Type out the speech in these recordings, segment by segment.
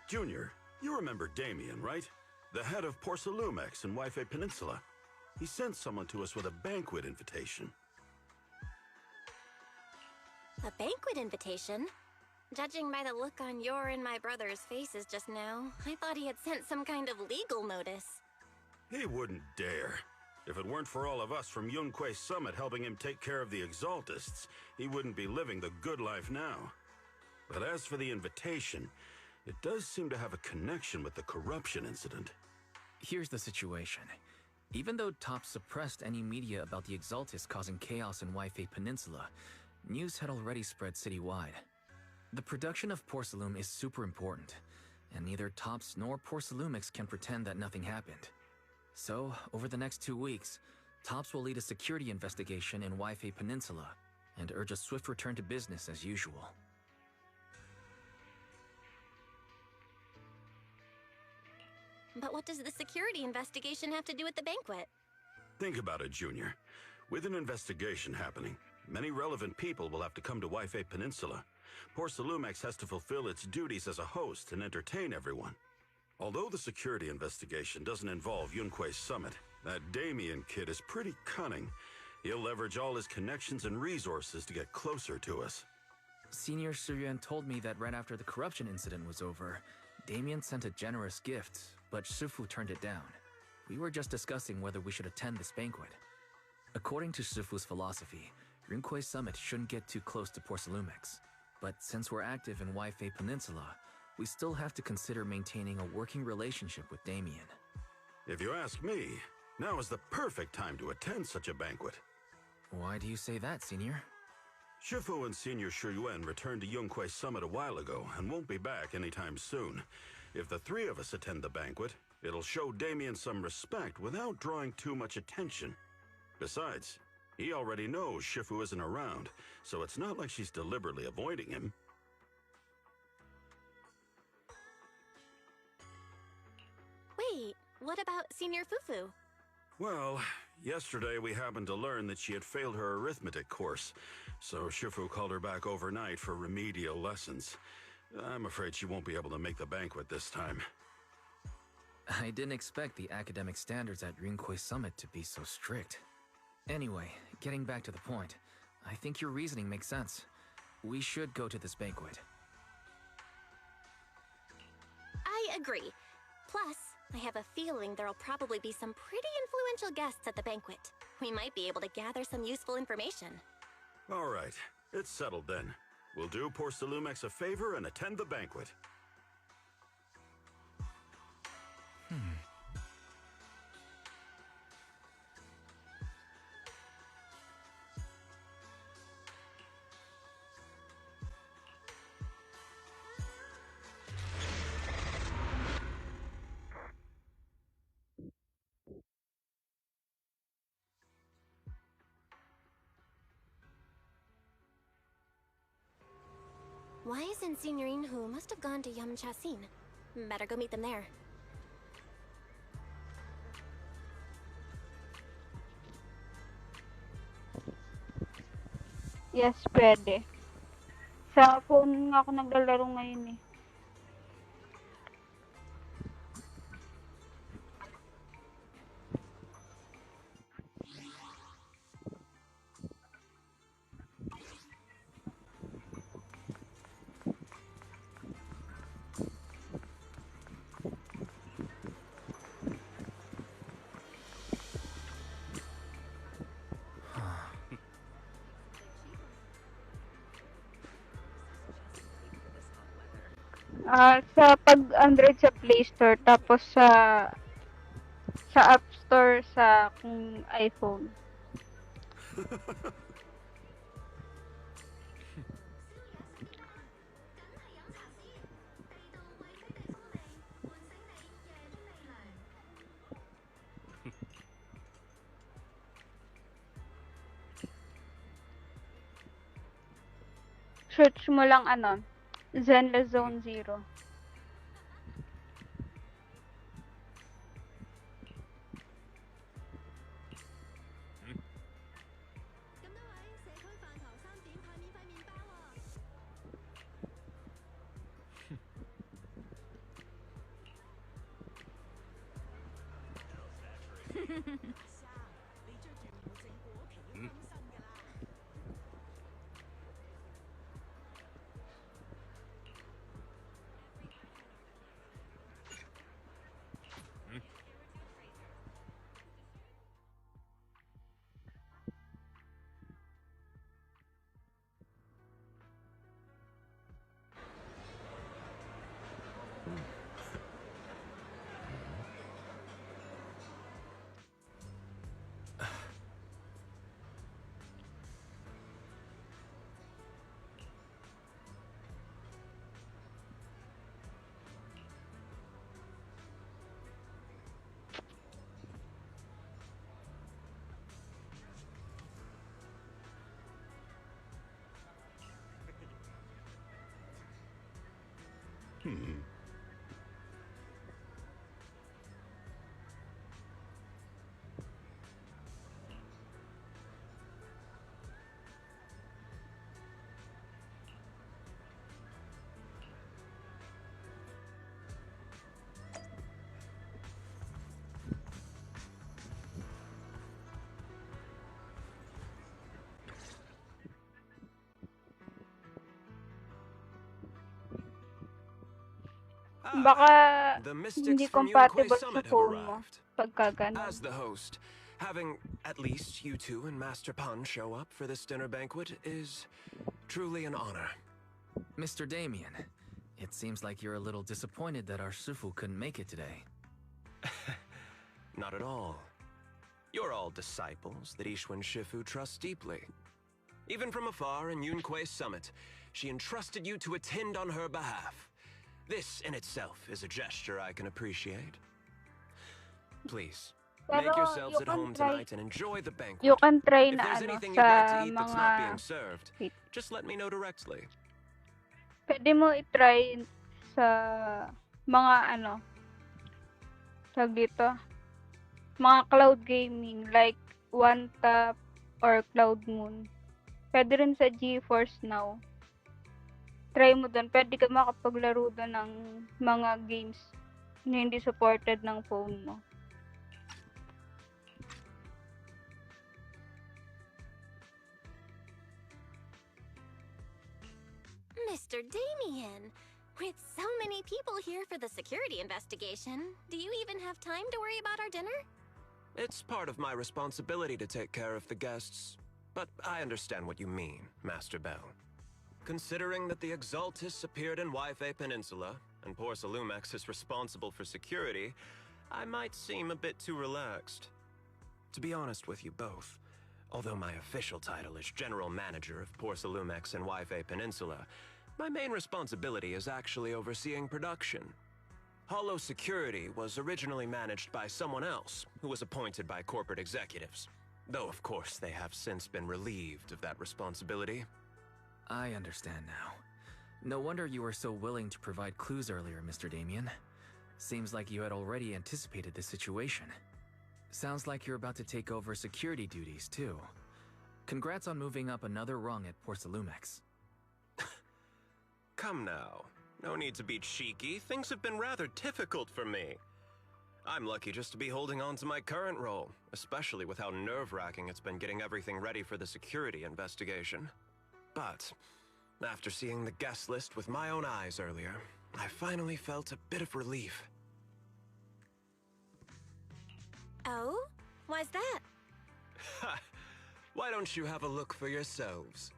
Junior, you remember Damien, right? The head of Porcelumex in Waifei Peninsula. He sent someone to us with a banquet invitation. A banquet invitation? Judging by the look on your and my brother's faces just now, I thought he had sent some kind of legal notice. He wouldn't dare. If it weren't for all of us from Yunque Summit helping him take care of the Exaltists, he wouldn't be living the good life now. But as for the invitation, it does seem to have a connection with the corruption incident. Here's the situation. Even though Top suppressed any media about the Exaltists causing chaos in Waifei Peninsula, news had already spread citywide. The production of Porcelume is super important, and neither Tops nor Porcelumix can pretend that nothing happened. So, over the next 2 weeks, Tops will lead a security investigation in Waifei Peninsula and urge a swift return to business as usual. But what does the security investigation have to do with the banquet? Think about it, Junior. With an investigation happening, many relevant people will have to come to Waifei Peninsula. Porcelumex has to fulfill its duties as a host and entertain everyone. Although the security investigation doesn't involve Yunque Summit, that Damien kid is pretty cunning. He'll leverage all his connections and resources to get closer to us. Senior Suyuan told me that right after the corruption incident was over, Damien sent a generous gift, but Shifu turned it down. We were just discussing whether we should attend this banquet. According to Shifu's philosophy, Yunque Summit shouldn't get too close to Porcelumex. But since we're active in Waifei Peninsula, we still have to consider maintaining a working relationship with Damien. If you ask me, now is the perfect time to attend such a banquet. Why do you say that, Senior? Shifu and Senior Shuyuan returned to Yunque Summit a while ago and won't be back anytime soon. If the three of us attend the banquet, it'll show Damien some respect without drawing too much attention. Besides, he already knows Shifu isn't around, so it's not like she's deliberately avoiding him. Wait, what about Senior Fufu? Well, yesterday we happened to learn that she had failed her arithmetic course, so Shifu called her back overnight for remedial lessons. I'm afraid she won't be able to make the banquet this time. I didn't expect the academic standards at Yunque Summit to be so strict. Anyway, getting back to the point, I think your reasoning makes sense. We should go to this banquet. I agree. Plus, I have a feeling there'll probably be some pretty influential guests at the banquet. We might be able to gather some useful information. All right, it's settled then. We'll do Porcelumex a favor and attend the banquet. Why isn't Senior Inhu must have gone to Yamchasin? Better go meet them there. Yes, pwede. Sa phone nga ako naglalaro ngayon eh. Sa pag-Android sa Play Store, tapos sa App Store sa kung iPhone. Search mo lang Zenless Zone Zero. Baka The hindi mystics from Yunque compatible sa Summit have phone mo. arrived. Pagka ganun. As the host, having at least you two and Master Pan show up for this dinner banquet is truly an honor. Mr. Damien, it seems like you're a little disappointed that our Shifu couldn't make it today. Not at all. You're all disciples that Ishwen Shifu trusts deeply. Even from afar in Yunque Summit, she entrusted you to attend on her behalf. This in itself is a gesture I can appreciate. Please, make Pero yourselves you at can home try- tonight and enjoy the banquet. You can try If na there's ano anything you'd like to sa eat that's not being mga... served, Wait. just let me know directly. Pwede mo i-try sa mga ano, tag dito, mga cloud gaming like One Tap or Cloud Moon. Pwede rin sa GeForce Now. Try mo doon. Pwede ka makapaglaro doon ng mga games na hindi supported ng phone mo. Mr. Damien, with so many people here for the security investigation, do you even have time to worry about our dinner? It's part of my responsibility to take care of the guests, but I understand what you mean, Master Bell. Considering that the Exaltis appeared in Yfei Peninsula, and Porsalumex is responsible for security, I might seem a bit too relaxed. To be honest with you both, although my official title is General Manager of Porsalumex and Yfei Peninsula, my main responsibility is actually overseeing production. Hollow Security was originally managed by someone else, who was appointed by corporate executives. Though, of course, they have since been relieved of that responsibility. I understand now. No wonder you were so willing to provide clues earlier, Mr. Damien. Seems like you had already anticipated this situation. Sounds like you're about to take over security duties, too. Congrats on moving up another rung at Porsalumex. Come now. No need to be cheeky. Things have been rather difficult for me. I'm lucky just to be holding on to my current role, especially with how nerve-wracking it's been getting everything ready for the security investigation. But after seeing the guest list with my own eyes earlier, I finally felt a bit of relief. Oh? Why's that? Ha! Why don't you have a look for yourselves?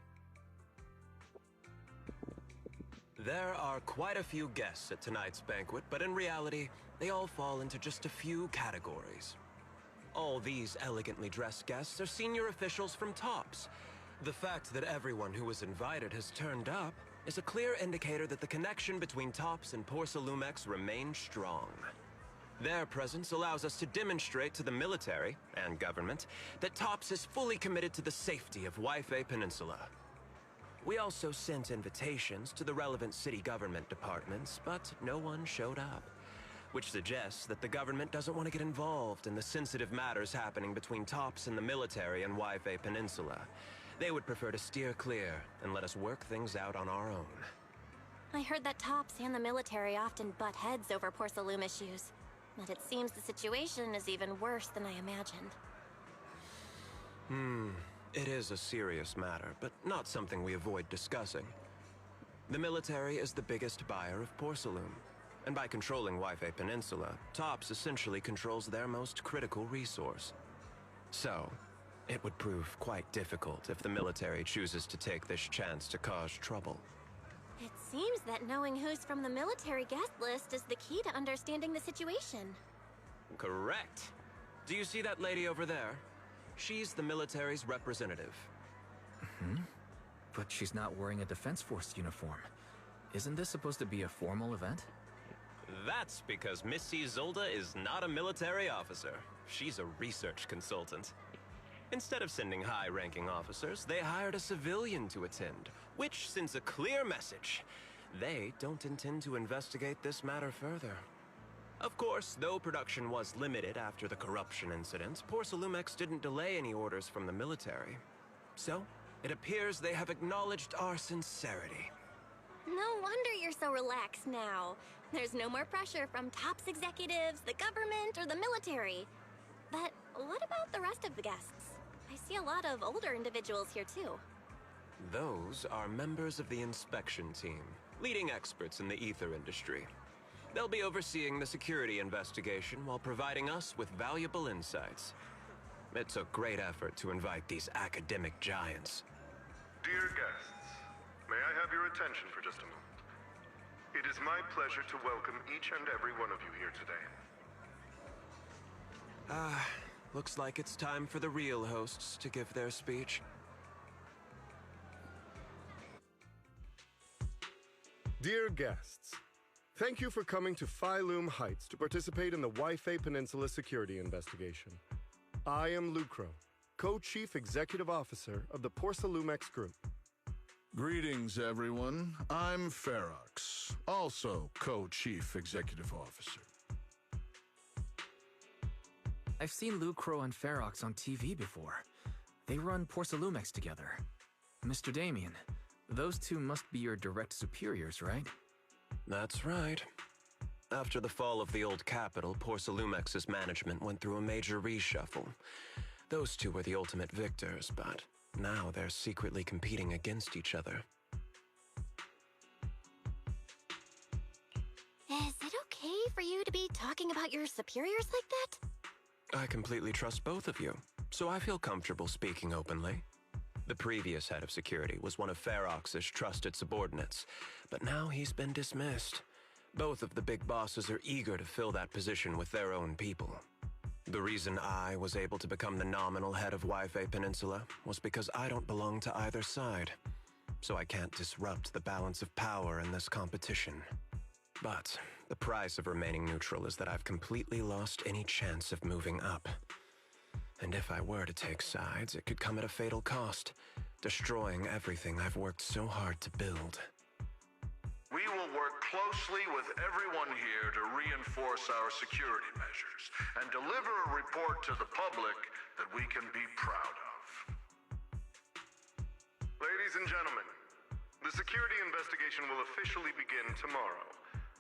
There are quite a few guests at tonight's banquet, but in reality, they all fall into just a few categories. All these elegantly dressed guests are senior officials from TOPS. The fact that everyone who was invited has turned up is a clear indicator that the connection between TOPS and Porsalumex remains strong. Their presence allows us to demonstrate to the military and government that TOPS is fully committed to the safety of Yfei Peninsula. We also sent invitations to the relevant city government departments, but no one showed up, which suggests that the government doesn't want to get involved in the sensitive matters happening between TOPS and the military and Yfei Peninsula. They would prefer to steer clear and let us work things out on our own. I heard that TOPS and the military often butt heads over Porsalume issues. But it seems the situation is even worse than I imagined. It is a serious matter, but not something we avoid discussing. The military is the biggest buyer of Porcelain, and by controlling Waifei Peninsula, TOPS essentially controls their most critical resource. So, it would prove quite difficult if the military chooses to take this chance to cause trouble. It seems that knowing who's from the military guest list is the key to understanding the situation. Correct. Do you see that lady over there? She's the military's representative. But she's not wearing a Defense Force uniform. Isn't this supposed to be a formal event? That's because Missy Zolda is not a military officer. She's a research consultant. Instead of sending high-ranking officers, they hired a civilian to attend, which sends a clear message. They don't intend to investigate this matter further. Of course, though production was limited after the corruption incident, Porcelumex didn't delay any orders from the military. So, it appears they have acknowledged our sincerity. No wonder you're so relaxed now. There's no more pressure from TOPS executives, the government, or the military. But what about the rest of the guests? I see a lot of older individuals here too. Those are members of the inspection team, leading experts in the ether industry. They'll be overseeing the security investigation while providing us with valuable insights. It took great effort to invite these academic giants. Dear guests, may I have your attention for just a moment? It is my pleasure to welcome each and every one of you here today. Looks like it's time for the real hosts to give their speech. Dear guests, thank you for coming to Phylum Heights to participate in the Waifei Peninsula security investigation. I am Lucro, Co-Chief Executive Officer of the Porcelumex Group. Greetings, everyone. I'm Ferox, also Co-Chief Executive Officer. I've seen Lucro and Ferox on TV before. They run Porcelumex together. Mr. Damien, those two must be your direct superiors, right? That's right. After the fall of the old capital, Porcelumex's management went through a major reshuffle. Those two were the ultimate victors, but now they're secretly competing against each other. Is it okay for you to be talking about your superiors like that? I completely trust both of you, so I feel comfortable speaking openly. The previous head of security was one of Ferox's trusted subordinates, but now he's been dismissed. Both of the big bosses are eager to fill that position with their own people. The reason I was able to become the nominal head of Waifei Peninsula was because I don't belong to either side, so I can't disrupt the balance of power in this competition. But the price of remaining neutral is that I've completely lost any chance of moving up. And if I were to take sides, it could come at a fatal cost, destroying everything I've worked so hard to build. We will work closely with everyone here to reinforce our security measures and deliver a report to the public that we can be proud of. Ladies and gentlemen, the security investigation will officially begin tomorrow.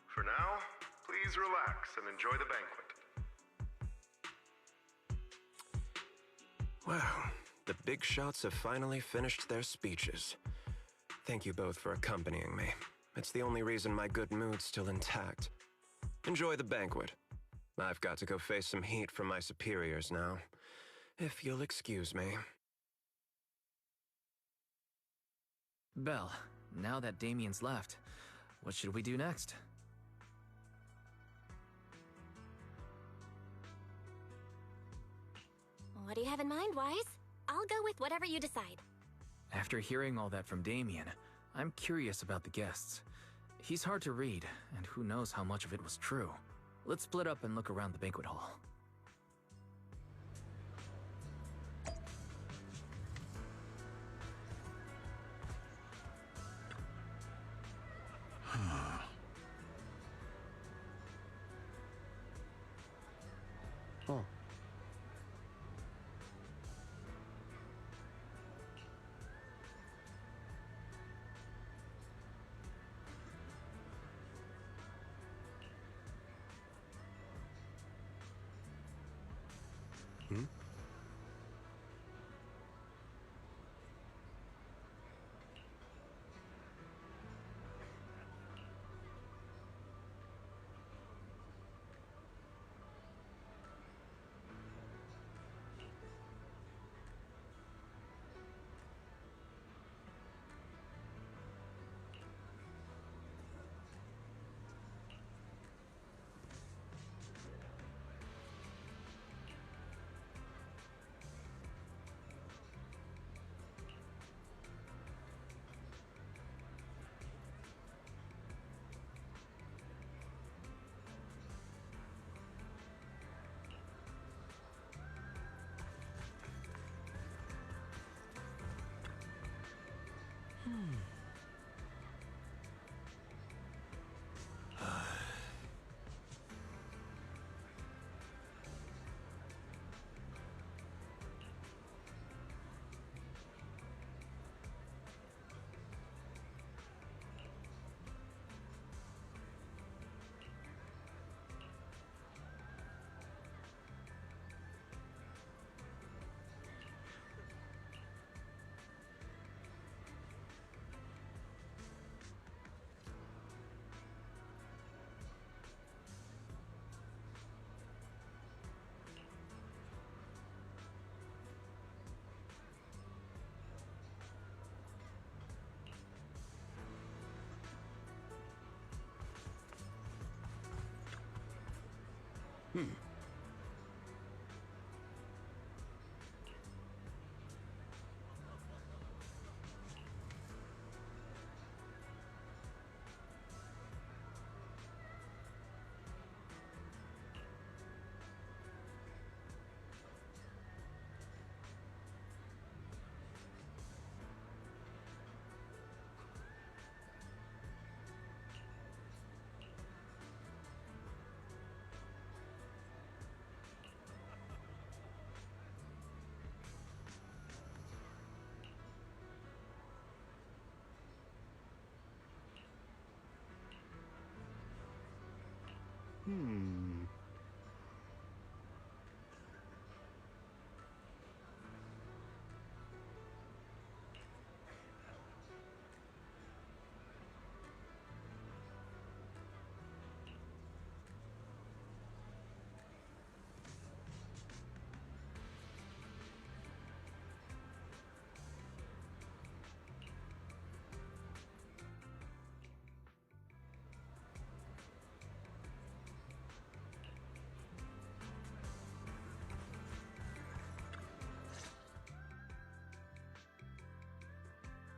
For now, please relax and enjoy the banquet. Wow, the big shots have finally finished their speeches. Thank you both for accompanying me. It's the only reason my good mood's still intact. Enjoy the banquet. I've got to go face some heat from my superiors now. If you'll excuse me. Belle, now that Damien's left, what should we do next? What do you have in mind, Wise? I'll go with whatever you decide. After hearing all that from Damien, I'm curious about the guests. He's hard to read, and who knows how much of it was true. Let's split up and look around the banquet hall. Oh.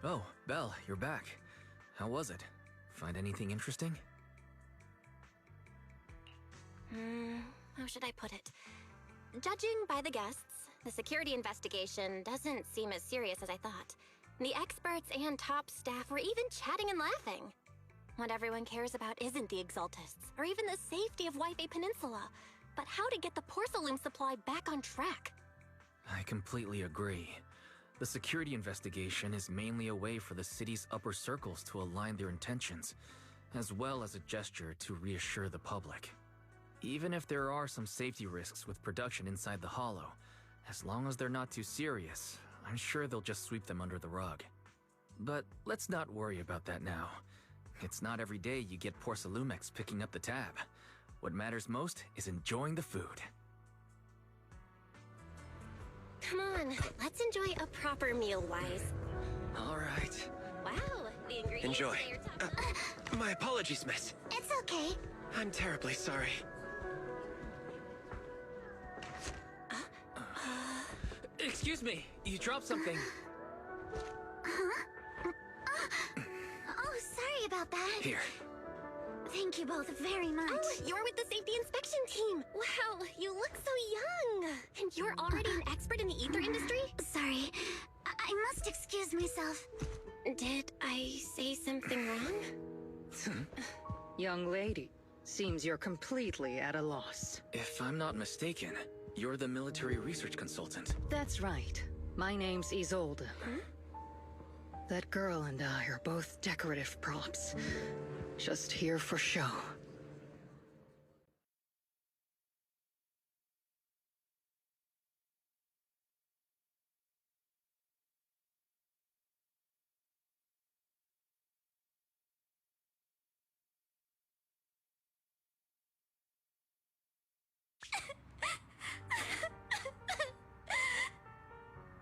Oh, Belle, you're back. How was it? Find anything interesting? How should I put it? Judging by the guests, the security investigation doesn't seem as serious as I thought. The experts and top staff were even chatting and laughing. What everyone cares about isn't the Exaltists, or even the safety of Wi-Fi Peninsula, but how to get the Porcelain supply back on track. I completely agree. The security investigation is mainly a way for the city's upper circles to align their intentions, as well as a gesture to reassure the public. Even if there are some safety risks with production inside the Hollow, as long as they're not too serious, I'm sure they'll just sweep them under the rug. But let's not worry about that now. It's not every day you get Porcelumex picking up the tab. What matters most is enjoying the food. Come on, let's enjoy a proper meal, Wise. All right. Wow, the ingredients Enjoy. they are top- My apologies, miss. It's okay. I'm terribly sorry. Excuse me, you dropped something. Oh, sorry about that. Here. Thank you both very much. Oh, you're with the safety inspection team. Wow, you look so young. And you're already an expert in the ether industry? Sorry, I must excuse myself. Did I say something wrong? Young lady, seems you're completely at a loss. If I'm not mistaken, you're the military research consultant. That's right. My name's Isolde. That girl and I are both decorative props. Just here for show.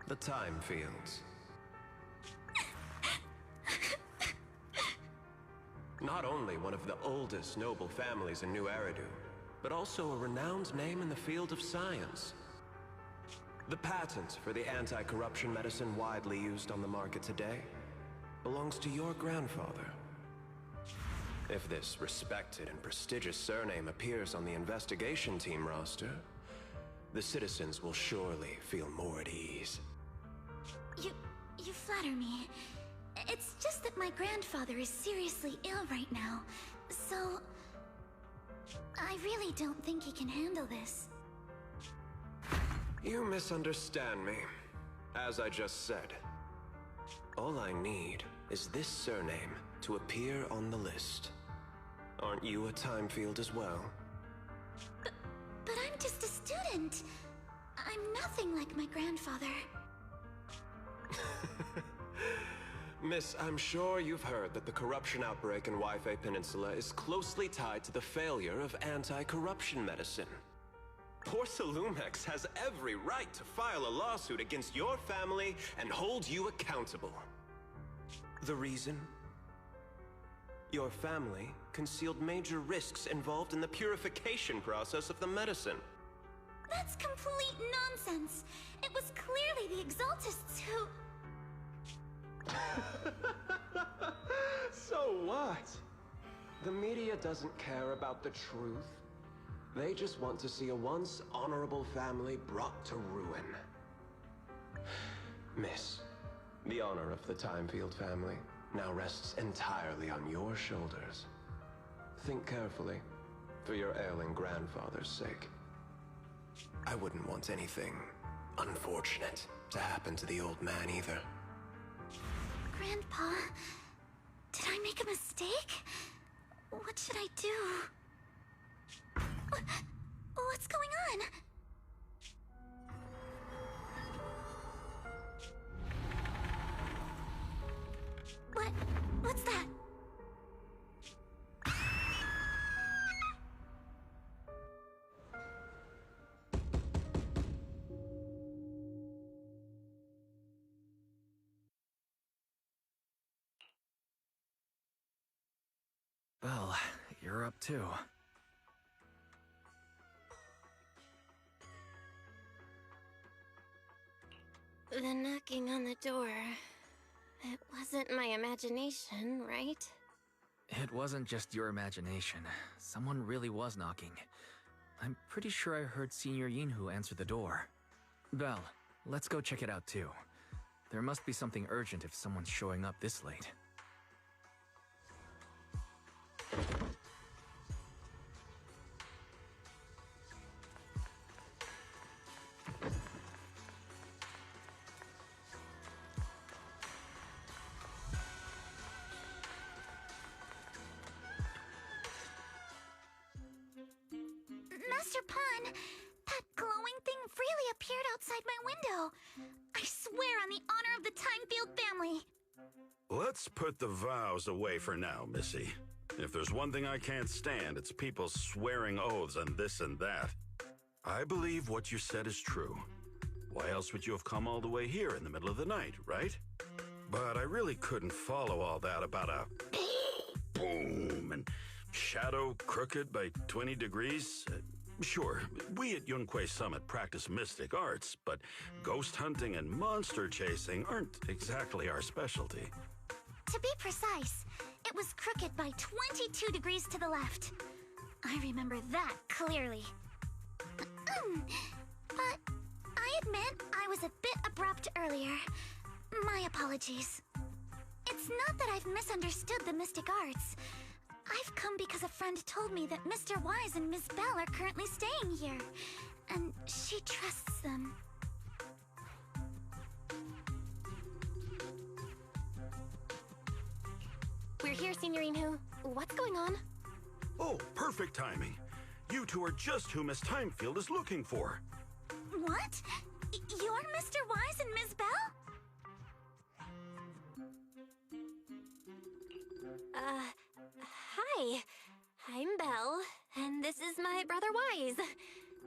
the Time Fields. Not only one of the oldest noble families in New Eridu, but also a renowned name in the field of science. The patent for the anti-corruption medicine widely used on the market today belongs to your grandfather. If this respected and prestigious surname appears on the investigation team roster, the citizens will surely feel more at ease. You flatter me. It's just that my grandfather is seriously ill right now, so I really don't think he can handle this. You misunderstand me. As I just said, all I need is this surname to appear on the list. Aren't you a Time Field as well? But I'm just a student. I'm nothing like my grandfather. Miss, I'm sure you've heard that the corruption outbreak in Waifei Peninsula is closely tied to the failure of anti-corruption medicine. Porcelumex has every right to file a lawsuit against your family and hold you accountable. The reason? Your family concealed major risks involved in the purification process of the medicine. That's complete nonsense. It was clearly the Exaltists who... So what? The media doesn't care about the truth. They just want to see a once honorable family brought to ruin. Miss, the honor of the Timefield family now rests entirely on your shoulders. Think carefully, for your ailing grandfather's sake. I wouldn't want anything unfortunate to happen to the old man either. Grandpa, did I make a mistake? What should I do? What's going on? What's that? Well, you're up too. The knocking on the door. It wasn't my imagination, right? It wasn't just your imagination. Someone really was knocking. I'm pretty sure I heard Senior Yinhu answer the door. Belle, let's go check it out too. There must be something urgent if someone's showing up this late. Master Pawn, that glowing thing really appeared outside my window. I swear on the honor of the Timefield family. Let's put the vows away for now, Missy. If there's one thing I can't stand, it's people swearing oaths on this and that. I believe what you said is true. Why else would you have come all the way here in the middle of the night, right? But I really couldn't follow all that about a boom and shadow crooked by 20 degrees. Sure, we at Yunquei Summit practice mystic arts, but ghost hunting and monster chasing aren't exactly our specialty. To be precise, it was crooked by 22 degrees to the left. I remember that clearly. But I admit I was a bit abrupt earlier. My apologies. It's not that I've misunderstood the mystic arts. I've come because a friend told me that Mr. Wise and Ms. Bell are currently staying here, and she trusts them. We're here, Senior Yinhu. What's going on? Oh, perfect timing. You two are just who Miss Timefield is looking for. What? You're Mr. Wise and Ms. Bell? Hi. I'm Belle, and this is my brother Wise.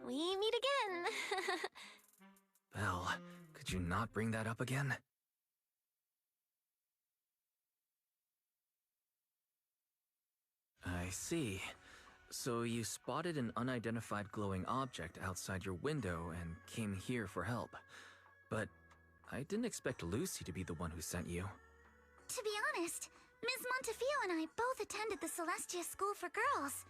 We meet again. Belle, could you not bring that up again? I see. So you spotted an unidentified glowing object outside your window and came here for help. But I didn't expect Lucy to be the one who sent you. To be honest, Ms. Montefio and I both attended the Celestia School for Girls.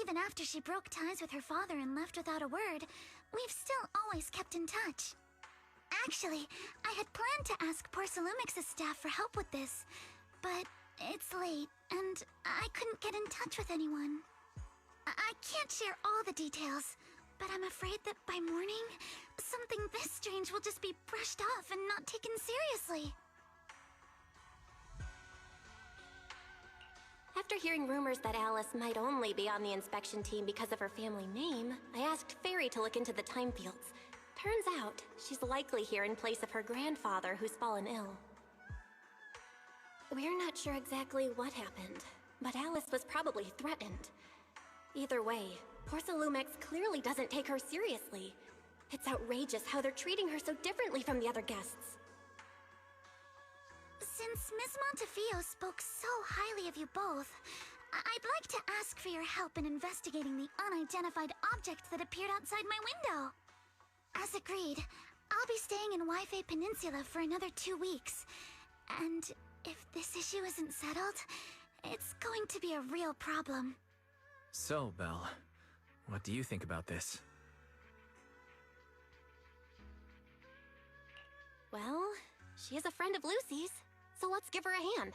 Even after she broke ties with her father and left without a word, we've still always kept in touch. Actually, I had planned to ask Porcelumix's staff for help with this, but it's late, and I couldn't get in touch with anyone. I can't share all the details, but I'm afraid that by morning, something this strange will just be brushed off and not taken seriously. After hearing rumors that Alice might only be on the inspection team because of her family name, I asked Fairy to look into the time fields. Turns out, she's likely here in place of her grandfather who's fallen ill. We're not sure exactly what happened, but Alice was probably threatened. Either way, Porcelumix clearly doesn't take her seriously. It's outrageous how they're treating her so differently from the other guests. Since Ms. Montefio spoke so highly of you both, I'd like to ask for your help in investigating the unidentified object that appeared outside my window. As agreed, I'll be staying in Wi-Fi Peninsula for another 2 weeks. And if this issue isn't settled, it's going to be a real problem. So, Belle, what do you think about this? Well, she is a friend of Lucy's, so let's give her a hand.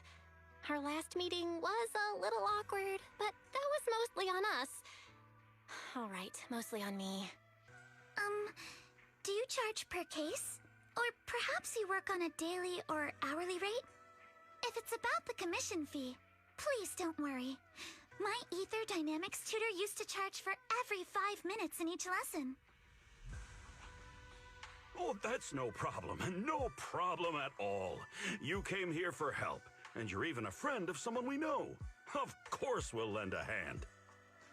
Our last meeting was a little awkward, but that was mostly on us. All right, mostly on me. Do you charge per case? Or perhaps you work on a daily or hourly rate? If it's about the commission fee, please don't worry. My Ether Dynamics tutor used to charge for every 5 minutes in each lesson. Oh, that's no problem. No problem at all. You came here for help, and you're even a friend of someone we know. Of course we'll lend a hand.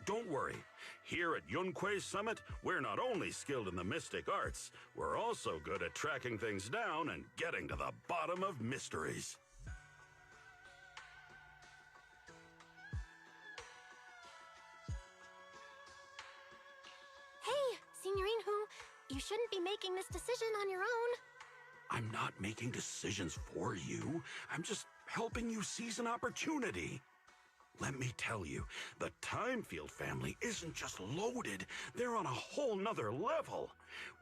Don't worry. Here at Yunque Summit, we're not only skilled in the mystic arts, we're also good at tracking things down and getting to the bottom of mysteries. Hey, Signorine Hu, you shouldn't be making this decision on your own. I'm not making decisions for you. I'm just helping you seize an opportunity. Let me tell you, the Timefield family isn't just loaded, they're on a whole nother level.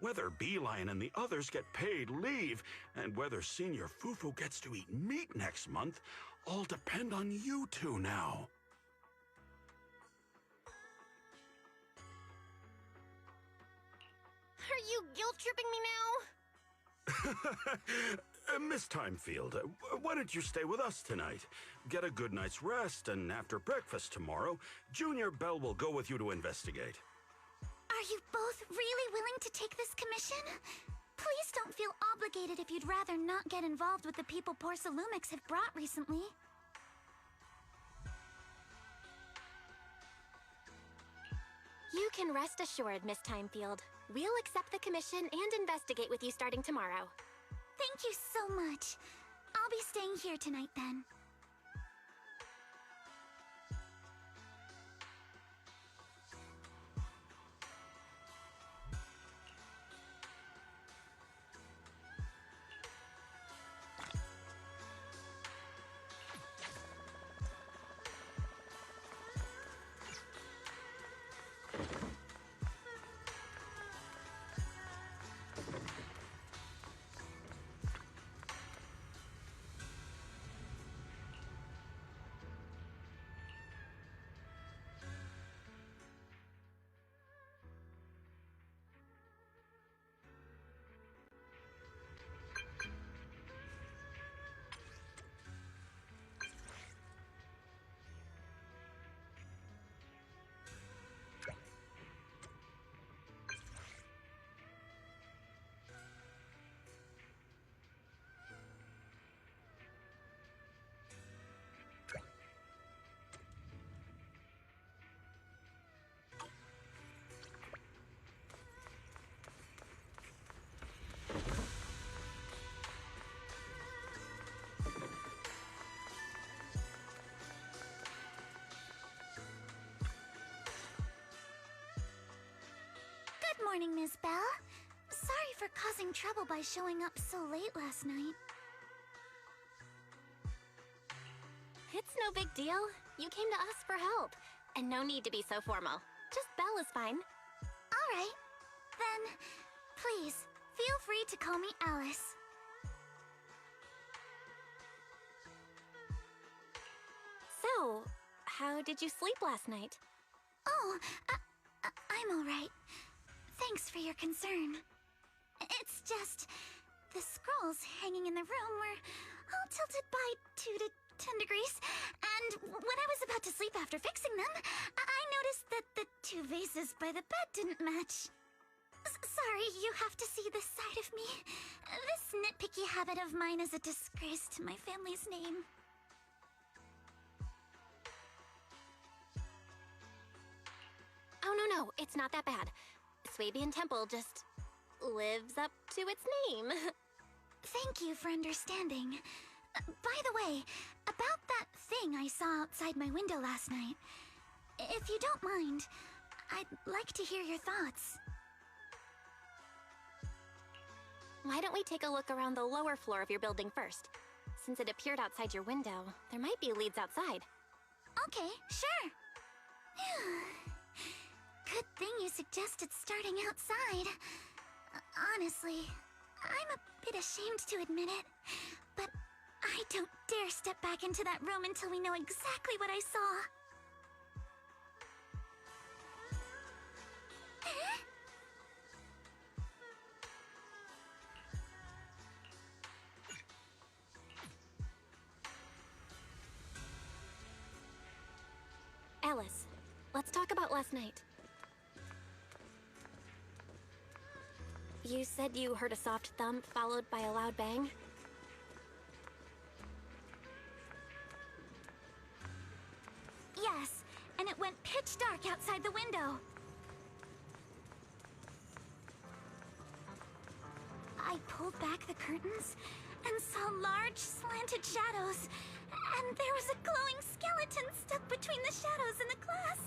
Whether Beeline and the others get paid leave, and whether Senior Fufu gets to eat meat next month, all depend on you two now. Are you guilt-tripping me now? Miss Timefield, why don't you stay with us tonight? Get a good night's rest, and after breakfast tomorrow, Junior Belle will go with you to investigate. Are you both really willing to take this commission? Please don't feel obligated if you'd rather not get involved with the people Porcelumix have brought recently. You can rest assured, Miss Timefield. We'll accept the commission and investigate with you starting tomorrow. Thank you so much. I'll be staying here tonight then. morning, Ms. Bell. Sorry for causing trouble by showing up so late last night. It's no big deal. You came to us for help. And no need to be so formal. Just Belle is fine. Alright. Then, please, feel free to call me Alice. So, how did you sleep last night? Oh, I'm alright. Thanks for your concern. It's just, the scrolls hanging in the room were all tilted by 2 to 10 degrees, and when I was about to sleep after fixing them, I noticed that the 2 vases by the bed didn't match. Sorry, you have to see this side of me. This nitpicky habit of mine is a disgrace to my family's name. Oh, no, it's not that bad. Swabian Temple just lives up to its name. Thank you for understanding. By the way, about that thing I saw outside my window last night, if you don't mind, I'd like to hear your thoughts. Why don't we take a look around the lower floor of your building first? Since it appeared outside your window, there might be leads outside. Okay, sure. Good thing you suggested starting outside. Honestly, I'm a bit ashamed to admit it, but I don't dare step back into that room until we know exactly what I saw. Alice, let's talk about last night. You said you heard a soft thump followed by a loud bang? Yes, and it went pitch dark outside the window. I pulled back the curtains and saw large, slanted shadows, and there was a glowing skeleton stuck between the shadows and the glass.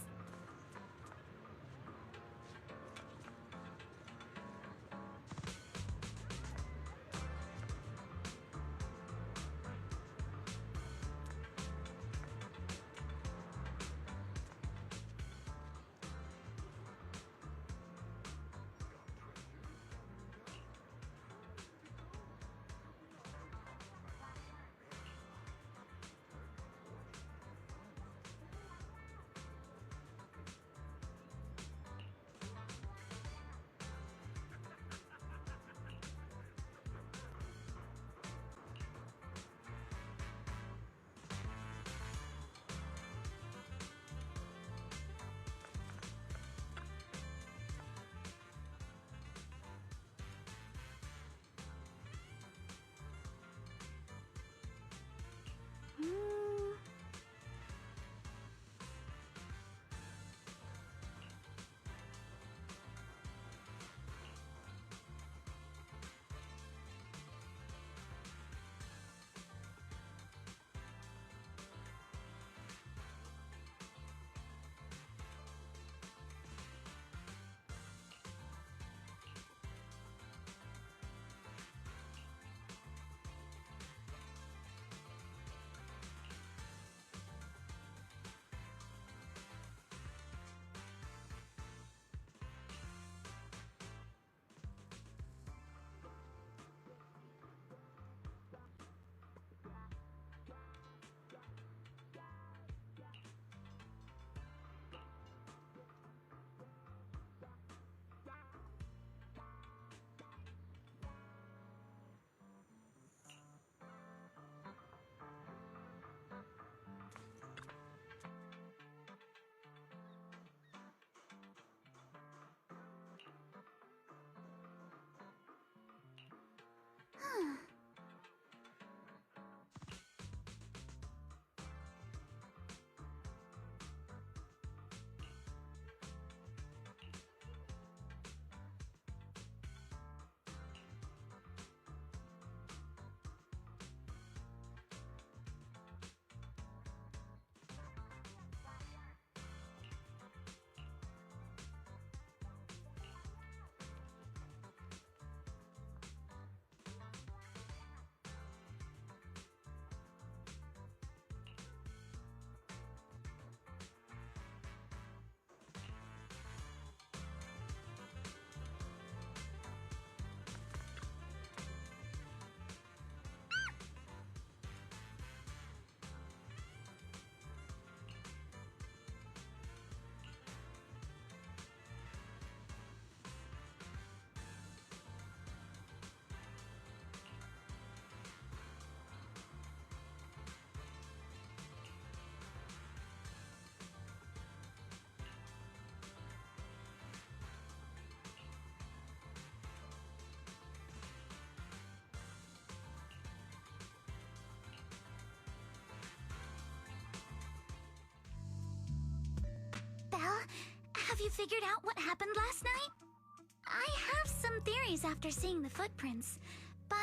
Have you figured out what happened last night? I have some theories after seeing the footprints, but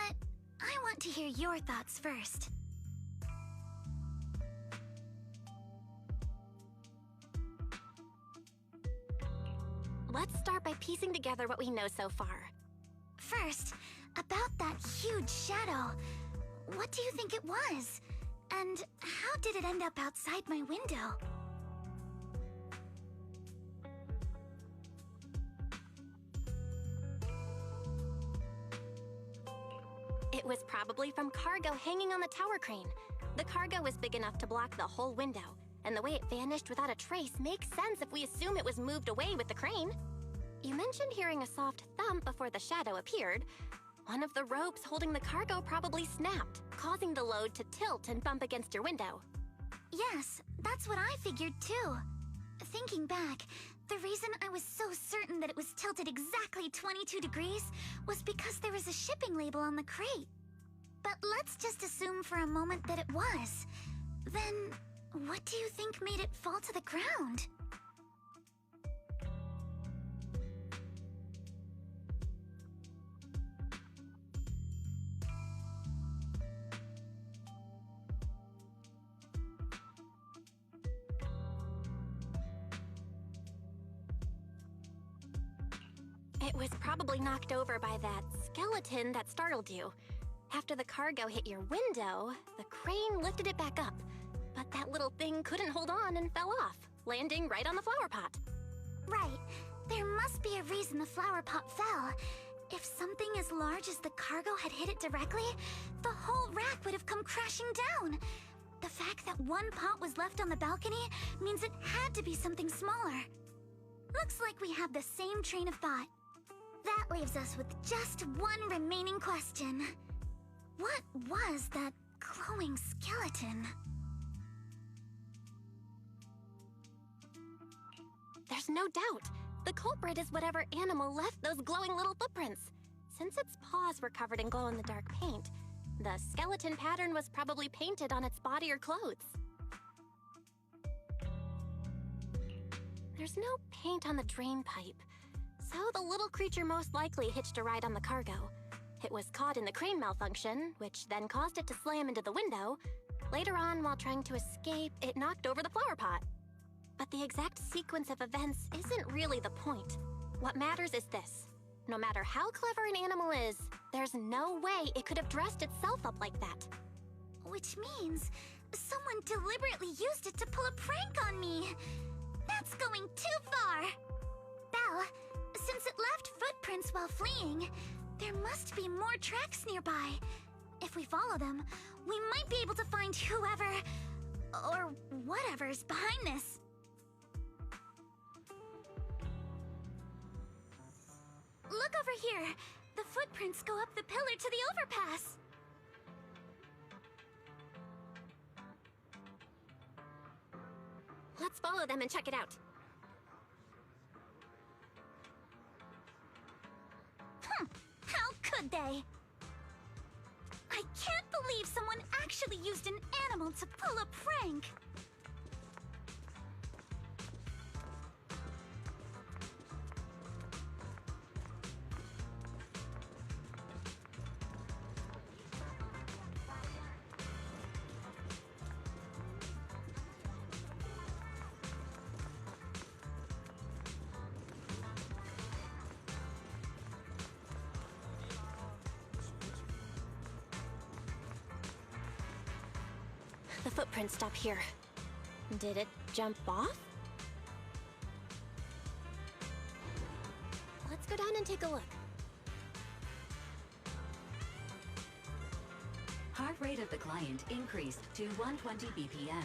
I want to hear your thoughts first. Let's start by piecing together what we know so far. First, about that huge shadow. What do you think it was? And how did it end up outside my window? It was probably from cargo hanging on the tower crane. The cargo was big enough to block the whole window, and the way it vanished without a trace makes sense if we assume it was moved away with the crane. You mentioned hearing a soft thump before the shadow appeared. One of the ropes holding the cargo probably snapped, causing the load to tilt and bump against your window. Yes, that's what I figured too. Thinking back, the reason I was so certain that it was tilted exactly 22 degrees was because there was a shipping label on the crate. But let's just assume for a moment that it was. Then, what do you think made it fall to the ground? It was probably knocked over by that skeleton that startled you. After the cargo hit your window, the crane lifted it back up. But that little thing couldn't hold on and fell off, landing right on the flower pot. Right. There must be a reason the flower pot fell. If something as large as the cargo had hit it directly, the whole rack would have come crashing down. The fact that one pot was left on the balcony means it had to be something smaller. Looks like we have the same train of thought. That leaves us with just one remaining question. What was that glowing skeleton? There's no doubt. The culprit is whatever animal left those glowing little footprints. Since its paws were covered in glow-in-the-dark paint, the skeleton pattern was probably painted on its body or clothes. There's no paint on the drain pipe, so the little creature most likely hitched a ride on the cargo. It was caught in the crane malfunction, which then caused it to slam into the window. Later on, while trying to escape, it knocked over the flower pot. But the exact sequence of events isn't really the point. What matters is this. No matter how clever an animal is, there's no way it could have dressed itself up like that. Which means someone deliberately used it to pull a prank on me. That's going too far. Belle, since it left footprints while fleeing, there must be more tracks nearby. If we follow them, we might be able to find whoever or whatever's behind this. Look over here. The footprints go up the pillar to the overpass. Let's follow them and check it out. How could they? I can't believe someone actually used an animal to pull a prank. The footprints stop here. Did it jump off? Let's go down and take a look. Heart rate of the client increased to 120 BPM.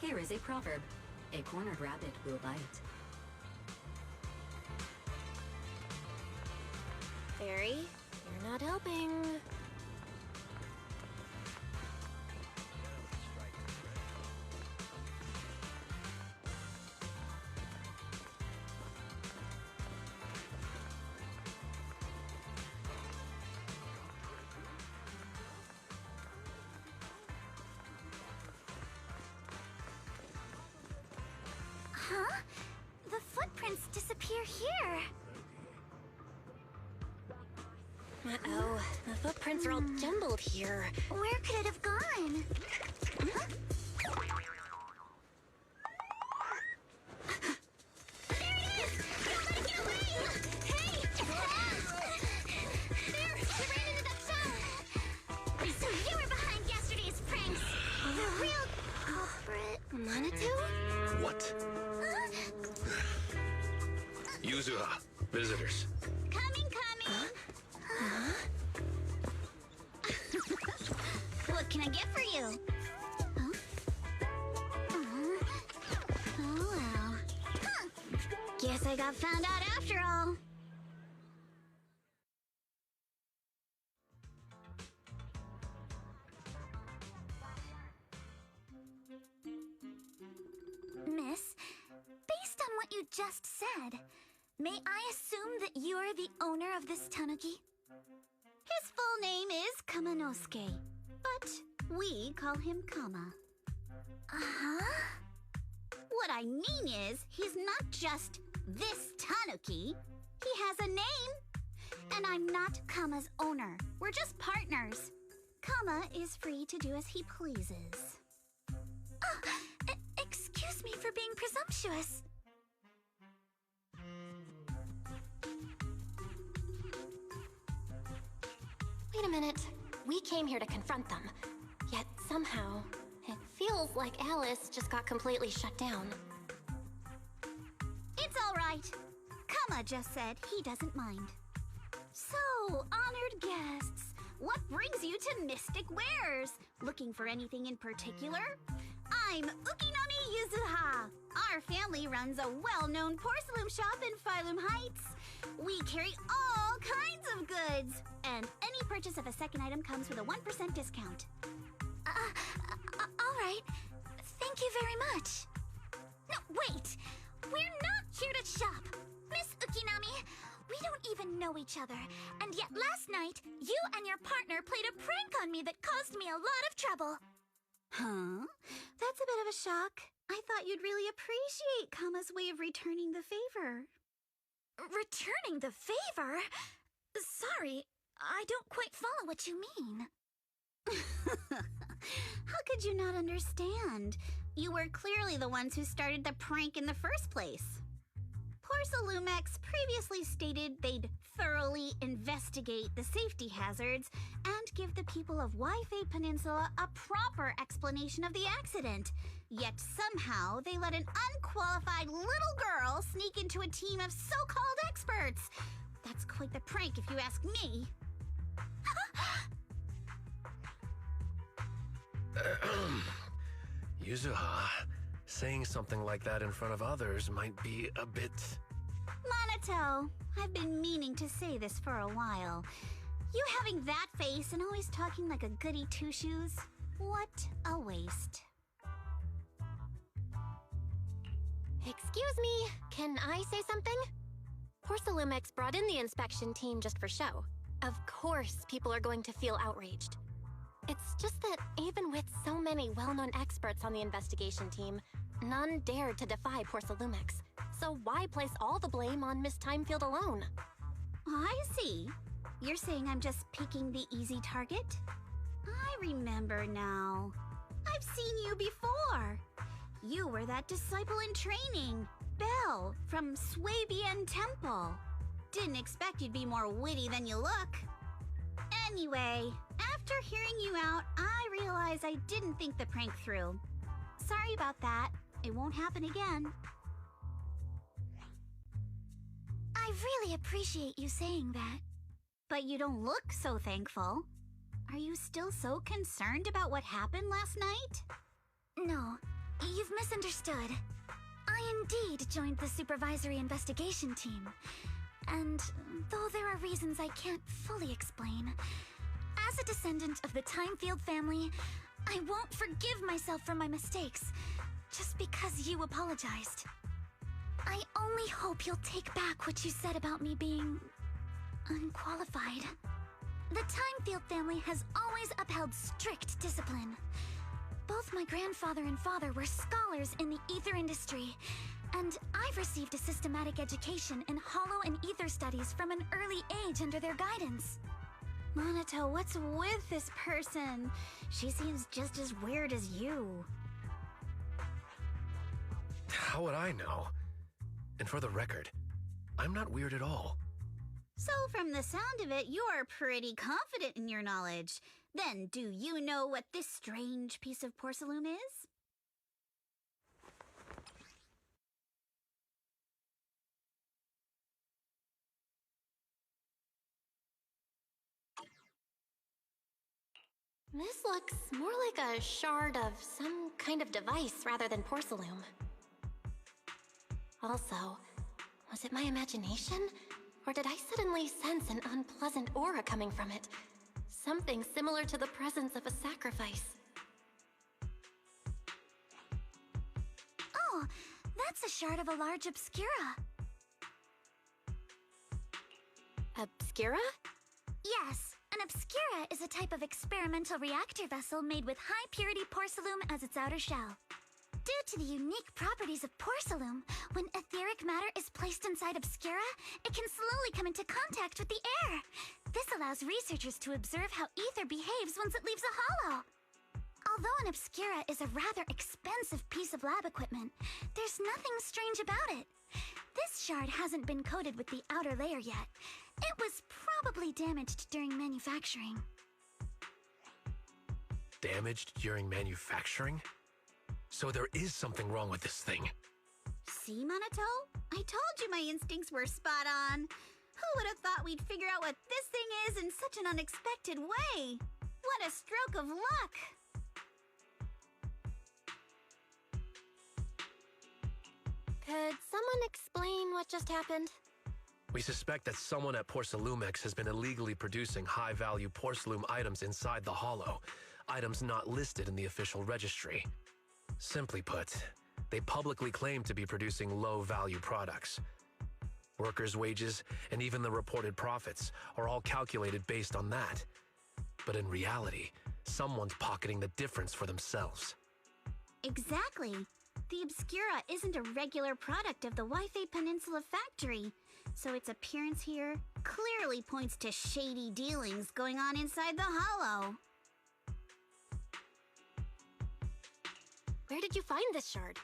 Here is a proverb. A cornered rabbit will bite. Fairy, you're not helping. Huh? The footprints disappear here. Uh-oh. The footprints are all jumbled here. Where could it have gone? Huh? There it is! Somebody get away! Hey! There! We ran into that town! So you were behind yesterday's pranks! The real culprit... Manitou? What? Yuzuha, visitors. Coming! What can I get for you? Huh? Oh, well. Huh. Guess I got found out after all. Miss, based on what you just said, may I assume that you're the owner of this tanuki? His full name is Kamanosuke, but we call him Kama. Uh-huh? What I mean is, he's not just this tanuki. He has a name. And I'm not Kama's owner. We're just partners. Kama is free to do as he pleases. Excuse me for being presumptuous. Wait a minute. We came here to confront them. Yet somehow, it feels like Alice just got completely shut down. It's all right. Kama just said he doesn't mind. So, honored guests, what brings you to Mystic Wares? Looking for anything in particular? I'm Ukinami Yuzuha. Our family runs a well-known porcelain shop in Phylum Heights. We carry all kinds of goods, and any purchase of a second item comes with a 1% discount. All right. Thank you very much. No, wait! We're not here to shop! Miss Ukinami, we don't even know each other, and yet last night, you and your partner played a prank on me that caused me a lot of trouble. Huh? That's a bit of a shock. I thought you'd really appreciate Kama's way of returning the favor. Returning the favor? Sorry, I don't quite follow what you mean. How could you not understand? You were clearly the ones who started the prank in the first place. Porcelumex previously stated they'd thoroughly investigate the safety hazards and give the people of Waifei Peninsula a proper explanation of the accident. Yet somehow they let an unqualified little girl sneak into a team of so-called experts. That's quite the prank if you ask me. Yuzuha, saying something like that in front of others might be a bit... Minato, I've been meaning to say this for a while. You having that face and always talking like a goody two-shoes? What a waste. Excuse me, can I say something? Porcelumex brought in the inspection team just for show. Of course people are going to feel outraged. It's just that even with so many well-known experts on the investigation team, none dared to defy Porcelumex. So why place all the blame on Miss Timefield alone? I see. You're saying I'm just picking the easy target? I remember now. I've seen you before. You were that disciple in training, Belle, from Swabian Temple. Didn't expect you'd be more witty than you look. Anyway, after hearing you out, I realized I didn't think the prank through. Sorry about that. It won't happen again. I really appreciate you saying that. But you don't look so thankful. Are you still so concerned about what happened last night? No, you've misunderstood. I indeed joined the supervisory investigation team. And though there are reasons I can't fully explain, as a descendant of the Timefield family, I won't forgive myself for my mistakes just because you apologized. I only hope you'll take back what you said about me being unqualified. The Timefield family has always upheld strict discipline. Both my grandfather and father were scholars in the ether industry, And I've received a systematic education in hollow and ether studies from an early age under their guidance. Monato, what's with this person? She seems just as weird as you. How would I know? And for the record, I'm not weird at all. So from the sound of it, you're pretty confident in your knowledge. Then, do you know what this strange piece of porcelain is? This looks more like a shard of some kind of device rather than porcelain. Also, was it my imagination? Or did I suddenly sense an unpleasant aura coming from it? Something similar to the presence of a sacrifice. Oh, that's a shard of a large obscura. Obscura? Yes, an obscura is a type of experimental reactor vessel made with high-purity porcelain as its outer shell. Due to the unique properties of porcelain, when etheric matter is placed inside obscura, it can slowly come into contact with the air. This allows researchers to observe how ether behaves once it leaves a hollow. Although an obscura is a rather expensive piece of lab equipment, there's nothing strange about it. This shard hasn't been coated with the outer layer yet. It was probably damaged during manufacturing. Damaged during manufacturing? So there is something wrong with this thing. See, Monato? I told you my instincts were spot on. Who would have thought we'd figure out what this thing is in such an unexpected way? What a stroke of luck! Could someone explain what just happened? We suspect that someone at Porcelumex has been illegally producing high-value porcelain items inside the Hollow, items not listed in the official registry. Simply put, they publicly claim to be producing low-value products. Workers' wages and even the reported profits are all calculated based on that. But in reality, someone's pocketing the difference for themselves. Exactly. The Obscura isn't a regular product of the Wi-Fi Peninsula factory, so its appearance here clearly points to shady dealings going on inside the Hollow. Where did you find this shard?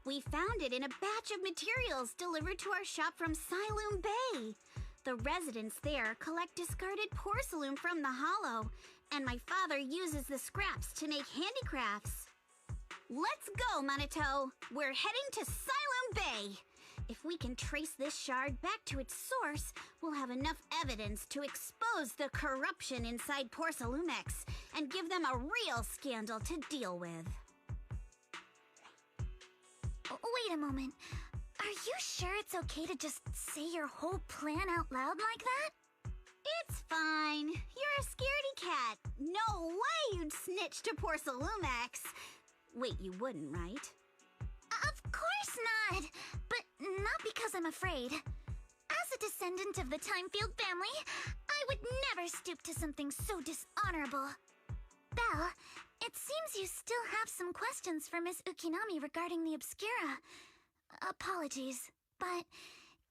We found it in a batch of materials delivered to our shop from Siloon Bay. The residents there collect discarded porcelain from the Hollow, and my father uses the scraps to make handicrafts. Let's go, Monato! We're heading to Siloon Bay! If we can trace this shard back to its source, we'll have enough evidence to expose the corruption inside Porcelumex and give them a real scandal to deal with. Wait a moment. Are you sure it's okay to just say your whole plan out loud like that? It's fine. You're a scaredy cat. No way you'd snitch to Porcelumex. Wait, you wouldn't, right? Of course not! But not because I'm afraid. As a descendant of the Timefield family, I would never stoop to something so dishonorable. Belle, it seems you still have some questions for Miss Ukinami regarding the Obscura. Apologies, but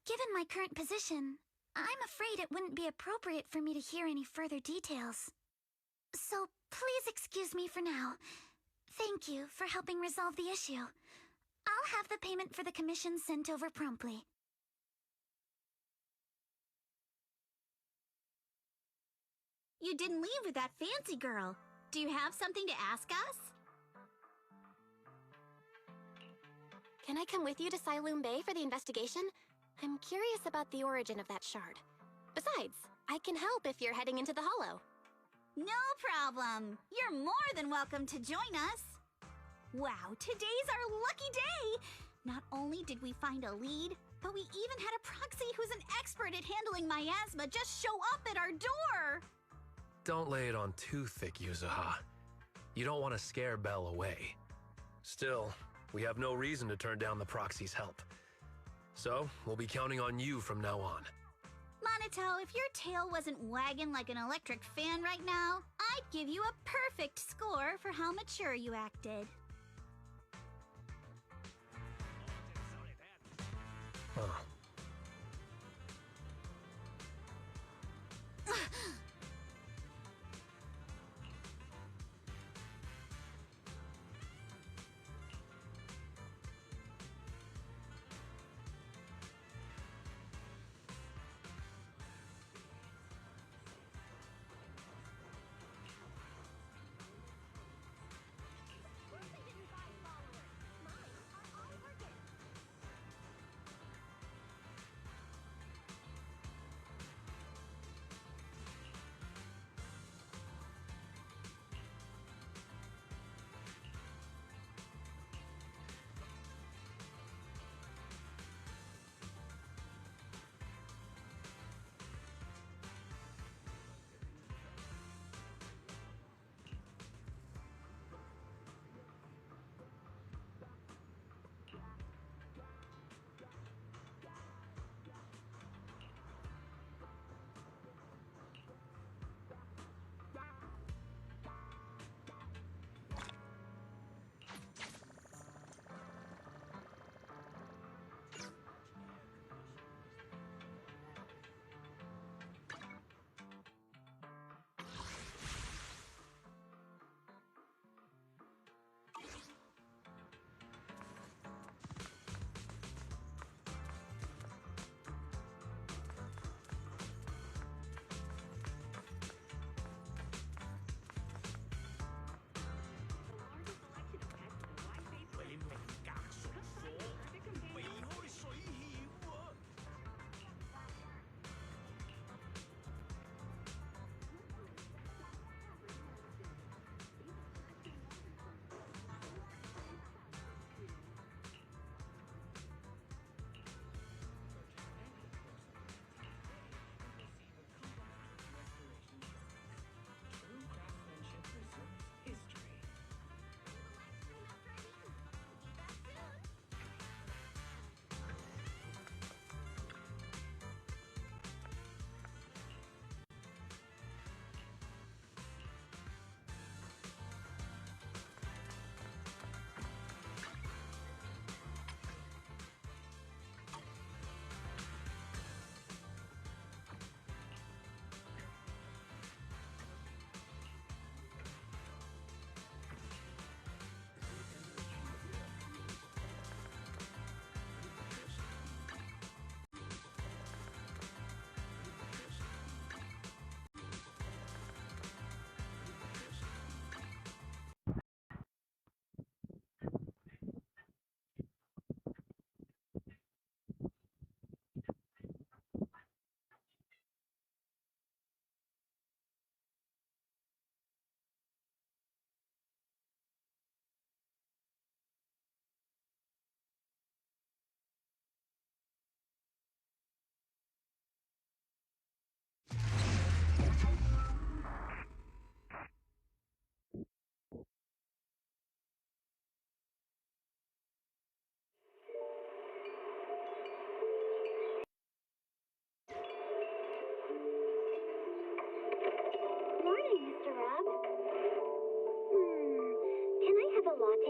given my current position, I'm afraid it wouldn't be appropriate for me to hear any further details. So please excuse me for now. Thank you for helping resolve the issue. I'll have the payment for the commission sent over promptly. You didn't leave with that fancy girl. Do you have something to ask us? Can I come with you to Siloon Bay for the investigation? I'm curious about the origin of that shard. Besides, I can help if you're heading into the Hollow. No problem. You're more than welcome to join us. Wow, today's our lucky day. Not only did we find a lead, but we even had a proxy who's an expert at handling miasma just show up at our door. Don't lay it on too thick, Yuzuha. You don't want to scare Belle away. Still, we have no reason to turn down the proxy's help. So, we'll be counting on you from now on. Monato, if your tail wasn't wagging like an electric fan right now, I'd give you a perfect score for how mature you acted.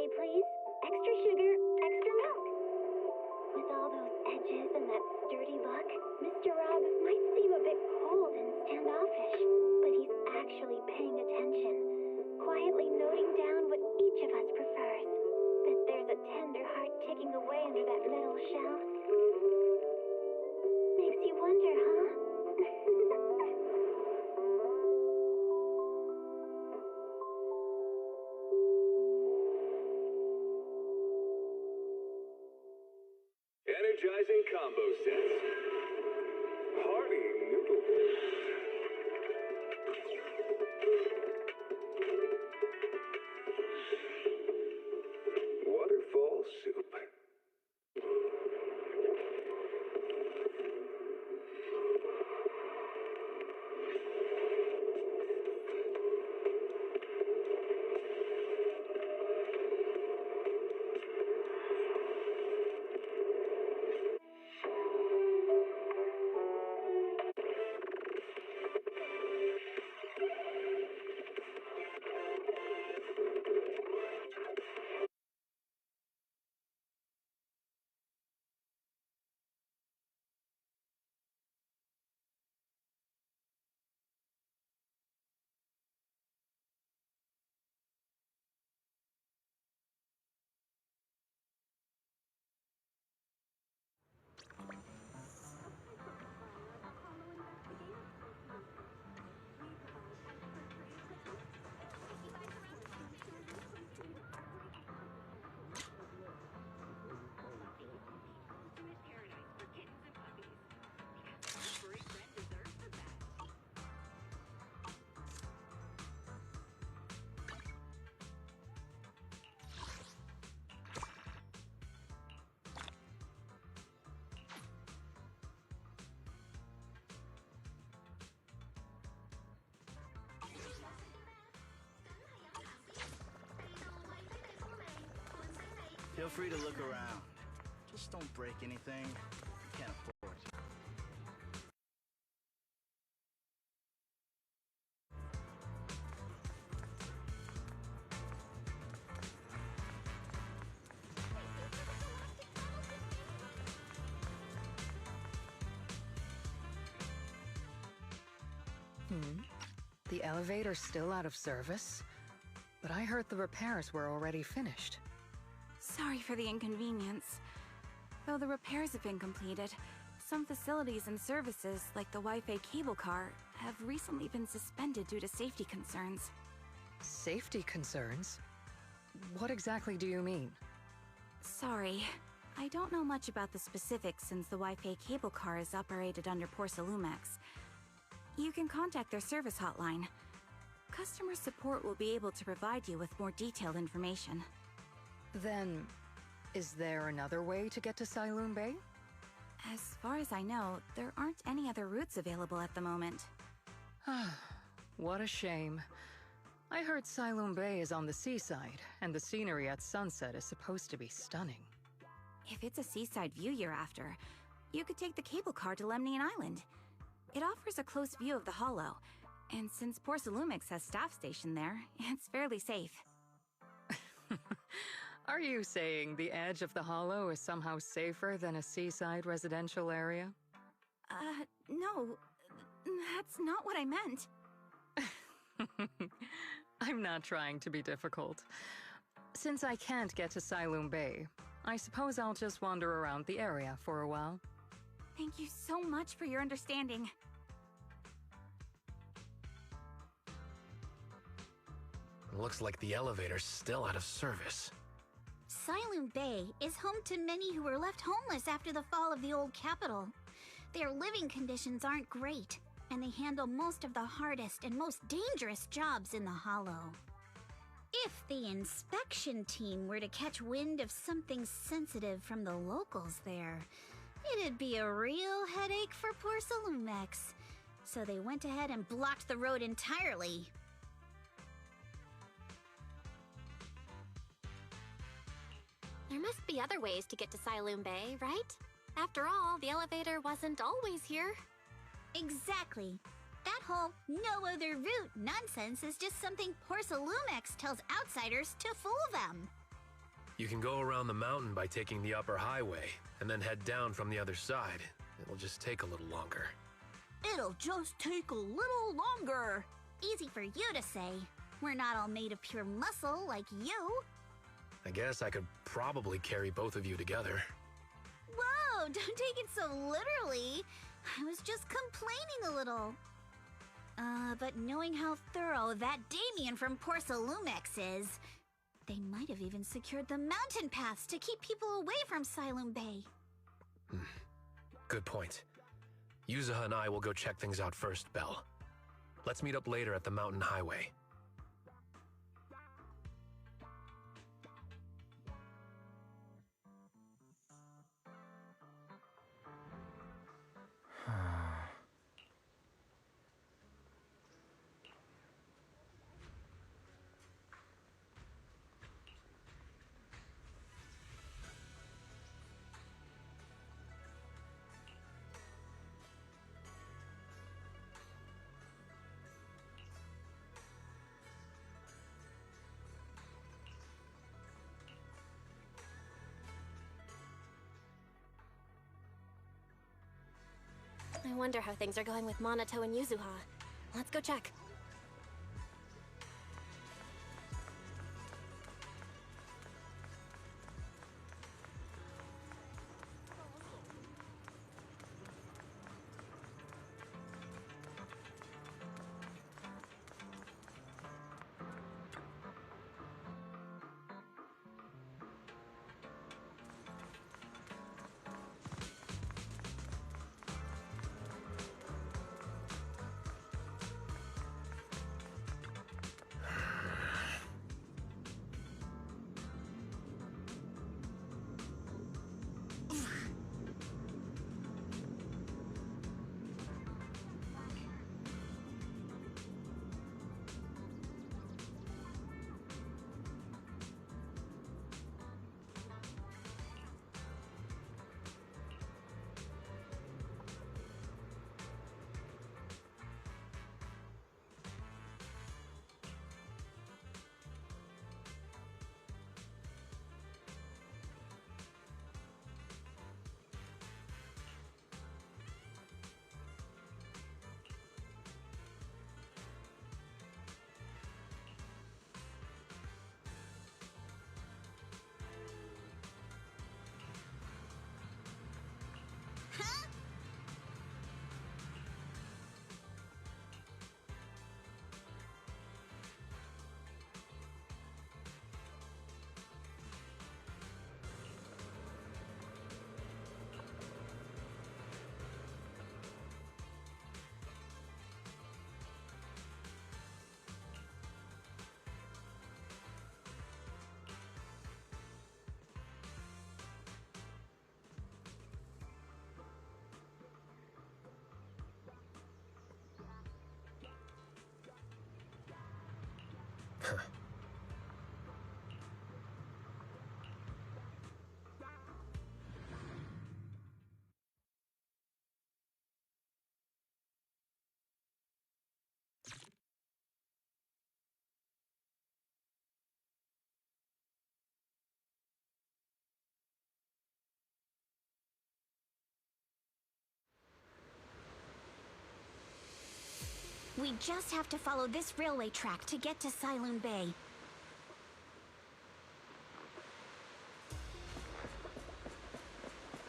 Bay, please. Extra sugar, extra milk. With all those edges and that sturdy look, Mr. Rob might seem a bit cold and standoffish, but he's actually paying attention, quietly noting down what each of us prefers. Bet there's a tender heart ticking away under that metal shell. Makes you wonder, huh? Energizing combo sets. Hearty noodle dip. Waterfall soup. Feel free to look around. Just don't break anything. You can't afford to. The elevator's still out of service? But I heard the repairs were already finished. Sorry for the inconvenience. Though the repairs have been completed, some facilities and services, like the Wi-Fi cable car, have recently been suspended due to safety concerns. Safety concerns? What exactly do you mean? Sorry. I don't know much about the specifics since the Wi-Fi cable car is operated under Porsalumex. You can contact their service hotline. Customer support will be able to provide you with more detailed information. Then, is there another way to get to Siloon Bay? As far as I know, there aren't any other routes available at the moment. What a shame. I heard Siloon Bay is on the seaside, and the scenery at sunset is supposed to be stunning. If it's a seaside view you're after, you could take the cable car to Lemnian Island. It offers a close view of the Hollow, and since Porsalumex has staff stationed there, it's fairly safe. Are you saying the edge of the Hollow is somehow safer than a seaside residential area? No. That's not what I meant. I'm not trying to be difficult. Since I can't get to Siloon Bay, I suppose I'll just wander around the area for a while. Thank you so much for your understanding. Looks like the elevator's still out of service. Siloon Bay is home to many who were left homeless after the fall of the old capital. Their living conditions aren't great, and they handle most of the hardest and most dangerous jobs in the Hollow. If the inspection team were to catch wind of something sensitive from the locals there, it'd be a real headache for Porsalumex. So they went ahead and blocked the road entirely. There must be other ways to get to Siloon Bay, right? After all, the elevator wasn't always here. Exactly. That whole no other route nonsense is just something Porsalumex tells outsiders to fool them. You can go around the mountain by taking the upper highway, and then head down from the other side. It'll just take a little longer. It'll just take a little longer. Easy for you to say. We're not all made of pure muscle like you. I guess I could probably carry both of you together. Whoa, don't take it so literally. I was just complaining a little. But knowing how thorough that Damien from Porcelumex is, they might have even secured the mountain paths to keep people away from Siloam Bay. Good point. Yuzuha and I will go check things out first, Belle. Let's meet up later at the mountain highway. I wonder how things are going with Minato and Yuzuha. Let's go check. We just have to follow this railway track to get to Siloam Bay.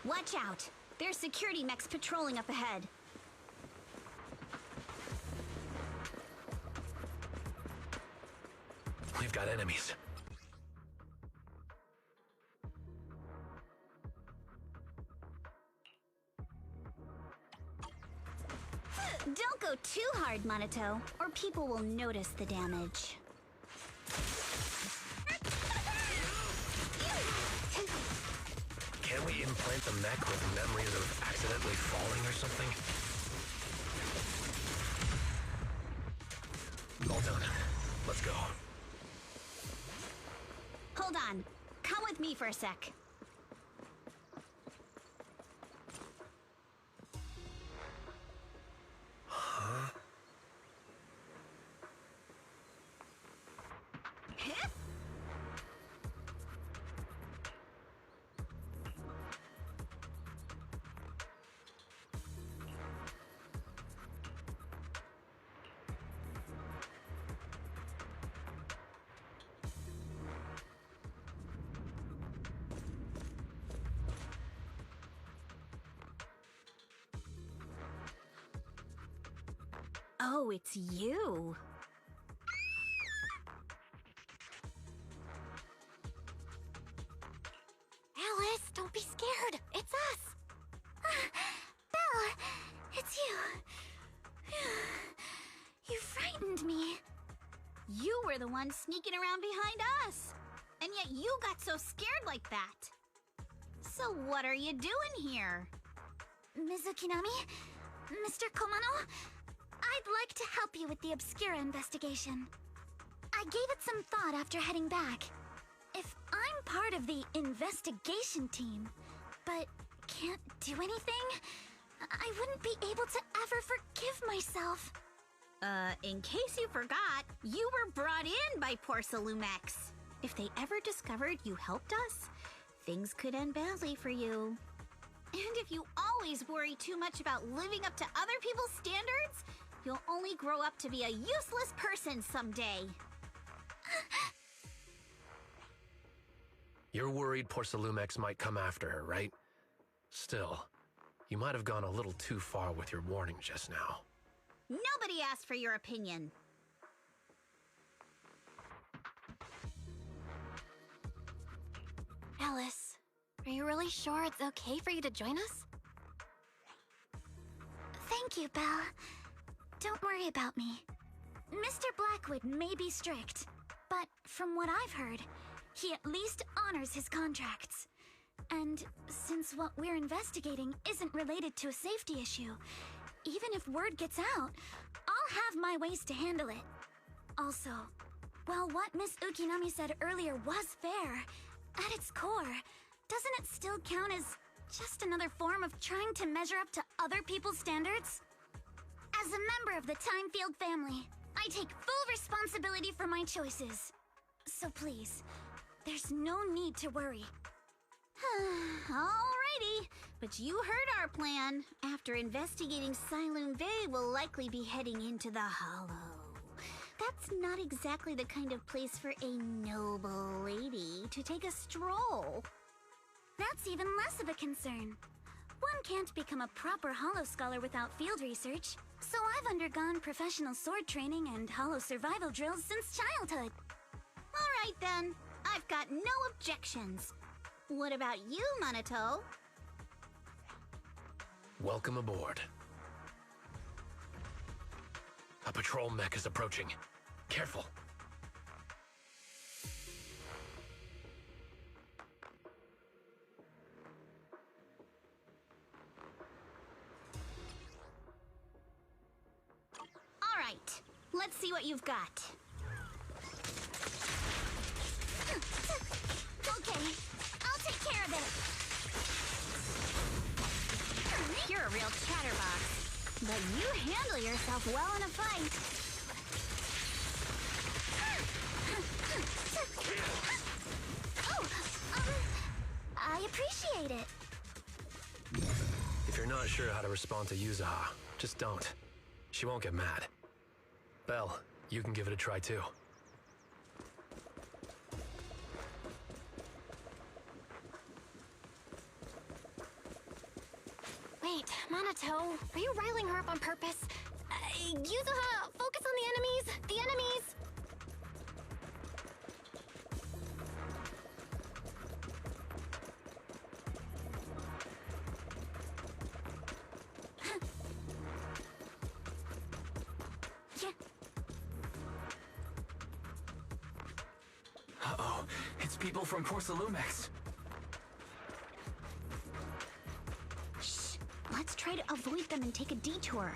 Watch out! There's security mechs patrolling up ahead. We've got enemies. Don't go too hard, Minato, or people will notice the damage. Can we implant the mech with memories of accidentally falling or something? All done. Let's go. Hold on. Come with me for a sec. Oh, it's you. Alice, don't be scared. It's us. Belle, it's you. You frightened me. You were the one sneaking around behind us. And yet you got so scared like that. So what are you doing here? Mizukinami? Mr. Komano? I'd like to help you with the Obscura investigation. I gave it some thought after heading back. If I'm part of the investigation team, but can't do anything, I wouldn't be able to ever forgive myself. In case you forgot, you were brought in by Porcelumex. If they ever discovered you helped us, things could end badly for you. And if you always worry too much about living up to other people's standards, you'll only grow up to be a useless person someday. You're worried Porcelumex might come after her, right? Still, you might have gone a little too far with your warning just now. Nobody asked for your opinion. Alice, are you really sure it's okay for you to join us? Thank you, Belle. Don't worry about me. Mr. Blackwood may be strict, but from what I've heard, he at least honors his contracts. And since what we're investigating isn't related to a safety issue, even if word gets out, I'll have my ways to handle it. Also, while what Miss Ukinami said earlier was fair, at its core, doesn't it still count as just another form of trying to measure up to other people's standards? As a member of the Timefield family, I take full responsibility for my choices. So please, there's no need to worry. Alrighty, but you heard our plan. After investigating Siloon Bay, we'll likely be heading into the Hollow. That's not exactly the kind of place for a noble lady to take a stroll. That's even less of a concern. One can't become a proper Hollow scholar without field research, so I've undergone professional sword training and Hollow survival drills since childhood. Alright then, I've got no objections. What about you, Minato? Welcome aboard. A patrol mech is approaching. Careful. All right, let's see what you've got. Okay, I'll take care of it. You're a real chatterbox, but you handle yourself well in a fight. Oh, I appreciate it. If you're not sure how to respond to Yuzuha, just don't. She won't get mad. Belle, you can give it a try too. Wait, Minato, are you riling her up on purpose? Yuzuha, focus on the enemies! The enemies! Uh-oh, it's people from Porcelumex. Shh, let's try to avoid them and take a detour.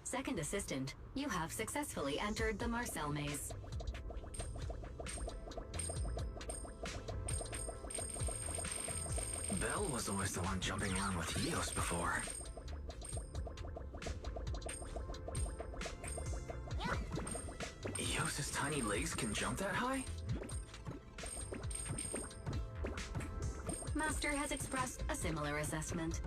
Second assistant, you have successfully entered the Marcel maze. Belle was always the one jumping around with Eos before. Eos's tiny legs can jump that high? Master has expressed a similar assessment.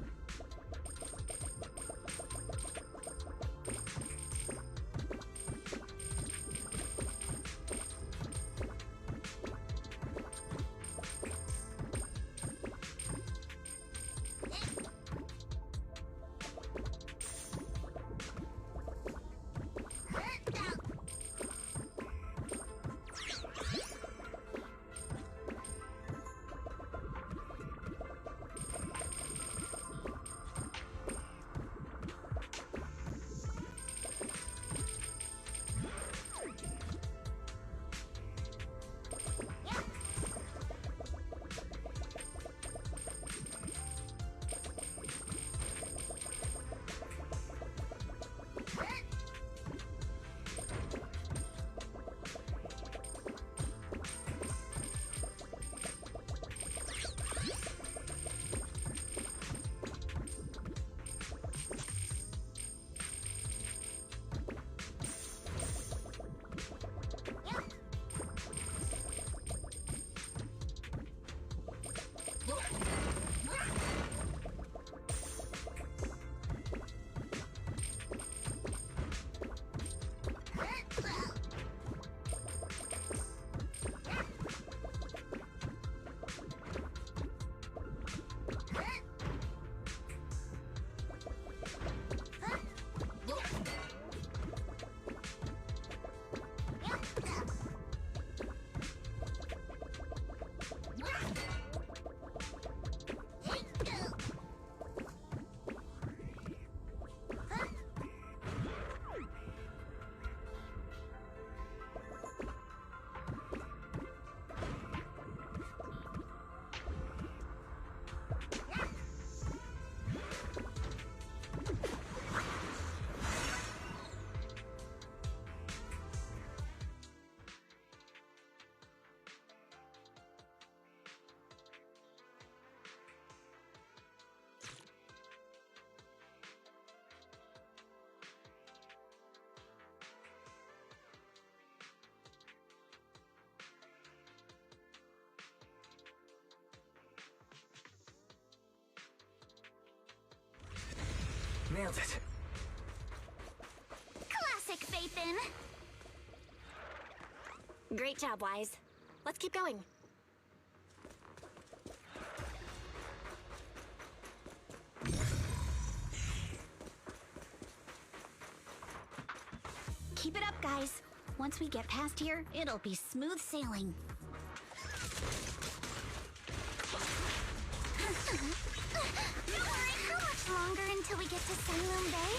Nailed it. Classic, Phaethon! Great job, Wise. Let's keep going. Keep it up, guys. Once we get past here, it'll be smooth sailing. Don't worry, how much longer until we get to Siloam Bay?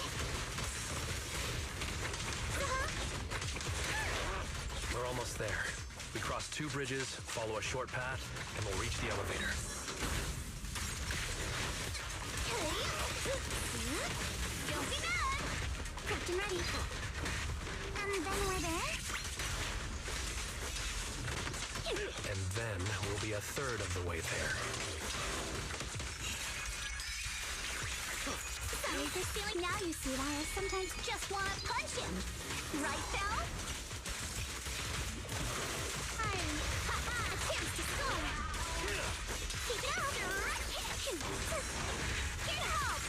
We're almost there. We cross 2 bridges, follow a short path, and we'll reach the elevator. Don't be mad! Prepped and ready. And then we're there? And then we'll be a third of the way there. Sorry for stealing. Now you see why I sometimes just want to punch him. Right, Belle? Ha-ha! A chance to score! Keep it up! Here to help!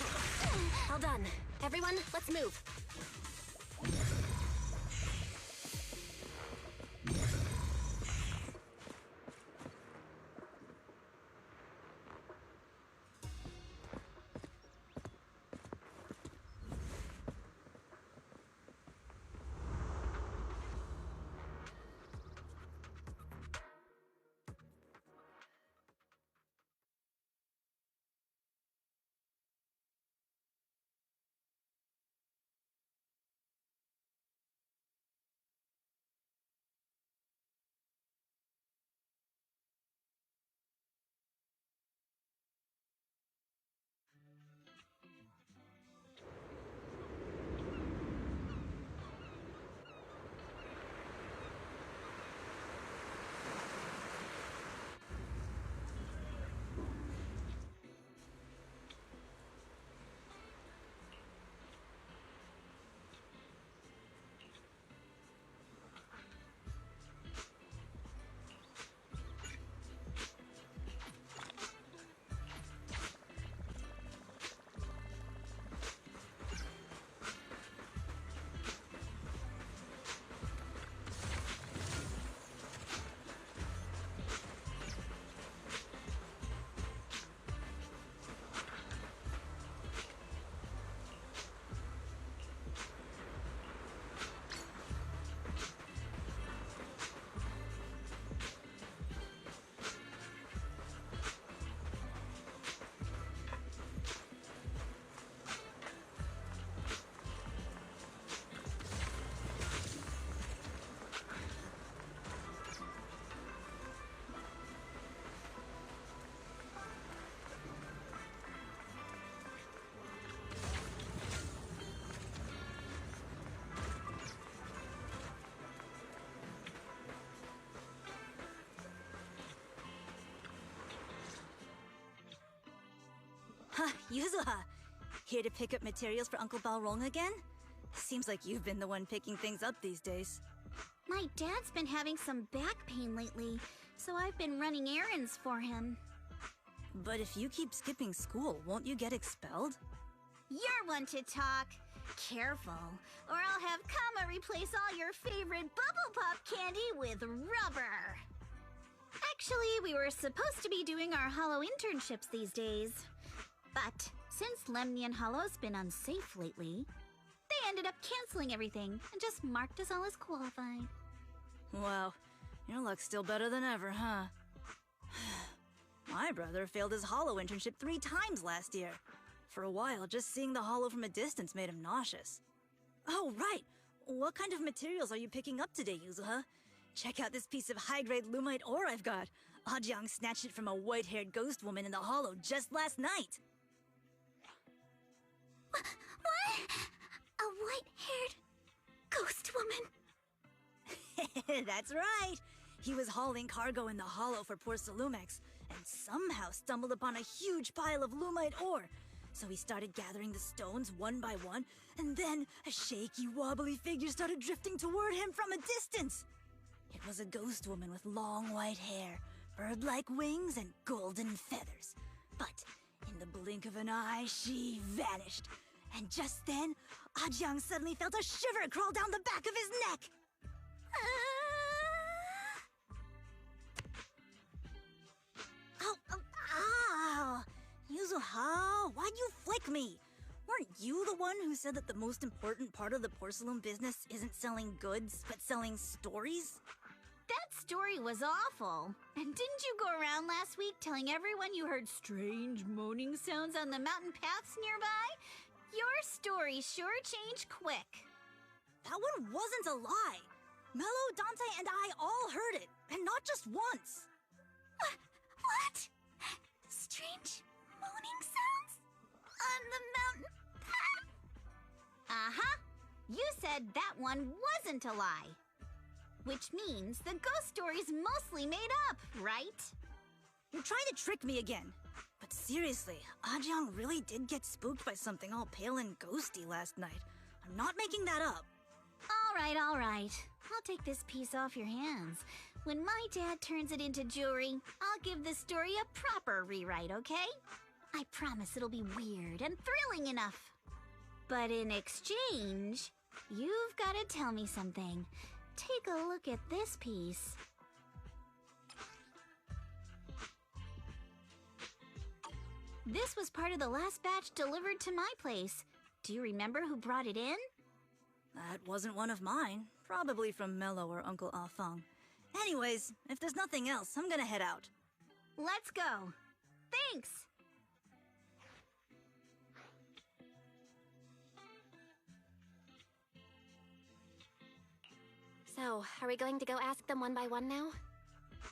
Well done. Everyone, let's move. Yuzuha! Here to pick up materials for Uncle Balrog again? Seems like you've been the one picking things up these days. My dad's been having some back pain lately, so I've been running errands for him. But if you keep skipping school, won't you get expelled? You're one to talk. Careful, or I'll have Kama replace all your favorite Bubble Pop candy with rubber. Actually, we were supposed to be doing our Hollow internships these days. But since Lemnian Hollow's been unsafe lately, they ended up canceling everything and just marked us all as qualified. Wow, your luck's still better than ever, huh? My brother failed his Hollow internship 3 times last year. For a while, just seeing the Hollow from a distance made him nauseous. Oh, right! What kind of materials are you picking up today, Yuzuha? Check out this piece of high-grade Lumite ore I've got. Ajang snatched it from a white-haired ghost woman in the Hollow just last night. What? A white-haired ghost woman? That's right! He was hauling cargo in the Hollow for Porcelumex, and somehow stumbled upon a huge pile of Lumite ore. So he started gathering the stones one by one, and then a shaky, wobbly figure started drifting toward him from a distance. It was a ghost woman with long white hair, bird-like wings, and golden feathers. But in the blink of an eye, she vanished. And just then, Ajang suddenly felt a shiver crawl down the back of his neck. Ow! Yuzuha, why'd you flick me? Weren't you the one who said that the most important part of the porcelain business isn't selling goods, but selling stories? That story was awful. And didn't you go around last week telling everyone you heard strange moaning sounds on the mountain paths nearby? Your story sure changed quick. That one wasn't a lie. Mello, Dante, and I all heard it, and not just once. What? Strange moaning sounds? On the mountain path? Uh-huh. You said that one wasn't a lie. Which means the ghost story's mostly made up, right? You're trying to trick me again. But seriously, Ajang really did get spooked by something all pale and ghosty last night. I'm not making that up. All right. I'll take this piece off your hands. When my dad turns it into jewelry, I'll give this story a proper rewrite, okay? I promise it'll be weird and thrilling enough. But in exchange, you've got to tell me something. Take a look at this piece. This was part of the last batch delivered to my place. Do you remember who brought it in? That wasn't one of mine. Probably from Mello or Uncle Afang. Anyways, if there's nothing else, I'm gonna head out. Let's go. Thanks! So, are we going to go ask them one by one now?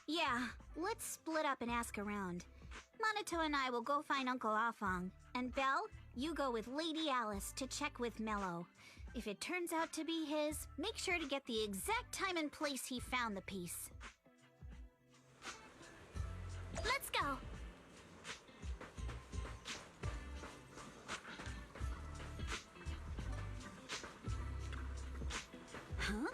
Yeah, let's split up and ask around. Monato and I will go find Uncle Afang. And Belle, you go with Lady Alice to check with Mello. If it turns out to be his, make sure to get the exact time and place he found the piece. Let's go! Huh?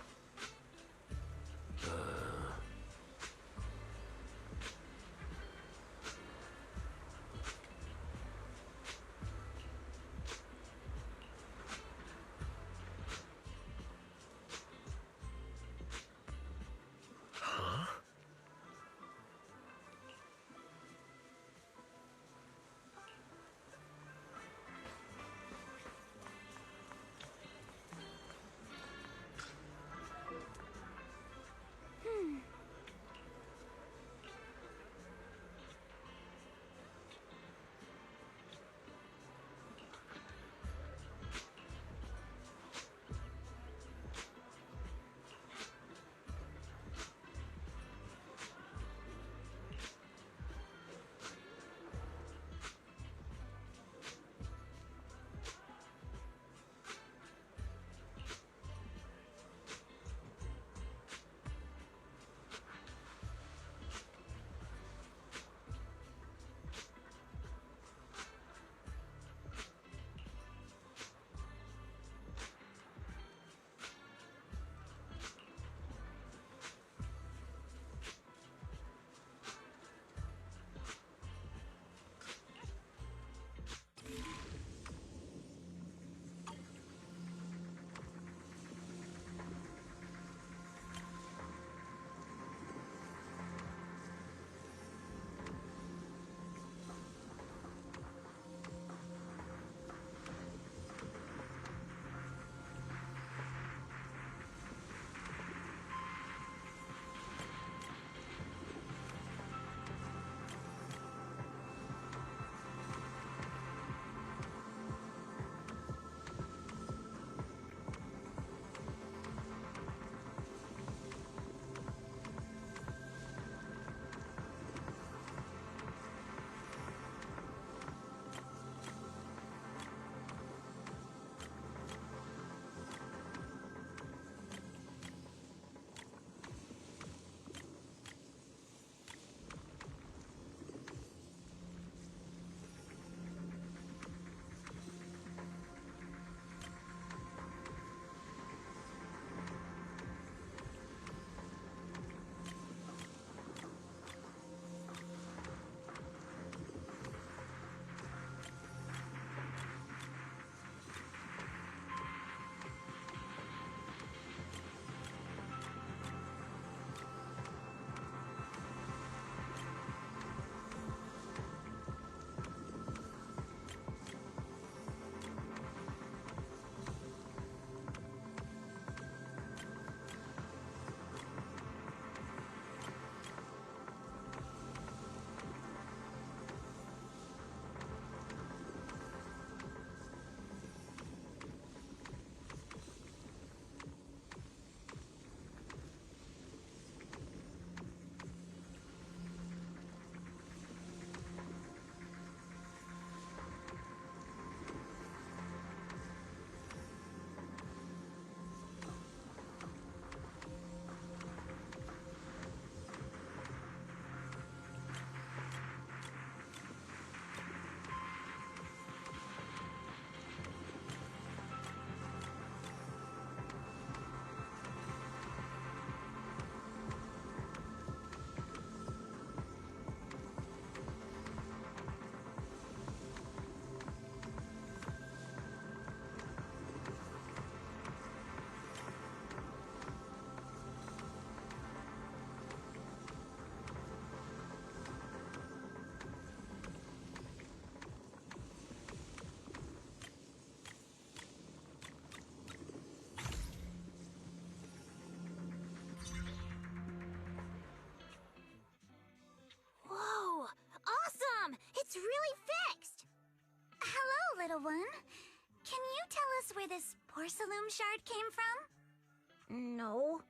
Can you tell us where this Porcelain shard came from? No.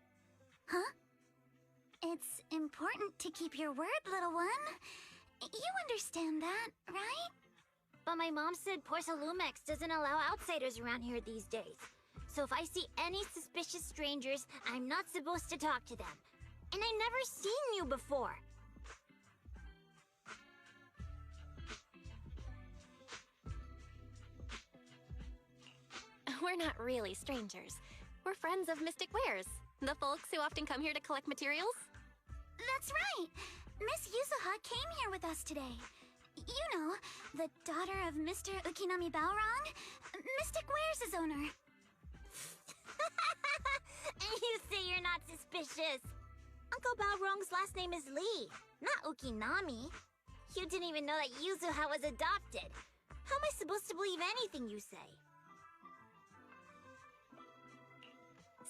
Huh? It's important to keep your word, little one. You understand that, right? But my mom said Porcelumex doesn't allow outsiders around here these days. So if I see any suspicious strangers, I'm not supposed to talk to them. And I never seen you before. We're not really strangers. We're friends of Mystic Wares, the folks who often come here to collect materials. That's right! Miss Yuzuha came here with us today. You know, the daughter of Mr. Ukinami Balrog, Mystic Wares' owner. And you say you're not suspicious. Uncle Balrog's last name is Lee, not Ukinami. You didn't even know that Yuzuha was adopted. How am I supposed to believe anything you say?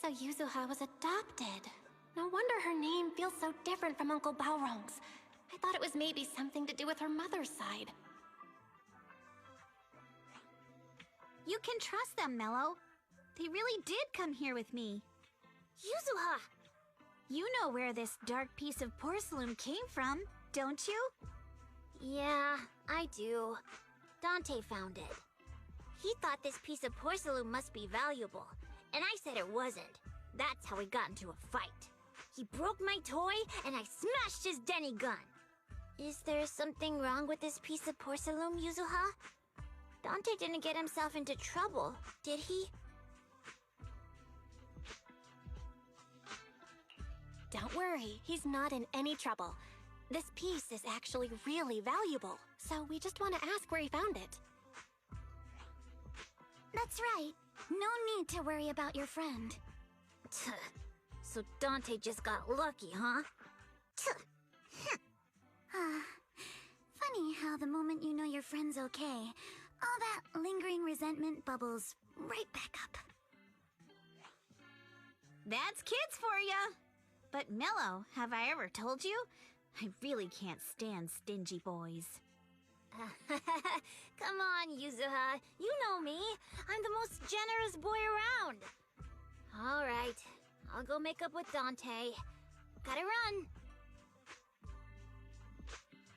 So Yuzuha was adopted. No wonder her name feels so different from Uncle Balrog's. I thought it was maybe something to do with her mother's side. You can trust them, Mello. They really did come here with me. Yuzuha! You know where this dark piece of porcelain came from, don't you? Yeah, I do. Dante found it. He thought this piece of porcelain must be valuable, and I said it wasn't. That's how we got into a fight. He broke my toy, and I smashed his Denny gun. Is there something wrong with this piece of porcelain, Yuzuha? Dante didn't get himself into trouble, did he? Don't worry, he's not in any trouble. This piece is actually really valuable, so we just want to ask where he found it. That's right. No need to worry about your friend. So Dante just got lucky, huh? Funny how the moment you know your friend's okay, all that lingering resentment bubbles right back up. That's kids for ya! But Mello, have I ever told you? I really can't stand stingy boys. Come on, Yuzuha. You know me. I'm the most generous boy around. All right. I'll go make up with Dante. Gotta run.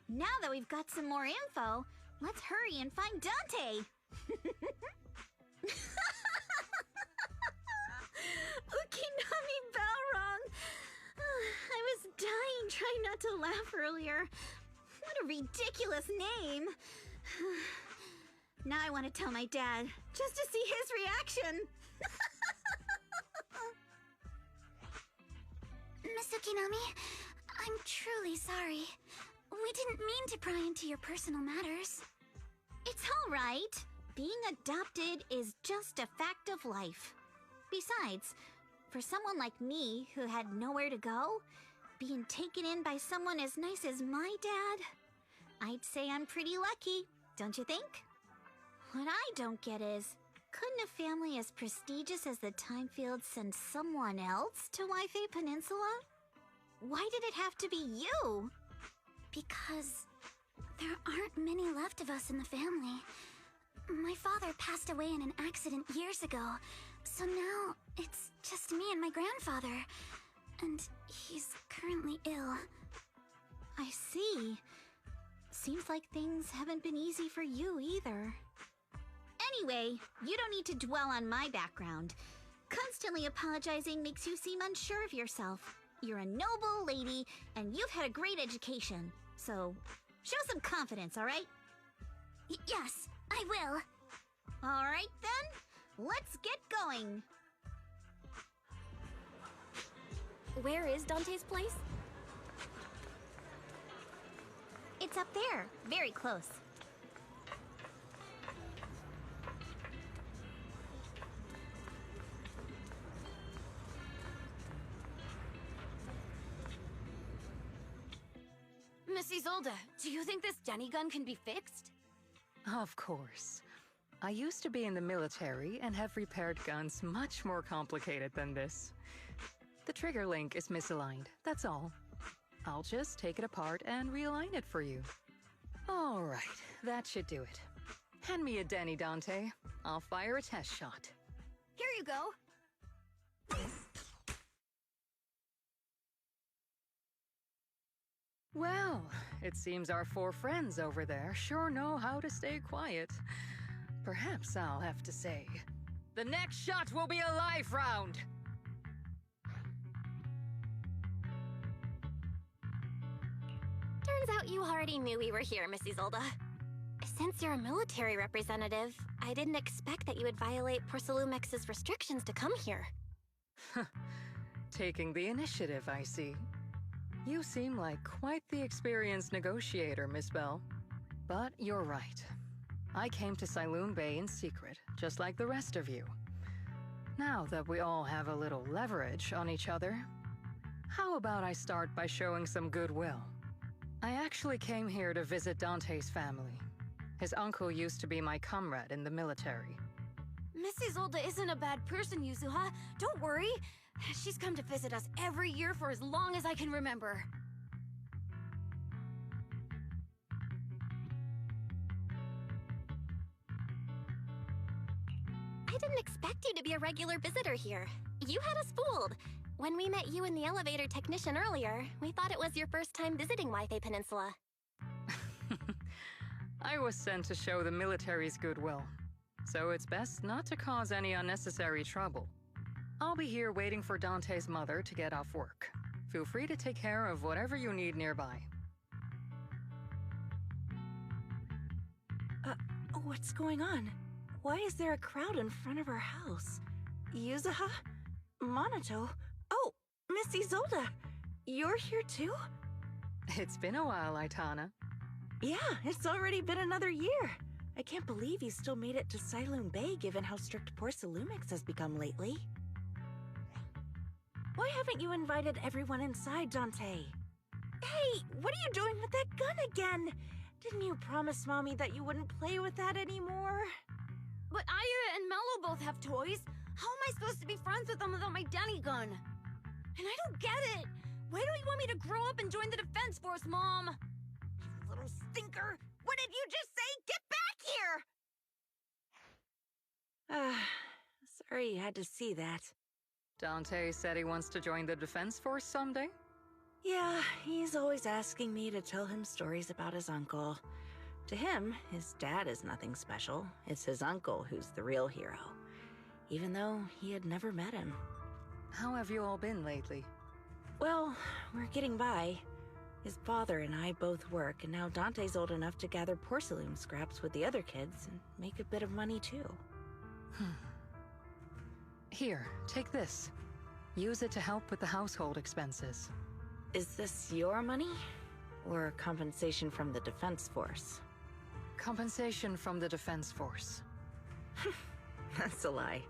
Now that we've got some more info, let's hurry and find Dante. Ukinami Balrog. I was dying trying not to laugh earlier. What a ridiculous name. Now I want to tell my dad, just to see his reaction. Miss Ukinami, I'm truly sorry. We didn't mean to pry into your personal matters. It's all right. Being adopted is just a fact of life. Besides, for someone like me who had nowhere to go, being taken in by someone as nice as my dad, I'd say I'm pretty lucky, don't you think? What I don't get is, couldn't a family as prestigious as the Timefields send someone else to Waifei Peninsula? Why did it have to be you? Because there aren't many left of us in the family. My father passed away in an accident years ago, so now it's just me and my grandfather. And he's currently ill. I see. Seems like things haven't been easy for you either. Anyway, you don't need to dwell on my background. Constantly apologizing makes you seem unsure of yourself. You're a noble lady, and you've had a great education. So, show some confidence, alright? Yes, I will. Alright then, let's get going. Where is Dante's place? It's up there, very close. Miss Isolde, do you think this Denny gun can be fixed? Of course. I used to be in the military and have repaired guns much more complicated than this. The trigger link is misaligned, that's all. I'll just take it apart and realign it for you. All right, that should do it. Hand me a Denny, Dante. I'll fire a test shot. Here you go. Well, it seems our four friends over there sure know how to stay quiet. Perhaps I'll have to say, the next shot will be a life round! Turns out you already knew we were here, Miss Isolde. Since you're a military representative, I didn't expect that you would violate Porcelumex's restrictions to come here. Taking the initiative, I see. You seem like quite the experienced negotiator, Miss Bell. But you're right. I came to Siloon Bay in secret, just like the rest of you. Now that we all have a little leverage on each other, how about I start by showing some goodwill? I actually came here to visit Dante's family. His uncle used to be my comrade in the military. Miss Isolde isn't a bad person, Yuzuha. Don't worry. She's come to visit us every year for as long as I can remember. I didn't expect you to be a regular visitor here. You had us fooled. When we met you and the elevator technician earlier, we thought it was your first time visiting Waifei Peninsula. I was sent to show the military's goodwill, so it's best not to cause any unnecessary trouble. I'll be here waiting for Dante's mother to get off work. Feel free to take care of whatever you need nearby. What's going on? Why is there a crowd in front of our house? Yuzuha? Monato? Oh, Miss Isolde! You're here too? It's been a while, Aitana. Yeah, it's already been another year. I can't believe you still made it to Siloon Bay given how strict Porcelumix has become lately. Why haven't you invited everyone inside, Dante? Hey, what are you doing with that gun again? Didn't you promise Mommy that you wouldn't play with that anymore? But Aya and Mello both have toys. How am I supposed to be friends with them without my Denny gun? And I don't get it. Why don't you want me to grow up and join the Defense Force, Mom? You little stinker. What did you just say? Get back here! Sorry you had to see that. Dante said he wants to join the Defense Force someday? Yeah, he's always asking me to tell him stories about his uncle. To him, his dad is nothing special. It's his uncle who's the real hero. Even though he had never met him. How have you all been lately? Well, we're getting by. His father and I both work, and now Dante's old enough to gather porcelain scraps with the other kids and make a bit of money too. Here, take this. Use it to help with the household expenses. Is this your money? Or compensation from the Defense Force? Compensation from the Defense Force. That's a lie.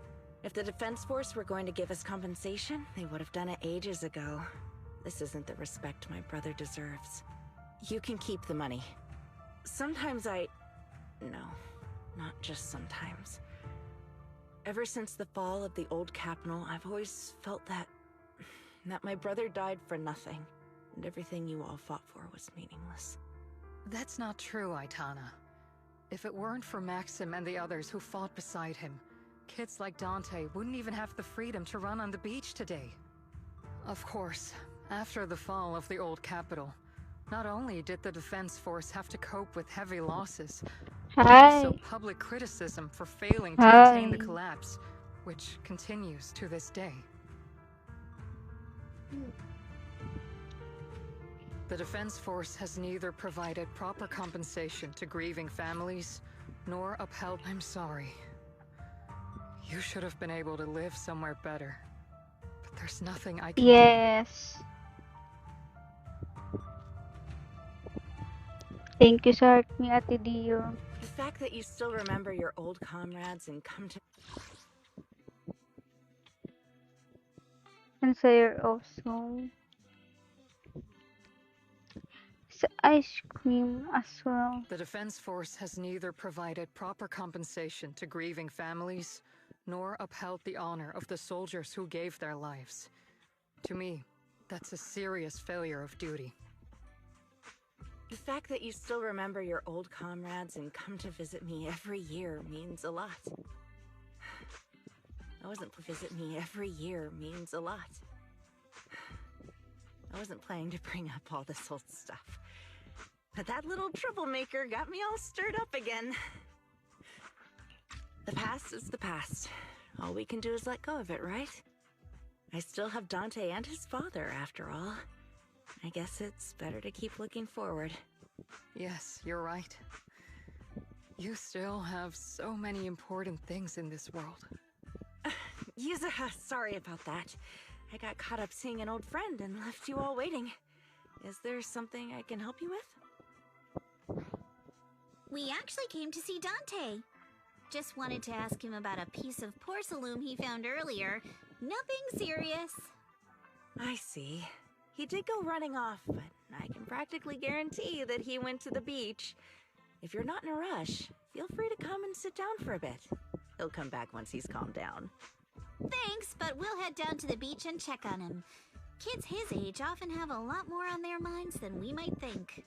If the Defense Force were going to give us compensation, they would have done it ages ago. This isn't the respect my brother deserves. You can keep the money. Sometimes No, not just sometimes. Ever since the fall of the old capital, I've always felt that my brother died for nothing, and everything you all fought for was meaningless. That's not true, Aitana. If it weren't for Maxim and the others who fought beside him, kids like Dante wouldn't even have the freedom to run on the beach today. Of course, after the fall of the old capital, not only did the Defense Force have to cope with heavy losses, but also public criticism for failing to contain the collapse, which continues to this day. The Defense Force has neither provided proper compensation to grieving families, nor upheld— I'm sorry. You should have been able to live somewhere better. But there's nothing I can do. Yes. Thank you sa heart ni Ate Dio. The fact that you still remember your old comrades and come to... And so you're also... It's ice cream as well. The Defense Force has neither provided proper compensation to grieving families, nor upheld the honor of the soldiers who gave their lives. To me, that's a serious failure of duty. The fact that you still remember your old comrades and come to visit me every year means a lot. Visit me every year means a lot. I wasn't planning to bring up all this old stuff, but that little troublemaker got me all stirred up again. The past is the past. All we can do is let go of it, right? I still have Dante and his father, after all. I guess it's better to keep looking forward. Yes, you're right. You still have so many important things in this world. Yuzuha, sorry about that. I got caught up seeing an old friend and left you all waiting. Is there something I can help you with? We actually came to see Dante. Just wanted to ask him about a piece of porcelain he found earlier. Nothing serious. I see. He did go running off, but I can practically guarantee that he went to the beach. If you're not in a rush, feel free to come and sit down for a bit. He'll come back once he's calmed down. Thanks, but we'll head down to the beach and check on him. Kids his age often have a lot more on their minds than we might think.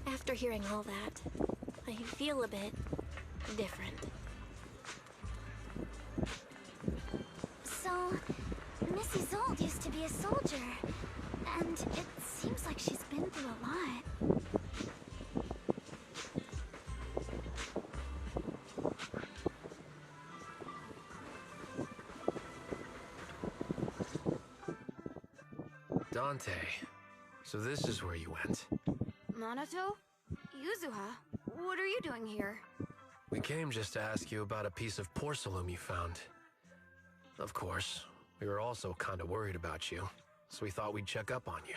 After hearing all that, I feel a bit different. So, Miss Isolde used to be a soldier, and it seems like she's been through a lot. Dante, so this is where you went. Minato? Yuzuha, what are you doing here? We came just to ask you about a piece of porcelain you found. Of course, we were also kind of worried about you, so we thought we'd check up on you.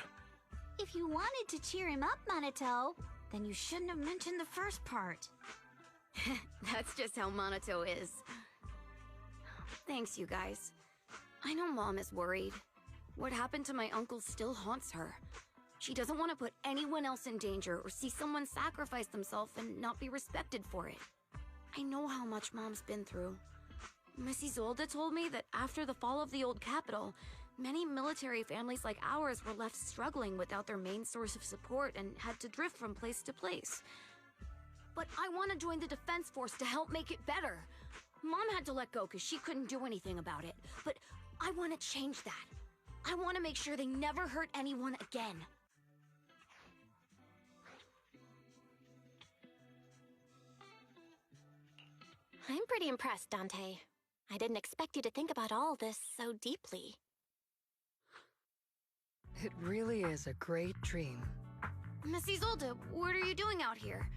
If you wanted to cheer him up, Minato, then you shouldn't have mentioned the first part. That's just how Minato is. Thanks, you guys. I know Mom is worried. What happened to my uncle still haunts her. She doesn't want to put anyone else in danger or see someone sacrifice themselves and not be respected for it. I know how much Mom's been through. Miss Isolde told me that after the fall of the old capital, many military families like ours were left struggling without their main source of support and had to drift from place to place. But I want to join the defense force to help make it better. Mom had to let go because she couldn't do anything about it, but I want to change that. I want to make sure they never hurt anyone again. I'm pretty impressed, Dante. I didn't expect you to think about all this so deeply. It really is a great dream. Miss Isolde, what are you doing out here?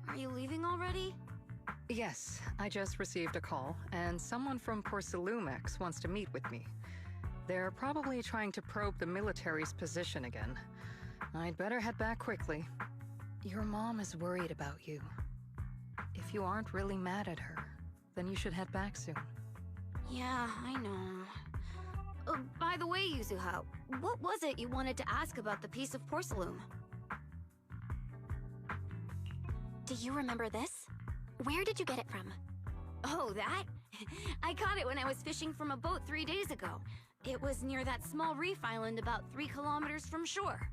Are you leaving already? Yes, I just received a call, and someone from Porcelumex wants to meet with me. They're probably trying to probe the military's position again. I'd better head back quickly. Your mom is worried about you. If you aren't really mad at her, then you should head back soon. Yeah, I know. By the way, Yuzuha, what was it you wanted to ask about the piece of porcelain? Do you remember this? Where did you get it from? Oh, that? I caught it when I was fishing from a boat 3 days ago. It was near that small reef island about 3 kilometers from shore.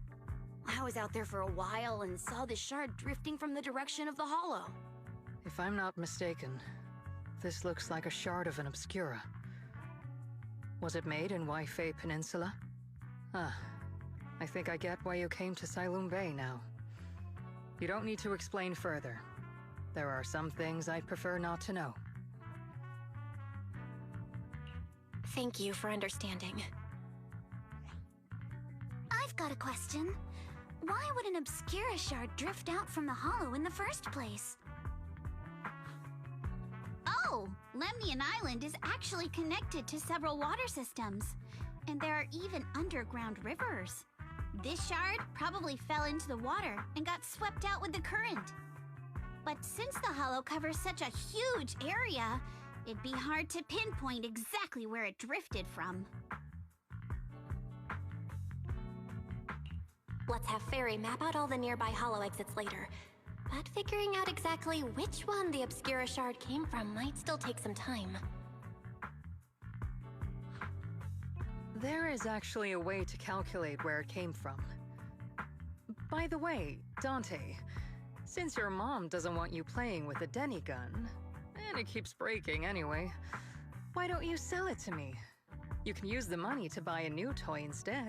I was out there for a while and saw the shard drifting from the direction of the hollow. If I'm not mistaken, this looks like a shard of an Obscura. Was it made in Waifei Peninsula? Ah, I think I get why you came to Sailoon Bay now. You don't need to explain further. There are some things I'd prefer not to know. Thank you for understanding. I've got a question. Why would an Obscura shard drift out from the hollow in the first place? Oh, Lemnian Island is actually connected to several water systems. And there are even underground rivers. This shard probably fell into the water and got swept out with the current. But since the hollow covers such a huge area, it'd be hard to pinpoint exactly where it drifted from. Let's have Fairy map out all the nearby hollow exits later. But figuring out exactly which one the Obscura shard came from might still take some time. There is actually a way to calculate where it came from. By the way, Dante, since your mom doesn't want you playing with a Denny gun, and it keeps breaking anyway, why don't you sell it to me? You can use the money to buy a new toy instead.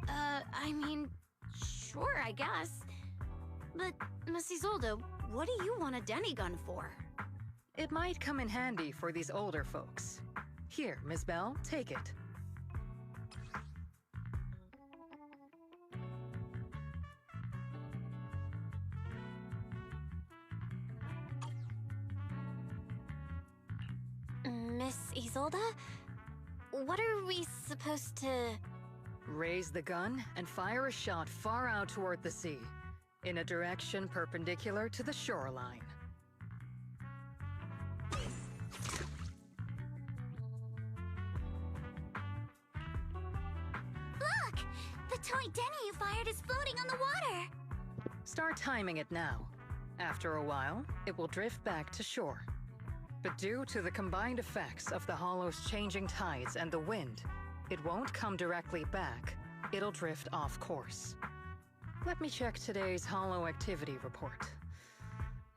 I mean, sure, I guess. But, Miss Isolde, what do you want a Denny gun for? It might come in handy for these older folks. Here, Miss Bell, take it. Miss Isolde? What are we supposed to... Raise the gun and fire a shot far out toward the sea, in a direction perpendicular to the shoreline. Look! The toy Denny you fired is floating on the water! Start timing it now. After a while, it will drift back to shore. But due to the combined effects of the hollow's changing tides and the wind, it won't come directly back. It'll drift off course. Let me check today's hollow activity report.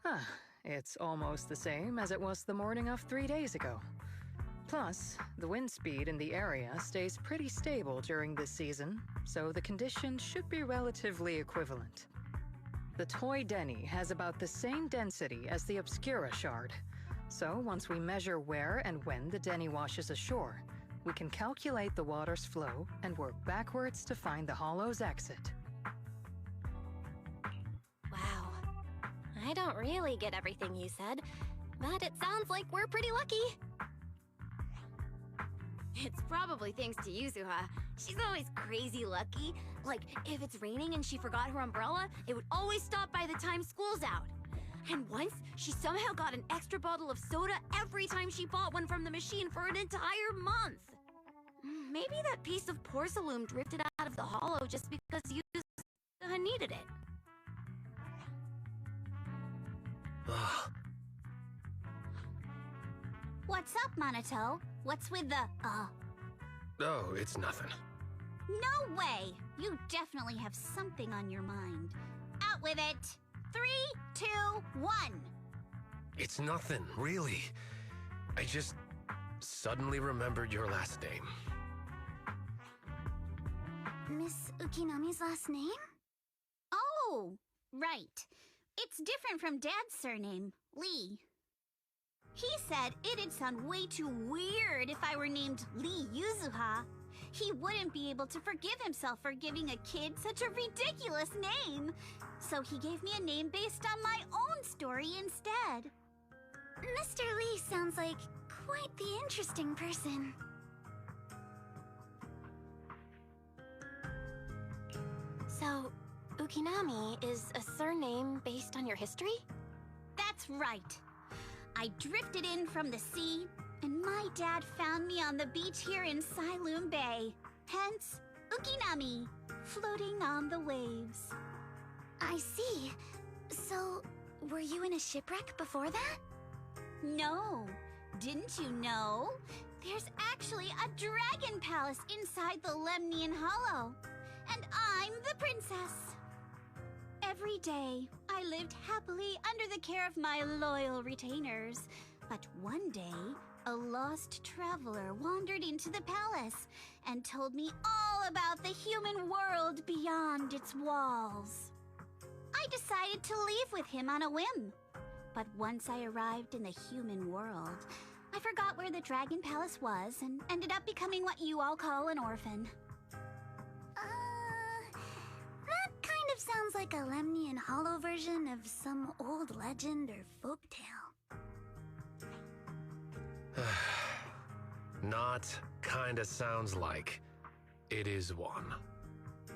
Ah, it's almost the same as it was the morning of 3 days ago. Plus, the wind speed in the area stays pretty stable during this season, so the conditions should be relatively equivalent. The toy Denny has about the same density as the Obscura shard, so once we measure where and when the Denny washes ashore, we can calculate the water's flow and work backwards to find the hollow's exit. Wow. I don't really get everything you said, but it sounds like we're pretty lucky. It's probably thanks to Yuzuha. She's always crazy lucky. Like, if it's raining and she forgot her umbrella, it would always stop by the time school's out. And once, she somehow got an extra bottle of soda every time she bought one from the machine for an entire month. Maybe that piece of porcelain drifted out of the hollow just because Yuzuha needed it. What's up, Monato? What's with the, Oh, it's nothing. No way! You definitely have something on your mind. Out with it! 3, 2, 1! It's nothing, really. I just suddenly remembered your last name. Miss Ukinami's last name? Oh, right. It's different from Dad's surname, Lee. He said it'd sound way too weird if I were named Lee Yuzuha. He wouldn't be able to forgive himself for giving a kid such a ridiculous name. So he gave me a name based on my own story instead. Mr. Lee sounds like quite the interesting person. So, Ukinami is a surname based on your history? That's right. I drifted in from the sea, and my dad found me on the beach here in Sailoon Bay. Hence, Ukinami, floating on the waves. I see. So, were you in a shipwreck before that? No. Didn't you know? There's actually a dragon palace inside the Lemnian Hollow. And I'm the princess. Every day, I lived happily under the care of my loyal retainers. But one day, a lost traveler wandered into the palace and told me all about the human world beyond its walls. I decided to leave with him on a whim. But once I arrived in the human world, I forgot where the Dragon Palace was and ended up becoming what you all call an orphan. That kind of sounds like a Lemnian Hollow version of some old legend or folktale. Not kinda sounds like. It is one.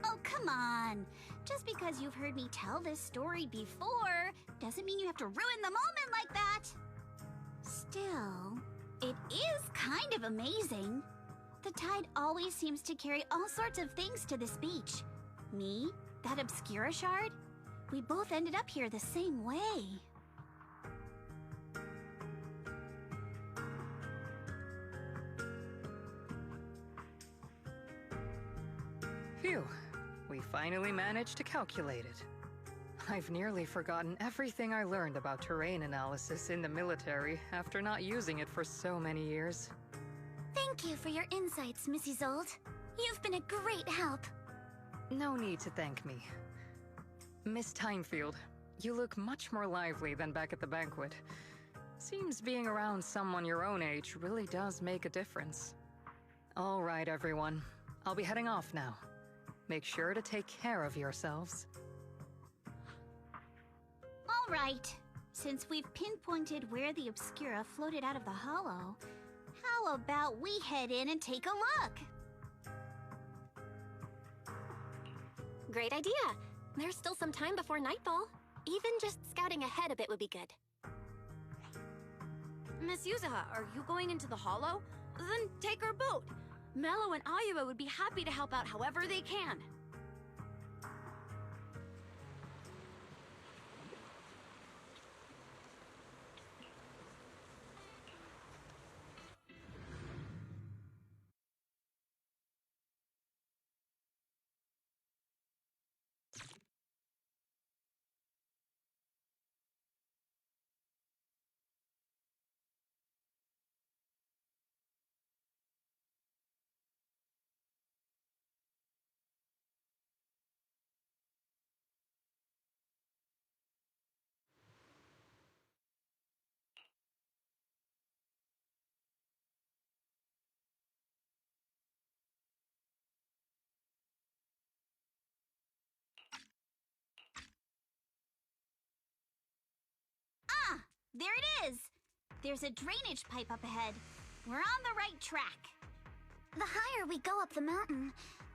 Oh, come on. Just because you've heard me tell this story before doesn't mean you have to ruin the moment like that. Still, it is kind of amazing. The tide always seems to carry all sorts of things to this beach. Me, that Obscura shard, we both ended up here the same way. Phew. We finally managed to calculate it. I've nearly forgotten everything I learned about terrain analysis in the military after not using it for so many years. Thank you for your insights, Missy Zold. You've been a great help. No need to thank me. Miss Timefield, you look much more lively than back at the banquet. Seems being around someone your own age really does make a difference. All right, everyone. I'll be heading off now. Make sure to take care of yourselves. All right. Since we've pinpointed where the Obscura floated out of the hollow, how about we head in and take a look? Great idea. There's still some time before nightfall. Even just scouting ahead a bit would be good. Miss Yuzaha, are you going into the hollow? Then take our boat. Mello and Ayuba would be happy to help out however they can. There it is! There's a drainage pipe up ahead. We're on the right track. The higher we go up the mountain,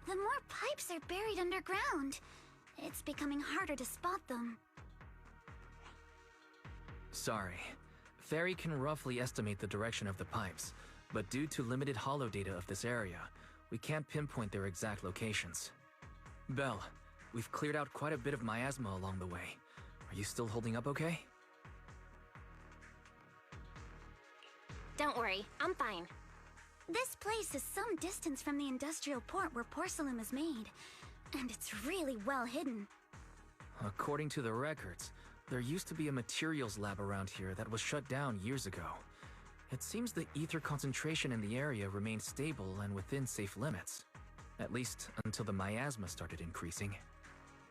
the more pipes are buried underground. It's becoming harder to spot them. Sorry. Fairy can roughly estimate the direction of the pipes, but due to limited hollow data of this area, we can't pinpoint their exact locations. Belle, we've cleared out quite a bit of miasma along the way. Are you still holding up okay? Don't worry, I'm fine. This place is some distance from the industrial port where porcelain is made, and it's really well hidden. According to the records, there used to be a materials lab around here that was shut down years ago. It seems the ether concentration in the area remained stable and within safe limits, at least until the miasma started increasing.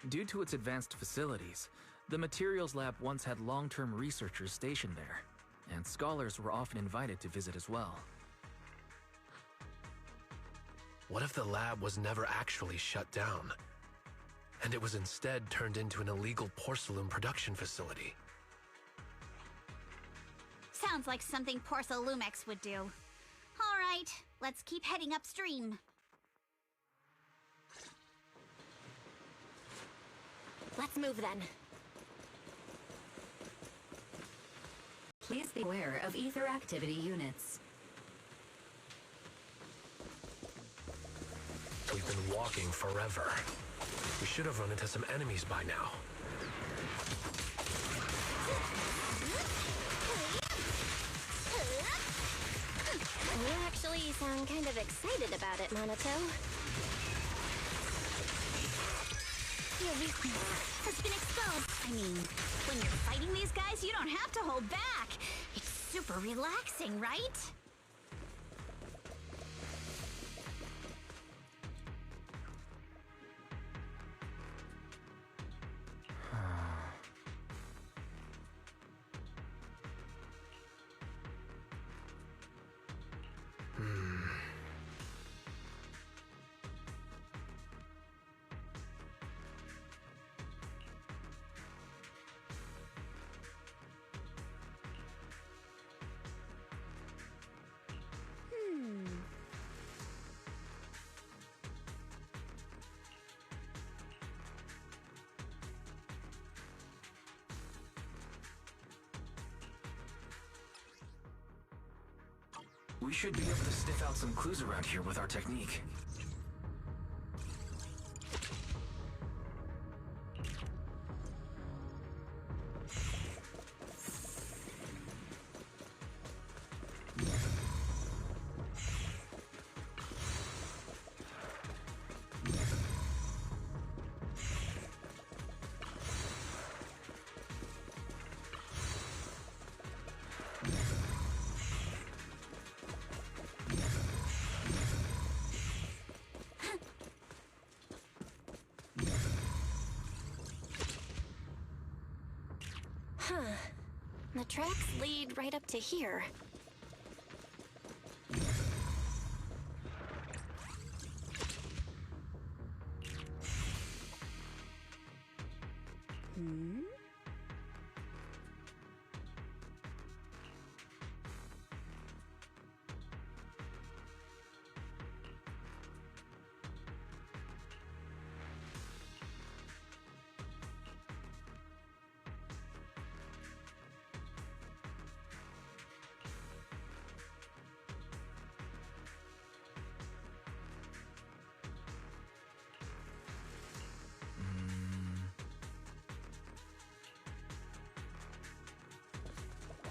Due to its advanced facilities, the materials lab once had long-term researchers stationed there, and scholars were often invited to visit as well. What if the lab was never actually shut down, and it was instead turned into an illegal porcelain production facility? Sounds like something Porcelumex would do. All right, let's keep heading upstream. Let's move then. Please beware of ether activity units. We've been walking forever. We should have run into some enemies by now. really sound kind of excited about it, Monato. Your weakness has been exposed. I mean, when you're fighting these guys, you don't have to hold back. It's super relaxing, right? We should be able to sniff out some clues around here with our technique. Huh. The tracks lead right up to here. Hmm?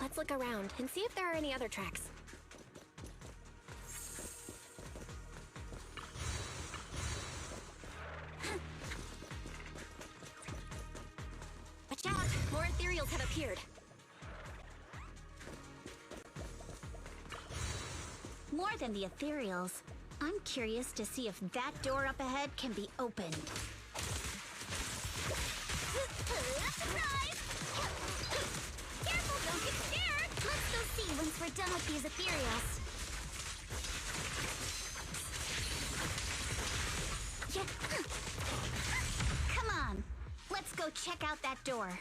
Let's look around and see if there are any other tracks. Watch out! More ethereals have appeared. More than the ethereals, I'm curious to see if that door up ahead can be opened. Surprise! Careful, don't get scared! Let's go see once we're done with these ethereals. Yeah. Come on, let's go check out that door.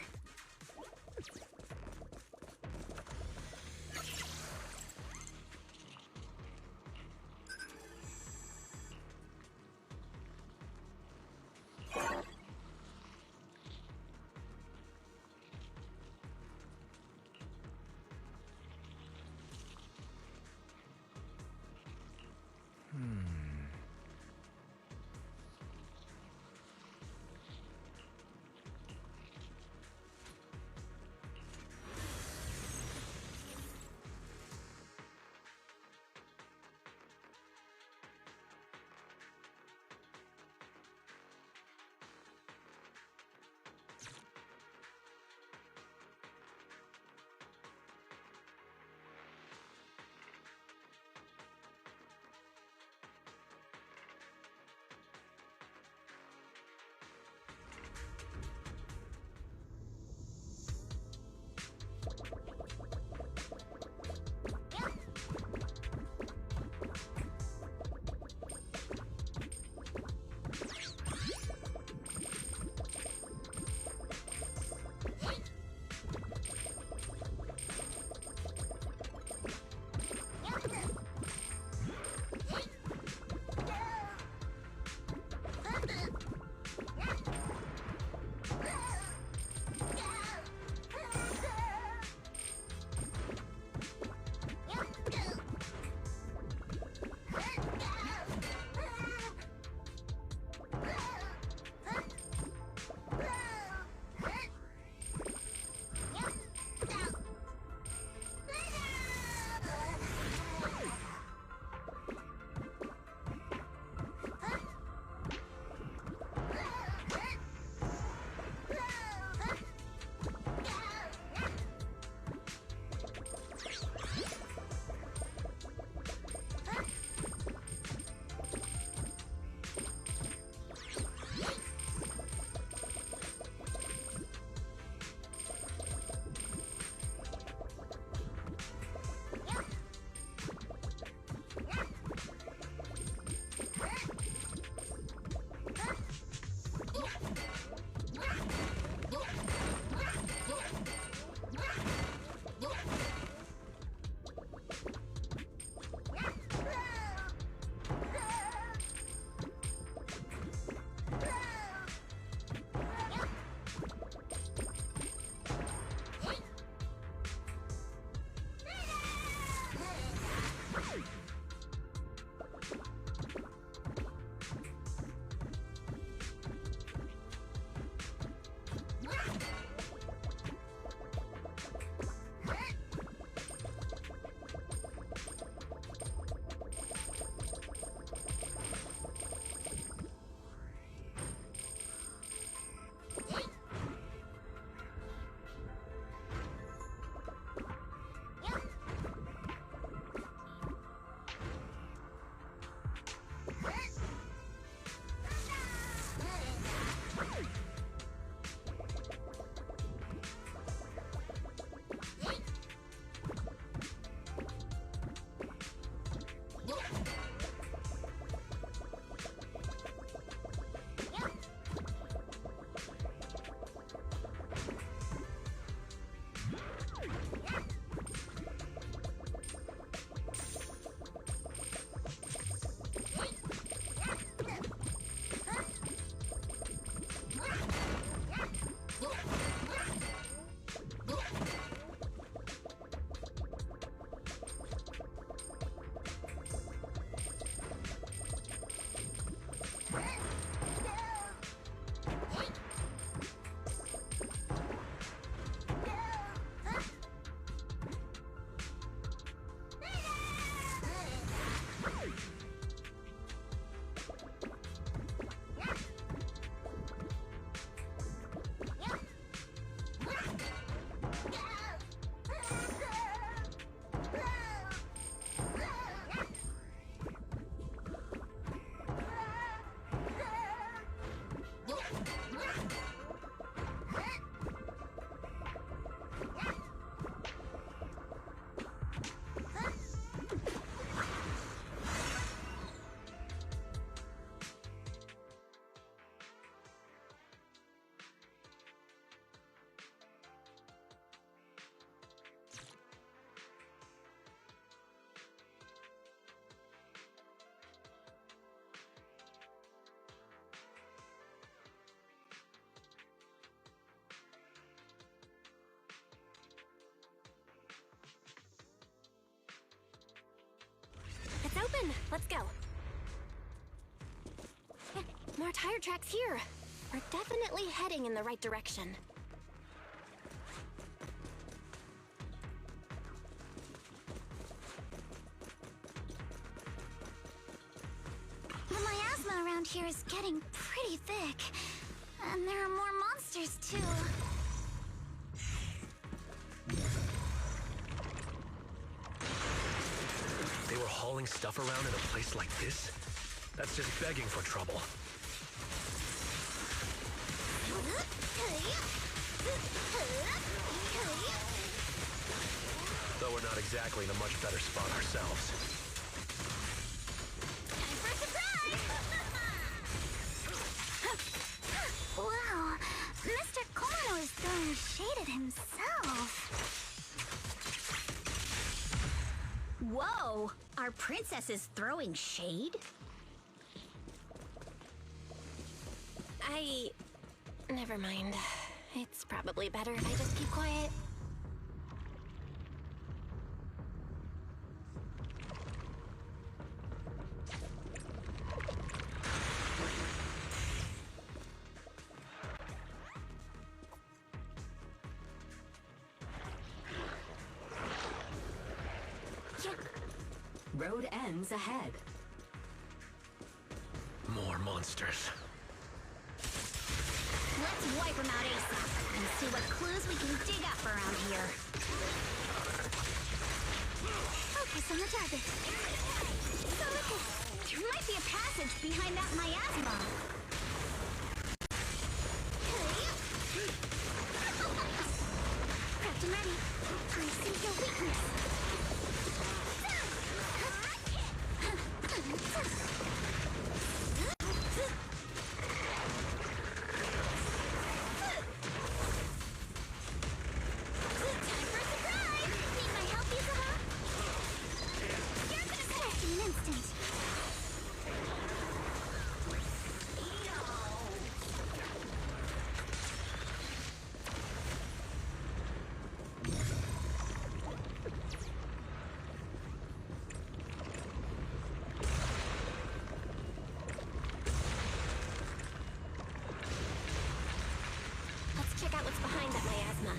open! Let's go. More tire tracks here. We're definitely heading in the right direction. The miasma around here is getting pretty thick. And there are more monsters, too. They were hauling stuff around in a place like this? That's just begging for trouble. Though we're not exactly in a much better spot ourselves. Time for a surprise! Wow, Mr. Kono is throwing shade at himself. Whoa! Our princess is throwing shade? Never mind. It's probably better if I just keep quiet. Road ends ahead. More monsters. Let's wipe them out ASAP and see what clues we can dig up around here. Focus on the target. So look, There might be a passage behind that miasma. prepped and ready. I see your weakness. Check out what's behind that miasma.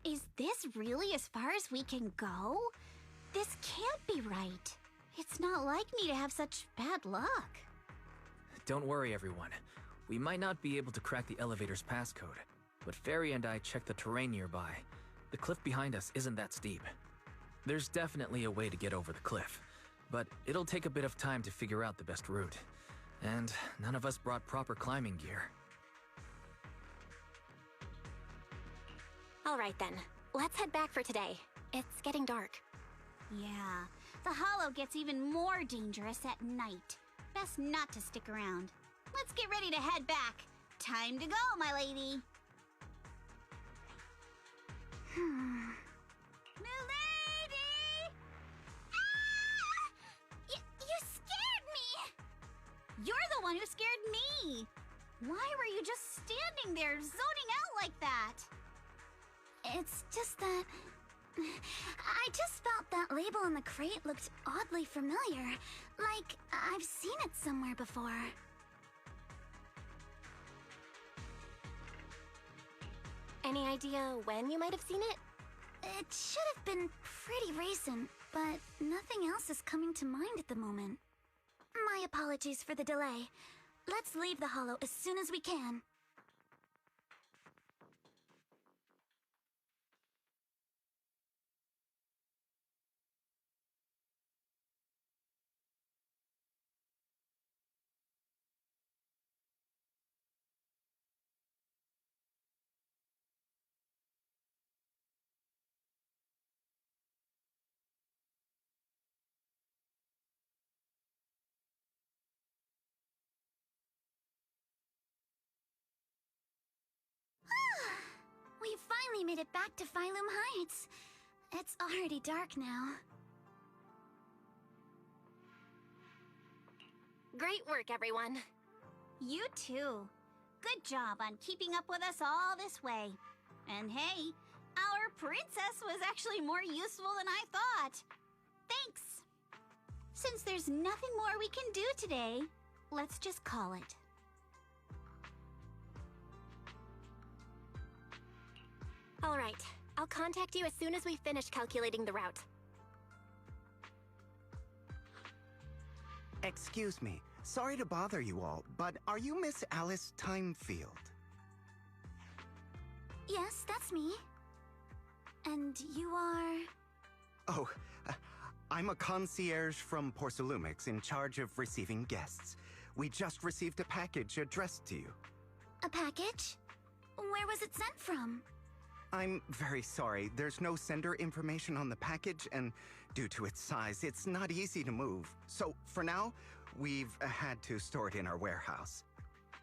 Is this really as far as we can go? This can't be right. It's not like me to have such bad luck. Don't worry, everyone. We might not be able to crack the elevator's passcode, but Fairy and I checked the terrain nearby. The cliff behind us isn't that steep. There's definitely a way to get over the cliff, but it'll take a bit of time to figure out the best route. And none of us brought proper climbing gear. All right then, let's head back for today. It's getting dark. Yeah, the Hollow gets even more dangerous at night. Best not to stick around. Let's get ready to head back. Time to go, my lady. Milady! Ah! You scared me! You're the one who scared me! Why were you just standing there, zoning out like that? It's just that... I just felt that label on the crate looked oddly familiar. Like, I've seen it somewhere before. Any idea when you might have seen it? It should have been pretty recent, but nothing else is coming to mind at the moment. My apologies for the delay. Let's leave the Hollow as soon as we can. We finally made it back to Phylum Heights. It's already dark now. Great work, everyone. You too. Good job on keeping up with us all this way. And hey, our princess was actually more useful than I thought. Thanks. Since there's nothing more we can do today, let's just call it. All right, I'll contact you as soon as we finish calculating the route. Excuse me. Sorry to bother you all, but are you Miss Alice Timefield? Yes, that's me. And you are... Oh, I'm a concierge from Porcelumix in charge of receiving guests. We just received a package addressed to you. A package? Where was it sent from? I'm very sorry. There's no sender information on the package, and due to its size, it's not easy to move. So, for now, we've had to store it in our warehouse.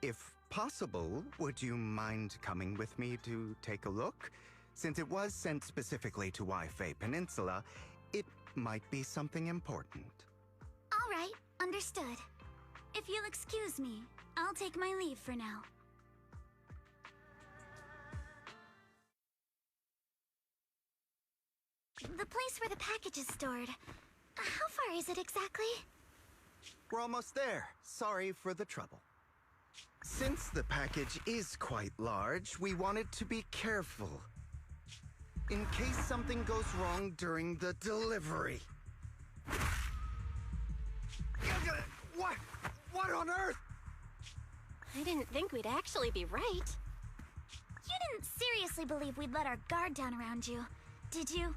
If possible, would you mind coming with me to take a look? Since it was sent specifically to Waifei Peninsula, it might be something important. All right, understood. If you'll excuse me, I'll take my leave for now. The place where the package is stored. How far is it exactly? We're almost there. Sorry for the trouble. Since the package is quite large, we wanted to be careful. In case something goes wrong during the delivery. What on earth? I didn't think we'd actually be right. You didn't seriously believe we'd let our guard down around you, did you?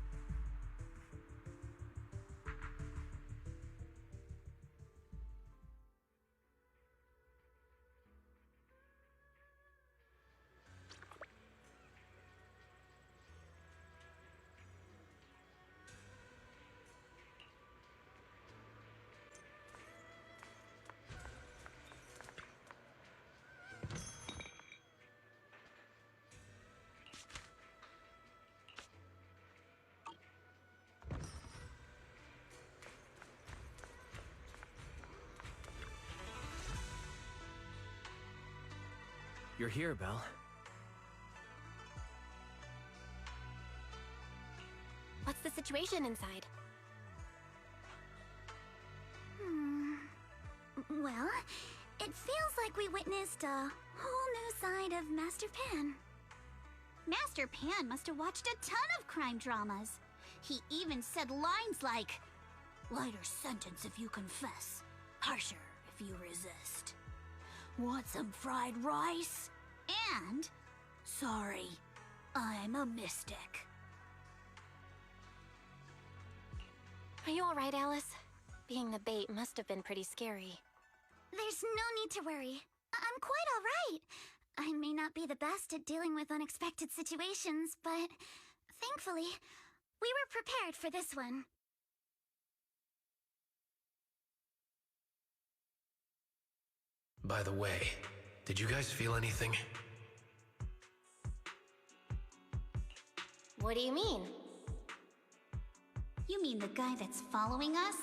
You're here, Belle. What's the situation inside? Well, it feels like we witnessed a whole new side of Master Pan. Master Pan must have watched a ton of crime dramas. He even said lines like, "Lighter sentence if you confess, harsher if you resist. Want some fried rice? And, sorry, I'm a mystic." Are you alright, Alice? Being the bait must have been pretty scary. There's no need to worry. I'm quite alright. I may not be the best at dealing with unexpected situations, but thankfully, we were prepared for this one. By the way, did you guys feel anything? What do you mean? You mean the guy that's following us?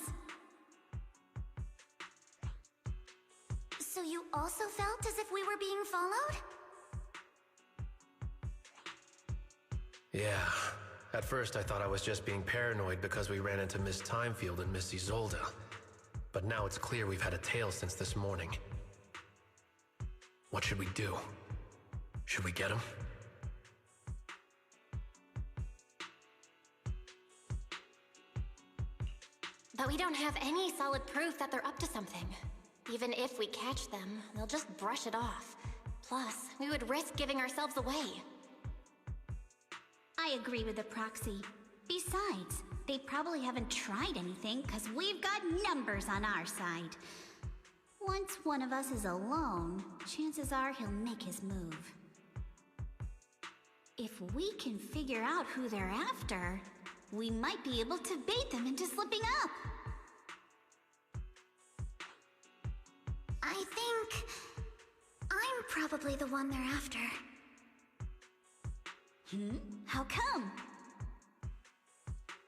So you also felt as if we were being followed? Yeah. At first I thought I was just being paranoid because we ran into Miss Timefield and Miss Isolde. But now it's clear we've had a tail since this morning. What should we do? Should we get him? But we don't have any solid proof that they're up to something. Even if we catch them, they'll just brush it off. Plus, we would risk giving ourselves away. I agree with the proxy. Besides, they probably haven't tried anything because we've got numbers on our side. Once one of us is alone, chances are he'll make his move. If we can figure out who they're after, we might be able to bait them into slipping up. I think I'm probably the one they're after. How come?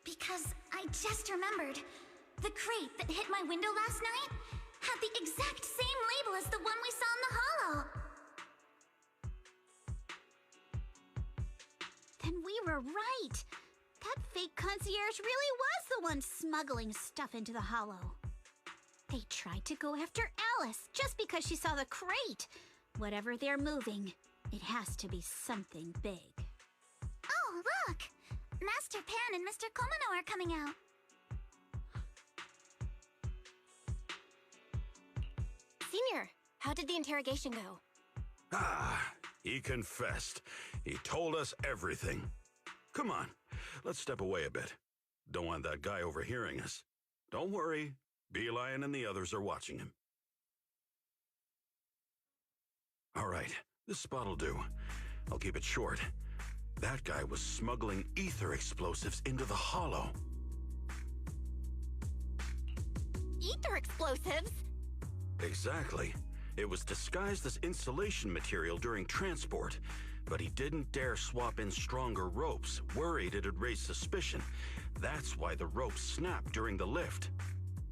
Because I just remembered. The crate that hit my window last night had the exact same label as the one we saw in the hollow. Then we were right. That fake concierge really was the one smuggling stuff into the hollow. They tried to go after Alice just because she saw the crate. Whatever they're moving, it has to be something big. Oh, look! Master Pan and Mr. Komino are coming out. Senior, how did the interrogation go? He confessed. He told us everything. Come on, let's step away a bit. Don't want that guy overhearing us. Don't worry, Beelion and the others are watching him. All right, this spot'll do. I'll keep it short. That guy was smuggling ether explosives into the hollow. Ether explosives? Exactly. It was disguised as insulation material during transport, but he didn't dare swap in stronger ropes, worried it'd raise suspicion. That's why the ropes snapped during the lift.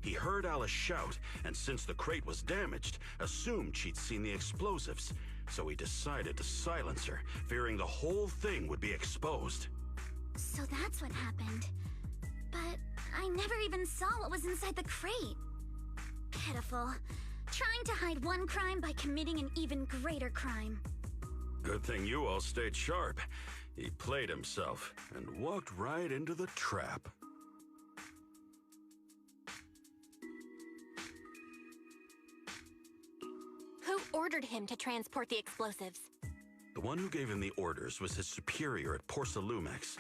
He heard Alice shout, and since the crate was damaged, assumed she'd seen the explosives. So he decided to silence her, fearing the whole thing would be exposed. So that's what happened. But I never even saw what was inside the crate. Pitiful. Trying to hide one crime by committing an even greater crime. Good thing you all stayed sharp. He played himself and walked right into the trap. Who ordered him to transport the explosives? The one who gave him the orders was his superior at Porsalumex.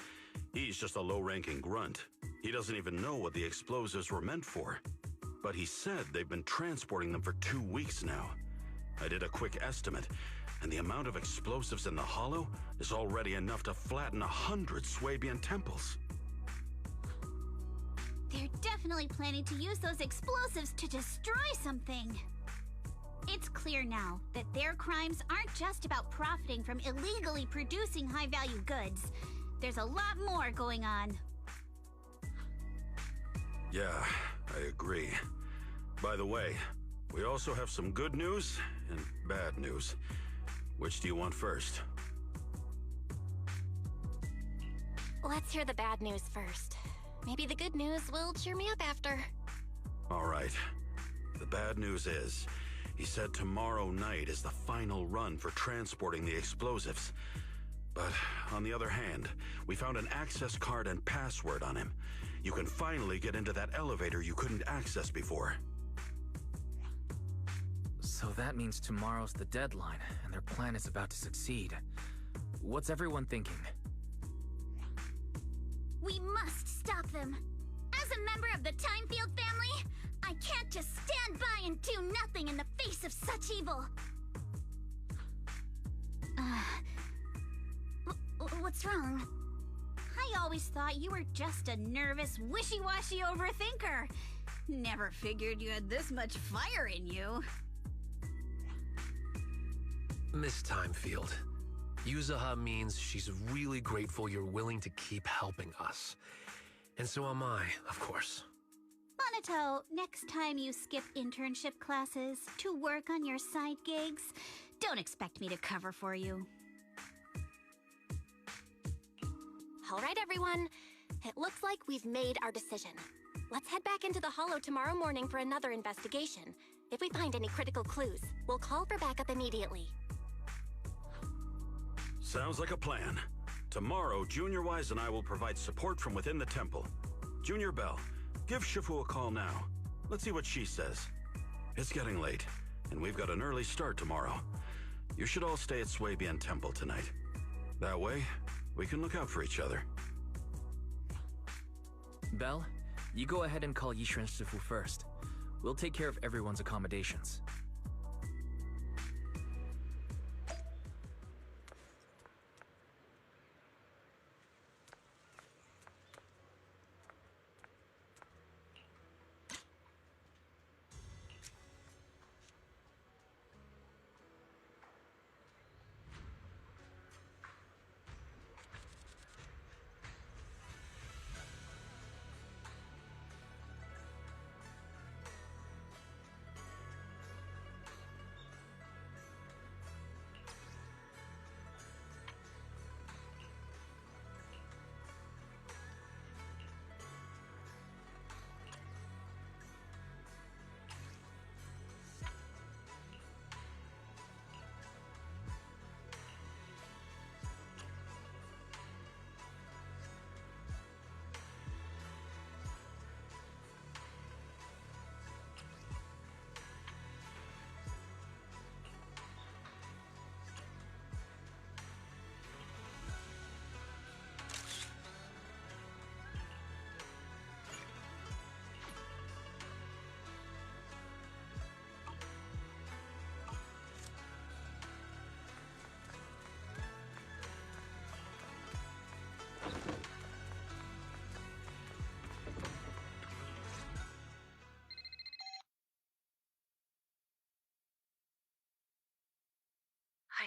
He's just a low-ranking grunt. He doesn't even know what the explosives were meant for. But he said they've been transporting them for 2 weeks now. I did a quick estimate, and the amount of explosives in the hollow is already enough to flatten 100 Swabian temples. They're definitely planning to use those explosives to destroy something. It's clear now that their crimes aren't just about profiting from illegally producing high-value goods. There's a lot more going on. Yeah, I agree. By the way, we also have some good news and bad news. Which do you want first? Let's hear the bad news first. Maybe the good news will cheer me up after. All right. The bad news is, he said tomorrow night is the final run for transporting the explosives. But on the other hand, we found an access card and password on him. You can finally get into that elevator you couldn't access before. So that means tomorrow's the deadline, and their plan is about to succeed. What's everyone thinking? We must stop them. As As a member of the Timefield family, I can't just stand by and do nothing in the face of such evil. What's wrong? I always thought you were just a nervous, wishy-washy overthinker. Never figured you had this much fire in you. Miss Timefield, Yuzuha means she's really grateful you're willing to keep helping us. And so am I, of course. Monato, next time you skip internship classes to work on your side gigs, don't expect me to cover for you. All right, everyone. It looks like we've made our decision. Let's head back into the Hollow tomorrow morning for another investigation. If we find any critical clues, we'll call for backup immediately. Sounds like a plan. Tomorrow, Junior Wise and I will provide support from within the temple. Junior Bell, give Shifu a call now. Let's see what she says. It's getting late, and we've got an early start tomorrow. You should all stay at Swabian Temple tonight. That way, we can look out for each other. Belle, you go ahead and call Yishu and Shifu first. We'll take care of everyone's accommodations.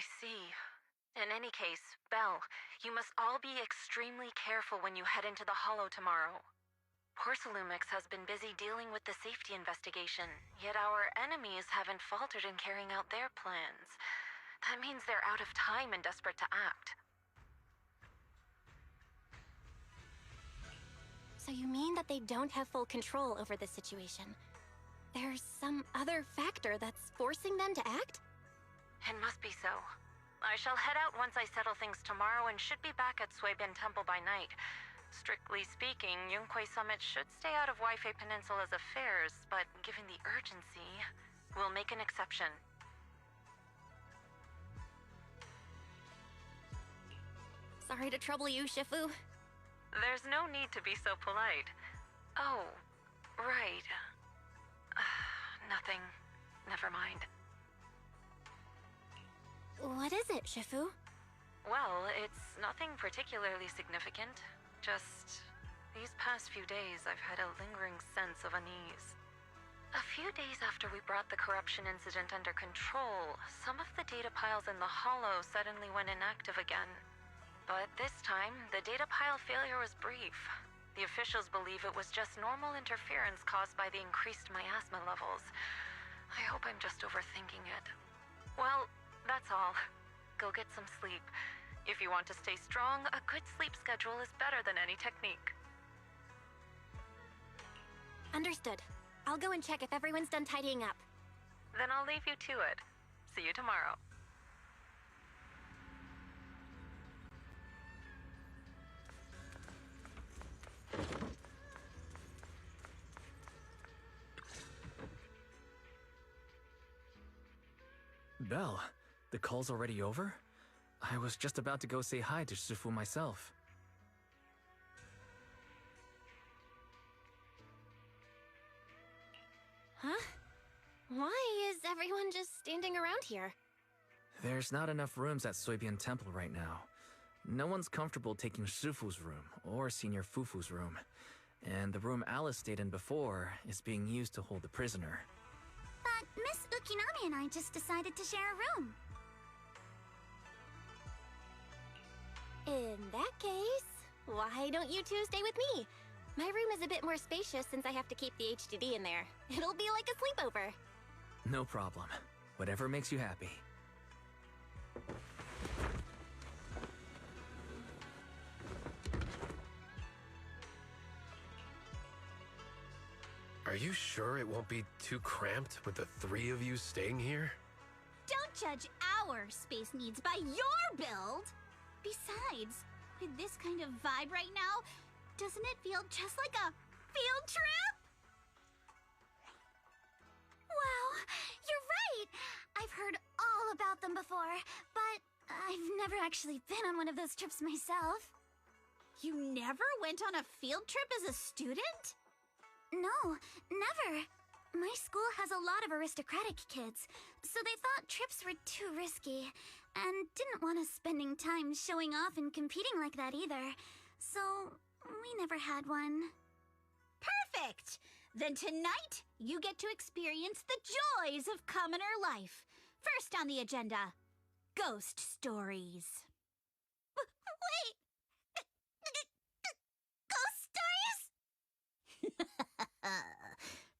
I see. In any case, Belle, you must all be extremely careful when you head into the Hollow tomorrow. Porcelumix has been busy dealing with the safety investigation, yet our enemies haven't faltered in carrying out their plans. That means they're out of time and desperate to act. So you mean that they don't have full control over the situation? There's some other factor that's forcing them to act? It must be so. I shall head out once I settle things tomorrow and should be back at Swabian Temple by night. Strictly speaking, Yunque Summit should stay out of Waifei Peninsula's affairs, but given the urgency, we'll make an exception. Sorry to trouble you, Shifu. There's no need to be so polite. Oh, right. Nothing. Never mind. What is it, Shifu? Well, it's nothing particularly significant. Just these past few days, I've had a lingering sense of unease. A few days after we brought the corruption incident under control, some of the data piles in the Hollow suddenly went inactive again. But this time, the data pile failure was brief. The officials believe it was just normal interference caused by the increased miasma levels. I hope I'm just overthinking it. Well, that's all. Go get some sleep. If you want to stay strong, a good sleep schedule is better than any technique. Understood. I'll go and check if everyone's done tidying up. Then I'll leave you to it. See you tomorrow. Belle, the call's already over? I was just about to go say hi to Shifu myself. Why is everyone just standing around here? There's not enough rooms at Soybian Temple right now. No one's comfortable taking Shifu's room or Senior Fufu's room. And the room Alice stayed in before is being used to hold the prisoner. But Miss Ukinami and I just decided to share a room. In that case, why don't you two stay with me? My room is a bit more spacious since I have to keep the HDD in there. It'll be like a sleepover. No problem. Whatever makes you happy. Are you sure it won't be too cramped with the three of you staying here? Don't judge our space needs by your build! Besides, with this kind of vibe right now, doesn't it feel just like a field trip? Wow, you're right! I've heard all about them before, but I've never actually been on one of those trips myself. You never went on a field trip as a student? No, never. My school has a lot of aristocratic kids, so they thought trips were too risky, and didn't want us spending time showing off and competing like that either. So, we never had one. Perfect! Then tonight, you get to experience the joys of commoner life. First on the agenda, ghost stories. Wait! Ghost stories?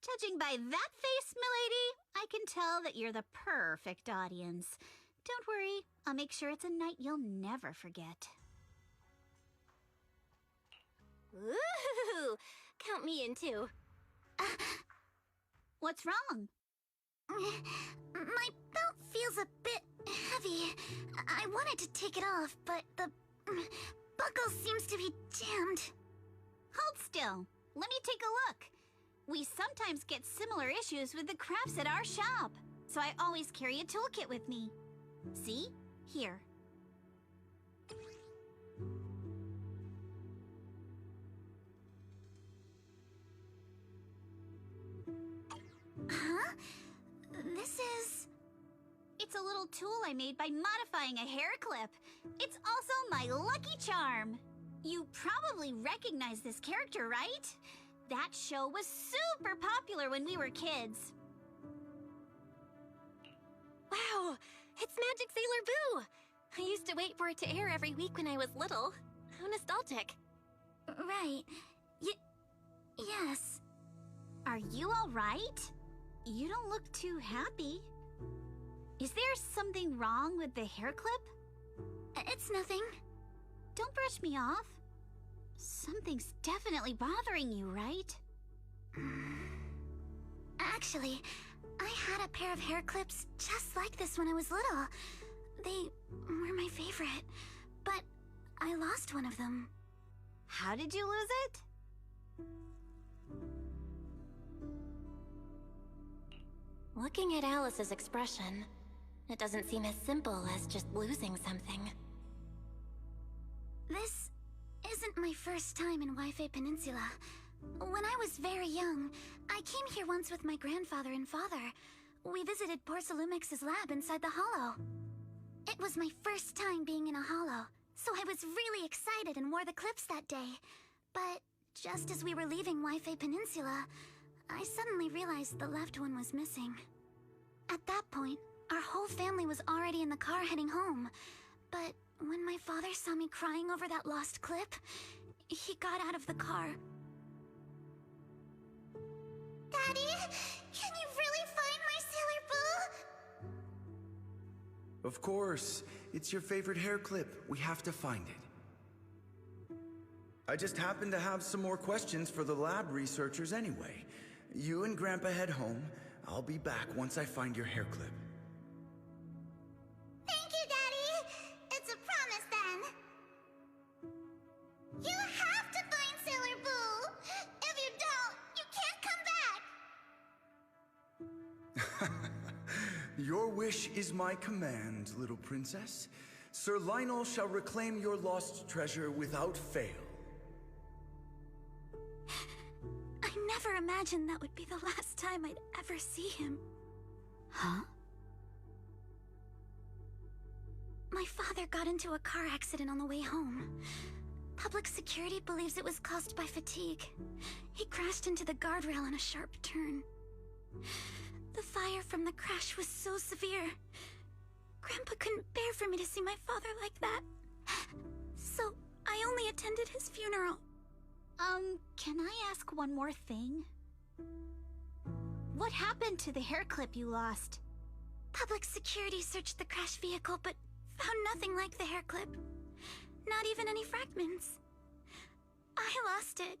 Judging by that face, milady, I can tell that you're the perfect audience. Don't worry, I'll make sure it's a night you'll never forget. Ooh, count me in too. What's wrong? My belt feels a bit heavy. I wanted to take it off, but the buckle seems to be jammed. Hold still. Let me take a look. We sometimes get similar issues with the crafts at our shop, so I always carry a toolkit with me. See? Here. Huh? This is... It's a little tool I made by modifying a hair clip. It's also my lucky charm. You probably recognize this character, right? That show was super popular when we were kids. Wow, it's Magic Sailor Boo! I used to wait for it to air every week when I was little. How nostalgic. Right. Yes. Are you all right? You don't look too happy. Is there something wrong with the hair clip? It's nothing. Don't brush me off. Something's definitely bothering you, right? Actually, I had a pair of hair clips just like this when I was little. They were my favorite, but I lost one of them. How did you lose it? Looking at Alice's expression, it doesn't seem as simple as just losing something. This isn't my first time in Waifei Peninsula. When I was very young, I came here once with my grandfather and father. We visited Porcelumex's lab inside the hollow. It was my first time being in a hollow, so I was really excited and wore the clips that day. But just as we were leaving Waifei Peninsula, I suddenly realized the left one was missing. At that point, our whole family was already in the car heading home. But when my father saw me crying over that lost clip, he got out of the car. Daddy, can you really find my Sailor Boo? Of course. It's your favorite hair clip. We have to find it. I just happen to have some more questions for the lab researchers anyway. You and Grandpa head home. I'll be back once I find your hair clip. Thank you, Daddy. It's a promise then. You have to find Sailor Boo. If you don't, you can't come back. Your wish is my command, little princess. Sir Lionel shall reclaim your lost treasure without fail. I never imagined that would be the last time I'd ever see him. Huh? My father got into a car accident on the way home. Public security believes it was caused by fatigue. He crashed into the guardrail on a sharp turn. The fire from the crash was so severe. Grandpa couldn't bear for me to see my father like that. So I only attended his funeral. Can I ask one more thing? What happened to the hair clip you lost? Public security searched the crash vehicle, but found nothing like the hair clip. Not even any fragments. I lost it,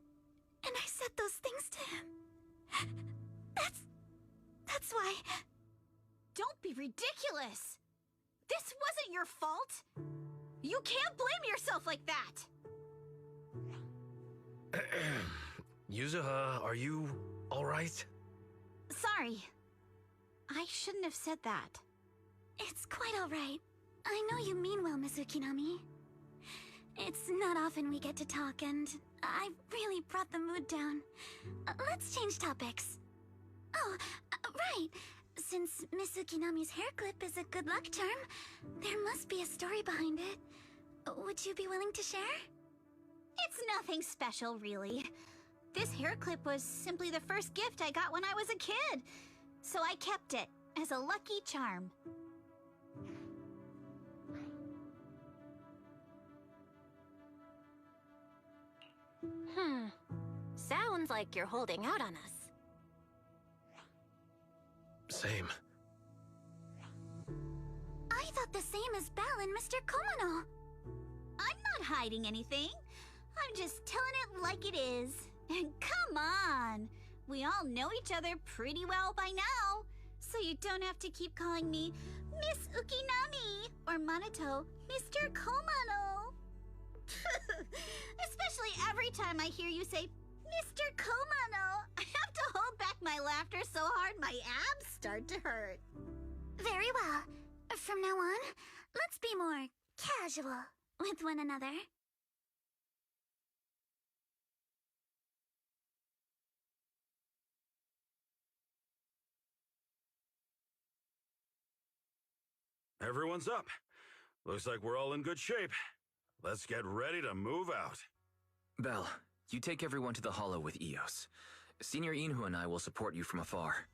and I said those things to him. That's why... Don't be ridiculous! This wasn't your fault! You can't blame yourself like that! Yuzuha, are you alright? Sorry. I shouldn't have said that. It's quite alright. I know you mean well, Miss Ukinami. It's not often we get to talk, and I really brought the mood down. Let's change topics. Oh, right. Since Miss Ukinami's hair clip is a good luck charm, there must be a story behind it. Would you be willing to share? It's nothing special, really. This hair clip was simply the first gift I got when I was a kid, so I kept it as a lucky charm. Sounds like you're holding out on us. Same. I thought the same as Belle and Mr. Komano. I'm not hiding anything. I'm just telling it like it is. And come on! We all know each other pretty well by now, so you don't have to keep calling me Miss Ukinami or Manato Mr. Komano. Especially every time I hear you say Mr. Komano, I have to hold back my laughter so hard my abs start to hurt. Very well. From now on, let's be more casual with one another. Everyone's up. Looks like we're all in good shape. Let's get ready to move out. Belle, you take everyone to the Hollow with Eos. Senior Inhu and I will support you from afar.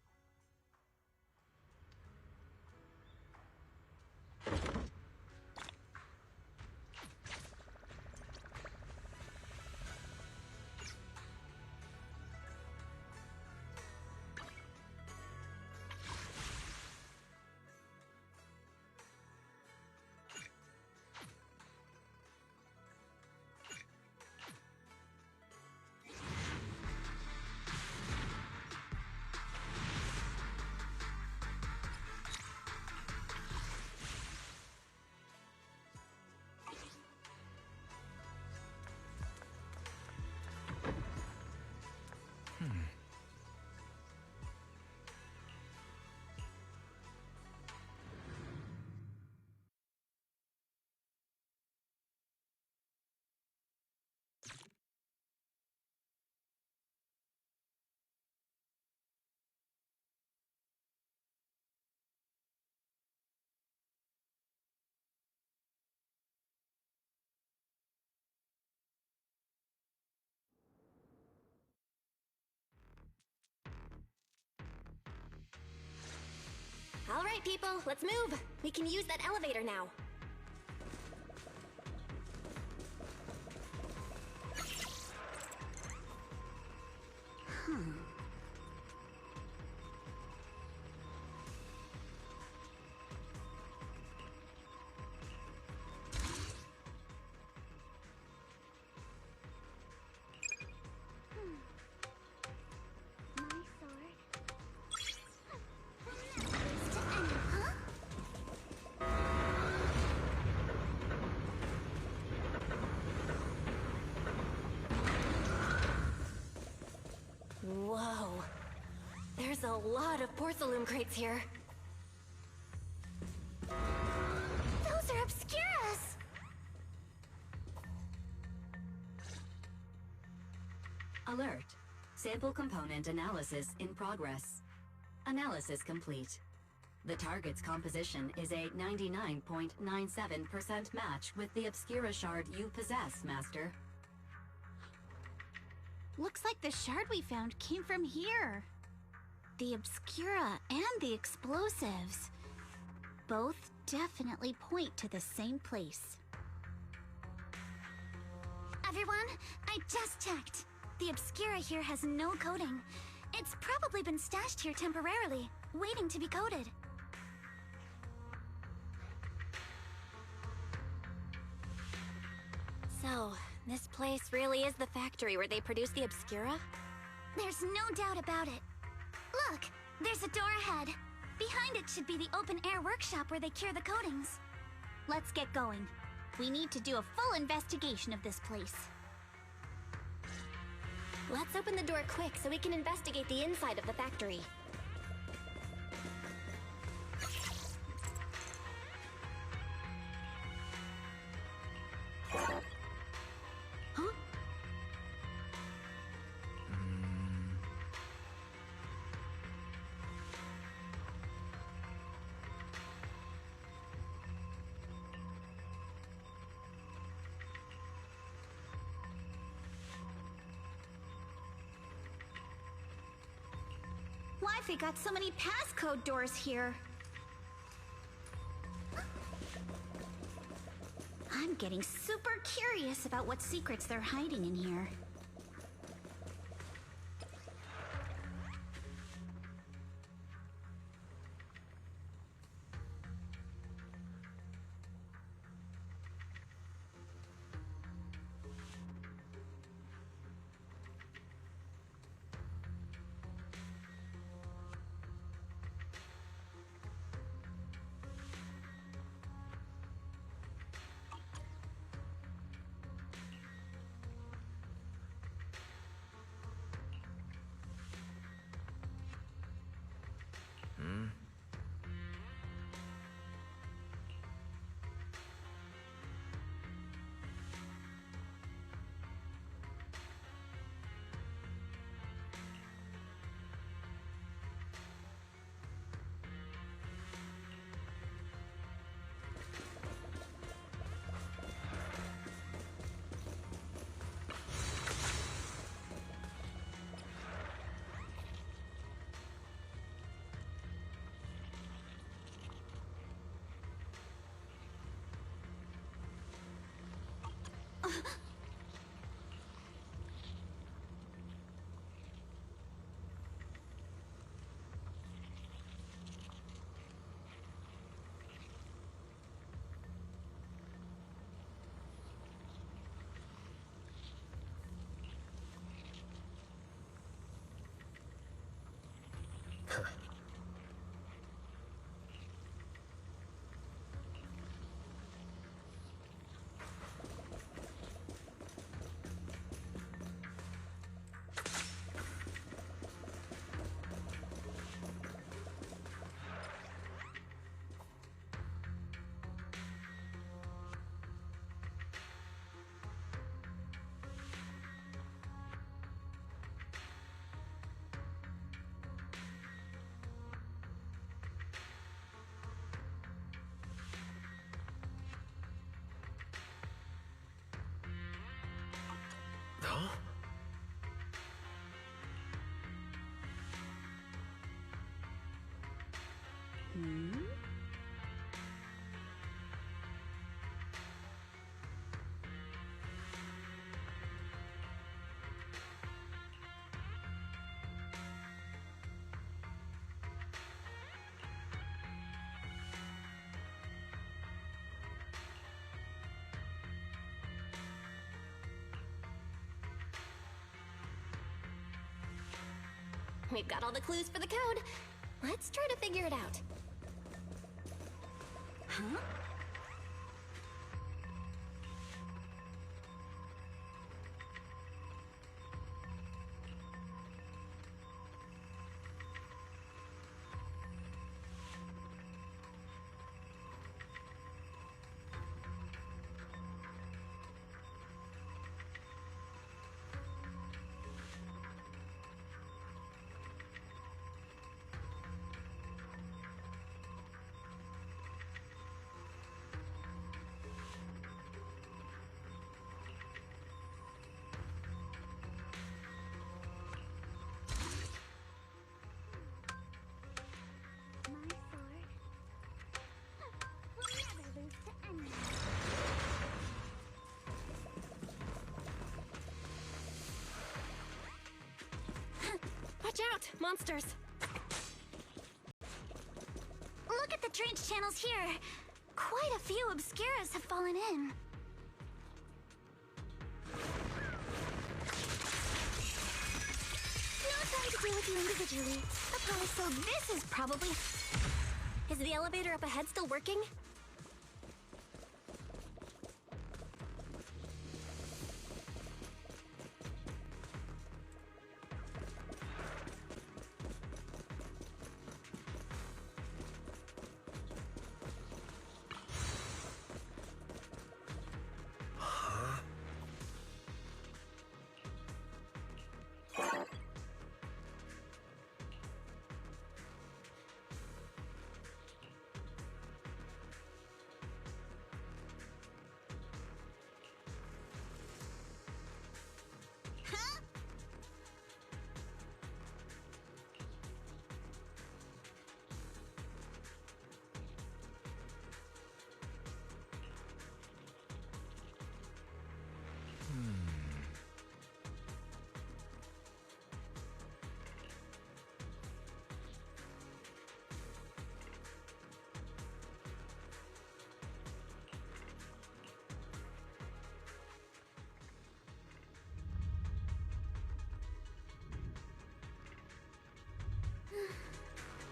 All right, people, let's move. We can use that elevator now. Whoa. There's a lot of porcelain crates here. Those are Obscuras! Alert. Sample component analysis in progress. Analysis complete. The target's composition is a 99.97% match with the Obscura shard you possess, Master. Looks like the shard we found came from here. The Obscura and the explosives. Both definitely point to the same place. Everyone, I just checked. The Obscura here has no coding. It's probably been stashed here temporarily, waiting to be coded. So, this place really is the factory where they produce the Obscura? There's no doubt about it. Look, there's a door ahead. Behind it should be the open-air workshop where they cure the coatings. Let's get going. We need to do a full investigation of this place. Let's open the door quick so we can investigate the inside of the factory. Huh? Why have they got so many passcode doors here? I'm getting super curious about what secrets they're hiding in here. Huh? We've got all the clues for the code. Let's try to figure it out. Huh? Watch out! Monsters! Look at the drainage channels here. Quite a few Obscuras have fallen in. No time to deal with you individually. So this is probably... Is the elevator up ahead still working?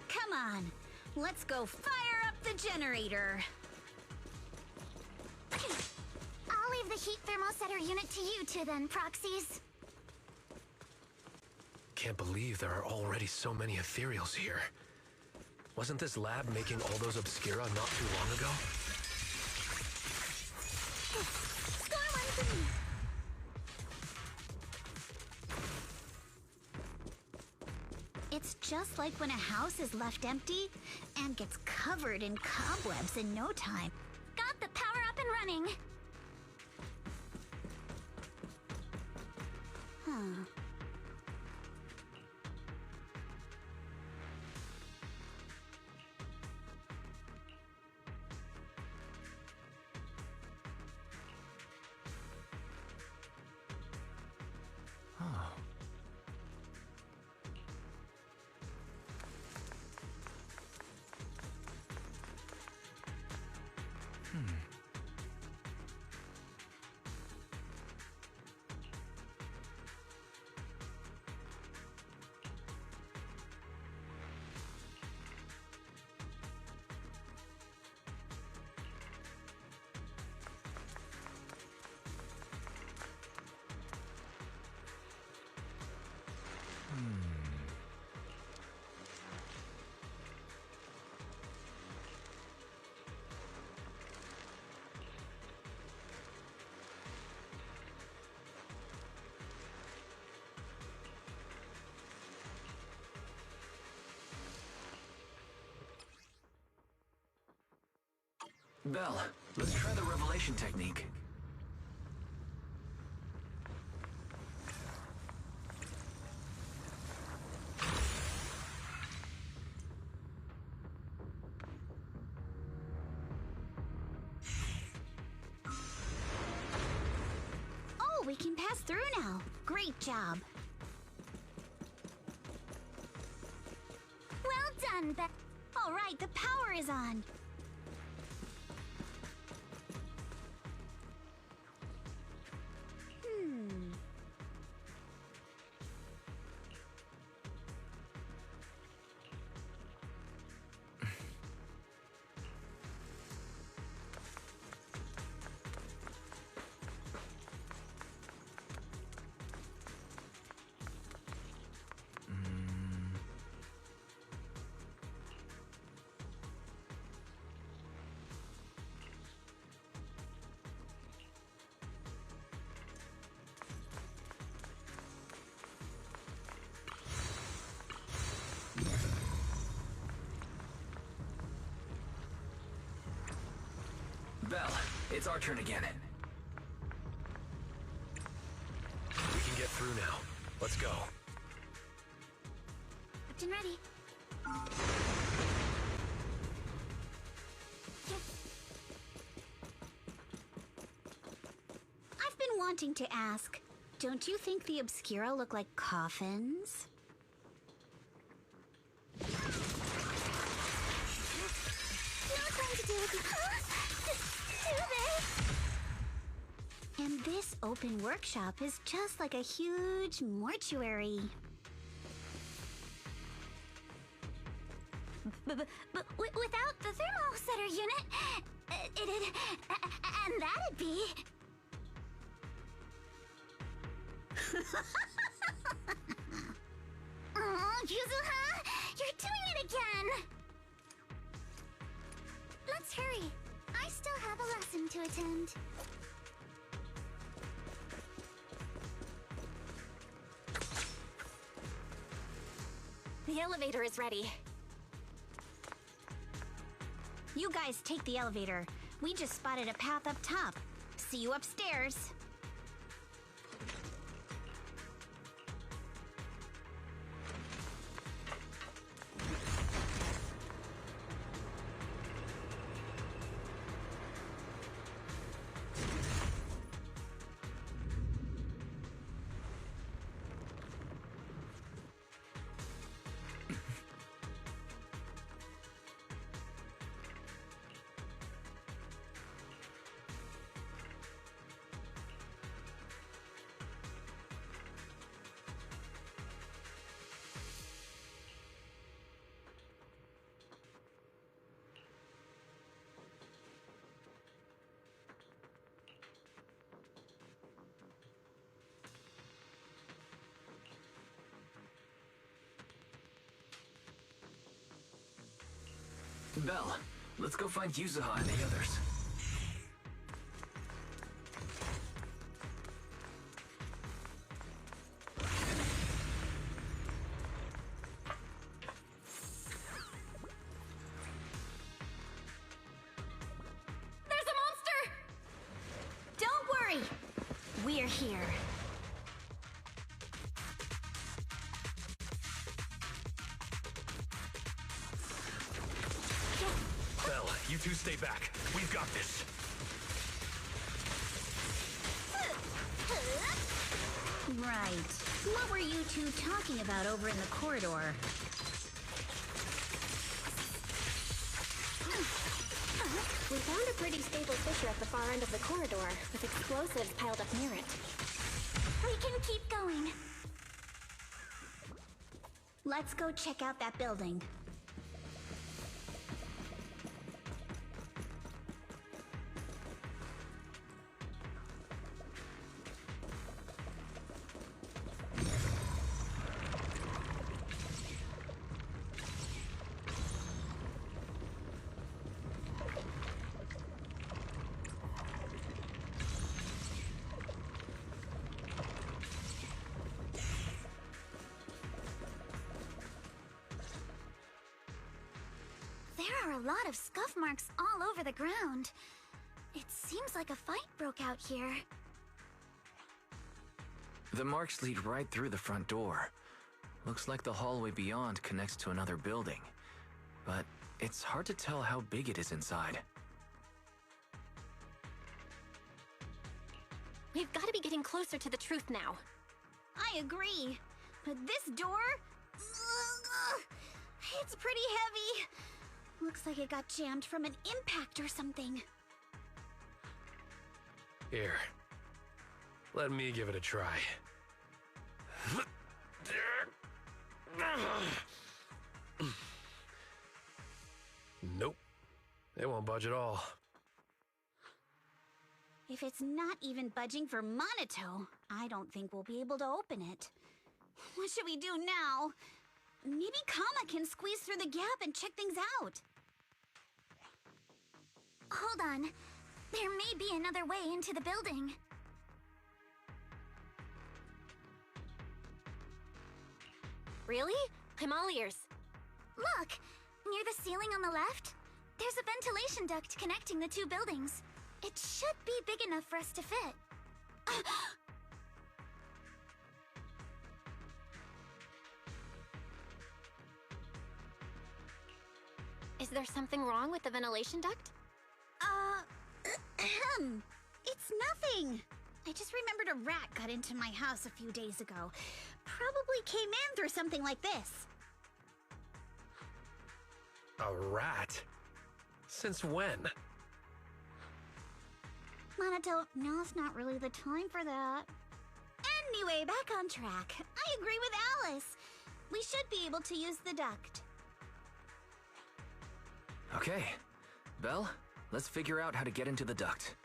Come on, let's go fire up the generator. I'll leave the heat thermosetter unit to you two then, proxies. Can't believe there are already so many ethereals here. Wasn't this lab making all those Obscura not too long ago? Score one for me. It's just like when a house is left empty and gets covered in cobwebs in no time. Got the power up and running. Huh. Belle, let's try the revelation technique. Oh, we can pass through now. Great job. Well done, Beth. All right, the power is on. Belle, it's our turn again. We can get through now. Let's go. Captain ready. I've been wanting to ask, don't you think the Obscura look like coffins? do this! And this open workshop is just like a huge mortuary. But without the thermosetter unit, and that'd be... Oh, Yuzuha! You're doing it again! Let's hurry. I still have a lesson to attend. The elevator is ready. You guys take the elevator. We just spotted a path up top. See you upstairs. Belle, let's go find Yuzuha and the others. There's a monster! Don't worry. We're here. Belle, you two stay back. We've got this. Right. What were you two talking about over in the corridor? We found a pretty stable fissure at the far end of the corridor, with explosives piled up near it. We can keep going. Let's go check out that building. There are a lot of scuff marks all over the ground. It seems like a fight broke out here. The marks lead right through the front door. Looks like the hallway beyond connects to another building. But it's hard to tell how big it is inside. We've got to be getting closer to the truth now. I agree. But this door... it's pretty heavy. Looks like it got jammed from an impact or something. Here. Let me give it a try. Nope. It won't budge at all. If it's not even budging for Monito, I don't think we'll be able to open it. What should we do now? Maybe Kama can squeeze through the gap and check things out. Hold on. There may be another way into the building. Really? I'm all ears. Look! Near the ceiling on the left, there's a ventilation duct connecting the two buildings. It should be big enough for us to fit. Is there something wrong with the ventilation duct? It's nothing. I just remembered a rat got into my house a few days ago. Probably came in through something like this. A rat? Since when? Monato, now's not really the time for that. Anyway, back on track. I agree with Alice. We should be able to use the duct. Okay. Belle, let's figure out how to get into the duct.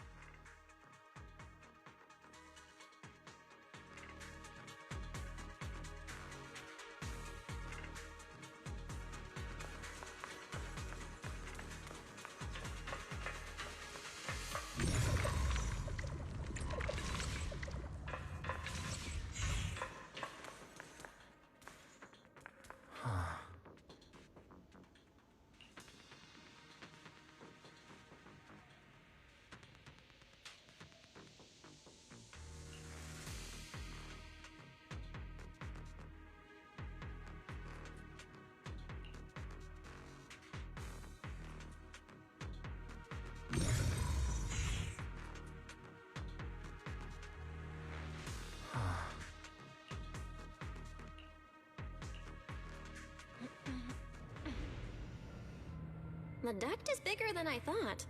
The duct is bigger than I thought.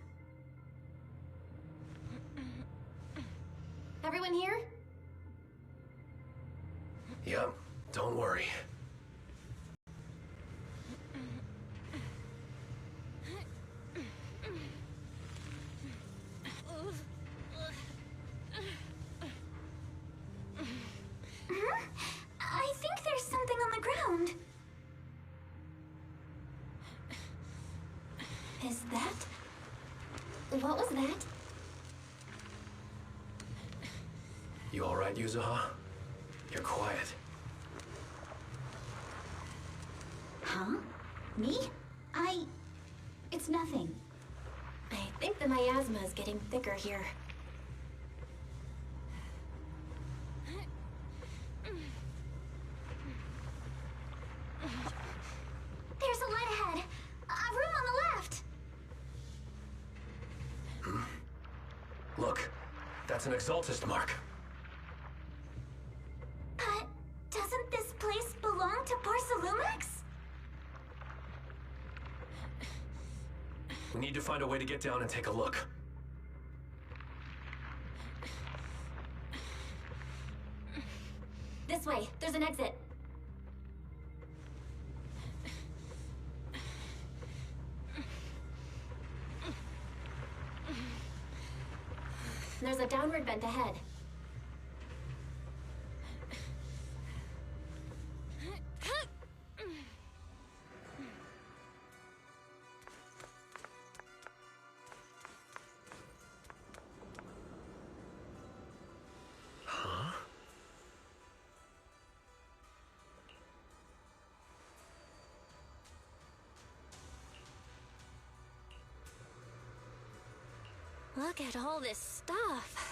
Everyone here? Yep, don't worry. I think there's something on the ground. Is that... What was that? You alright, Yuzuha? You're quiet. Huh? Me? It's nothing. I think the miasma is getting thicker here. There's a light ahead. A room on the left. Look, that's an Exaltist mark. But doesn't this place belong to Porcelumex? We need to find a way to get down and take a look. This way, there's an exit. There's a downward vent ahead. Huh? Look at all this stuff.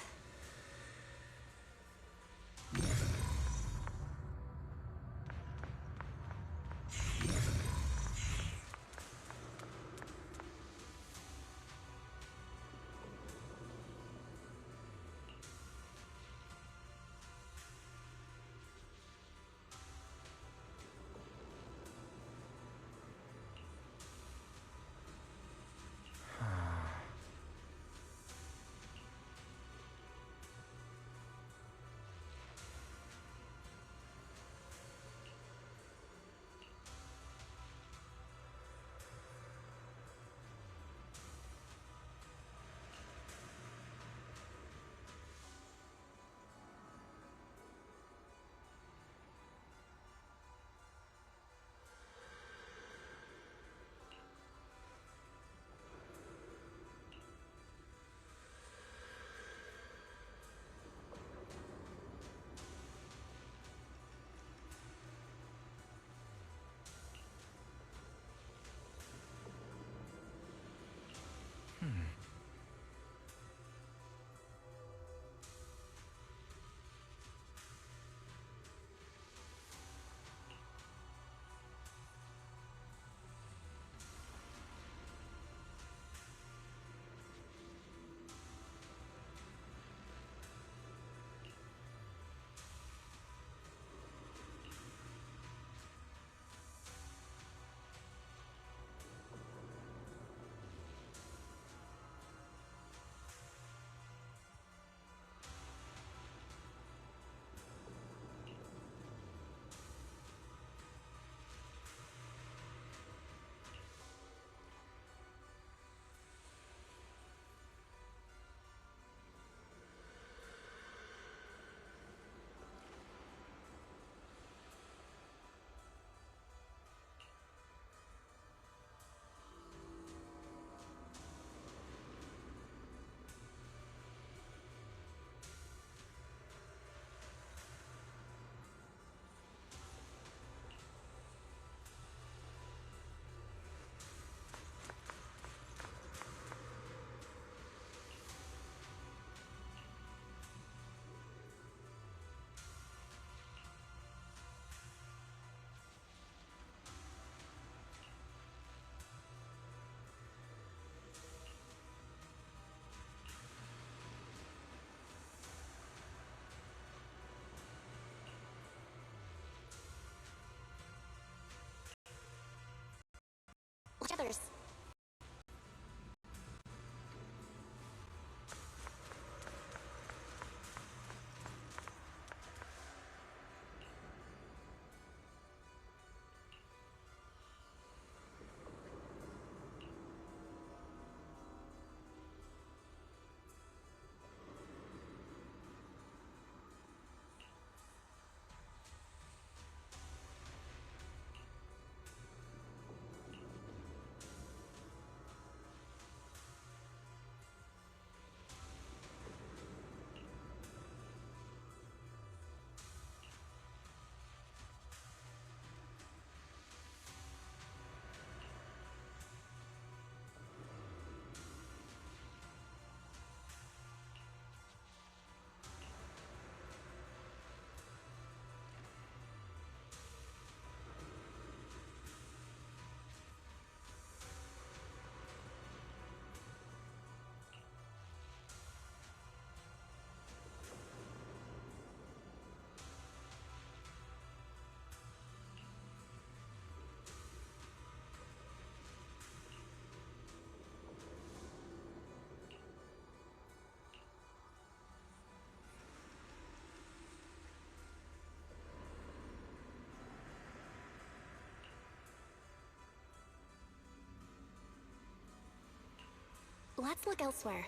each other's. Let's look elsewhere.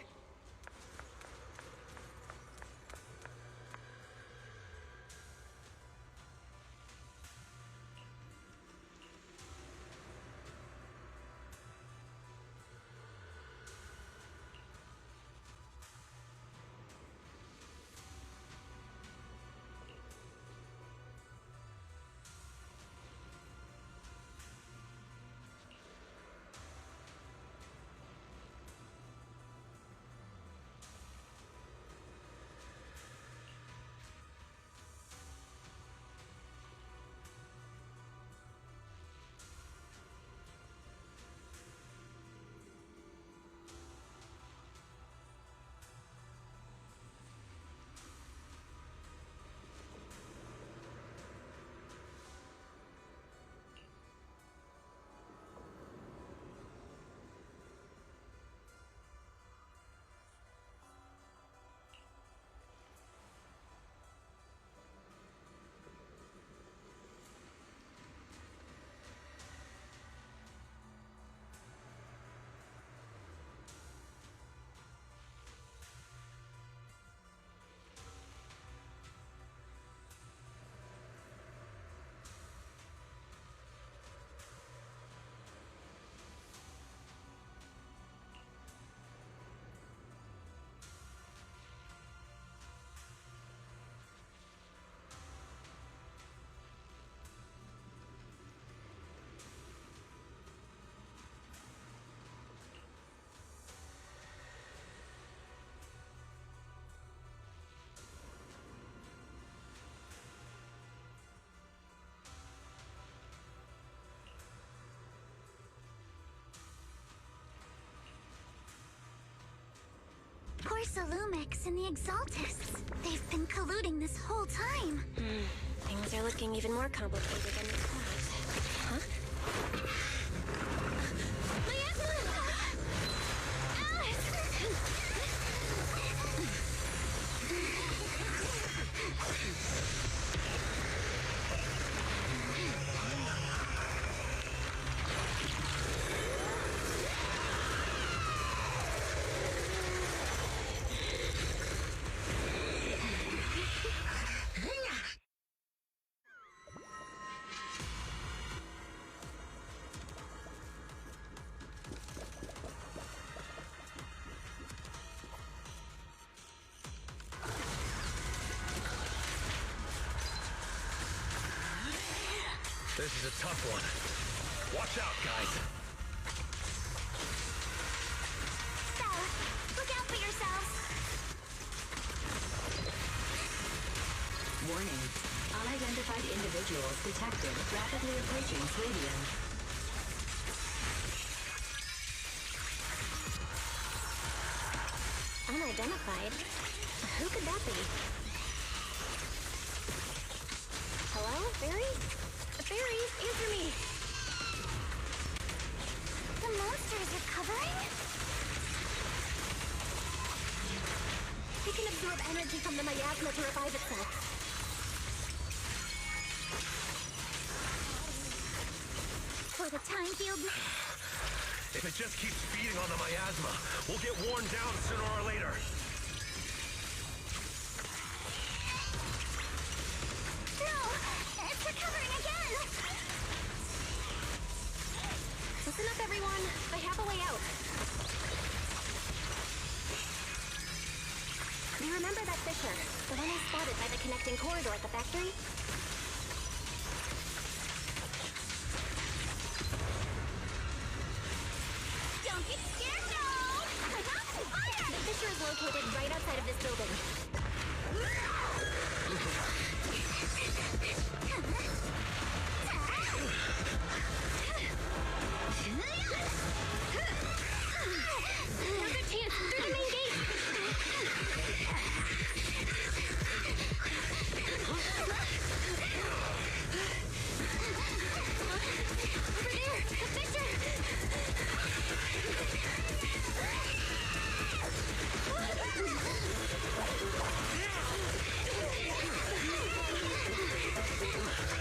Porsalumix and the Exaltists. They've been colluding this whole time. Things are looking even more complicated than we thought. Huh? This is a tough one. Watch out, guys. Bella, look out for yourselves. Warning. Unidentified individuals detected rapidly approaching Palladium. Unidentified? Who could that be? Hello, fairies? Fairies, answer me! The monster is recovering? It can absorb energy from the miasma to revive itself. For the time field... If it just keeps feeding on the miasma, we'll get worn down sooner or later. No! It's recovering again! Listen up, everyone. I have a way out. Do you remember that fissure? The one I spotted by the connecting corridor at the factory? Don't get scared, no! The fissure is located right outside of this building. Now's our chance! Through the main gate! Over there! The fissure!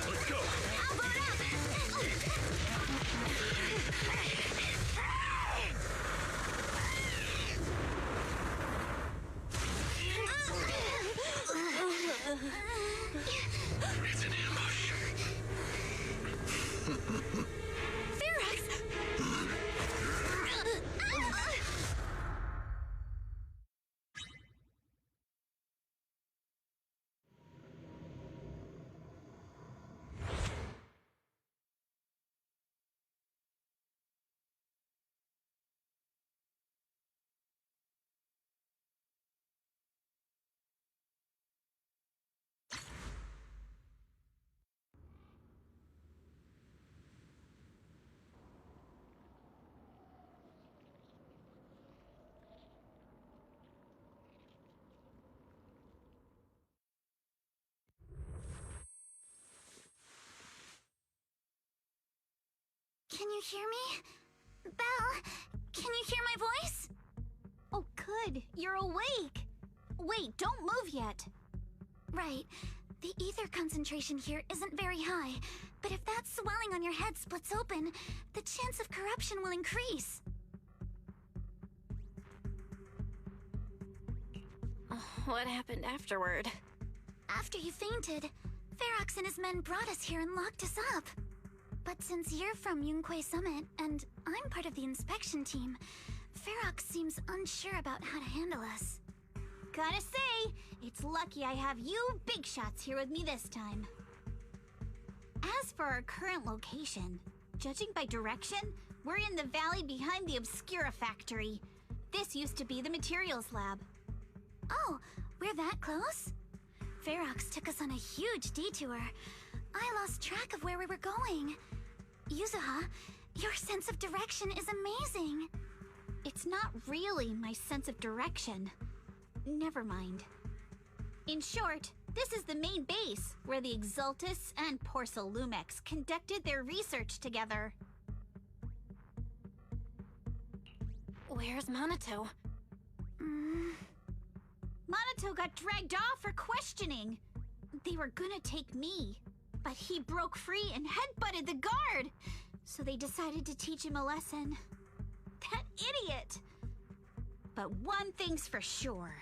Let's go! I'll boot It's an ambush. Ferox! Can you hear me? Belle, can you hear my voice? Oh, good. You're awake. Wait, don't move yet. Right. The ether concentration here isn't very high, but if that swelling on your head splits open, the chance of corruption will increase. What happened afterward? After you fainted, Ferox and his men brought us here and locked us up. But since you're from Yunque Summit, and I'm part of the inspection team, Ferox seems unsure about how to handle us. Gotta say, it's lucky I have you big shots here with me this time. As for our current location, judging by direction, we're in the valley behind the Obscura factory. This used to be the materials lab. Oh, we're that close? Ferox took us on a huge detour. I lost track of where we were going. Yuzuha, your sense of direction is amazing. It's not really my sense of direction. Never mind. In short, this is the main base, where the Exultus and Porcelumex conducted their research together. Where's Monato? Monato got dragged off for questioning. They were gonna take me, but he broke free and headbutted the guard. So they decided to teach him a lesson. That idiot! But one thing's for sure.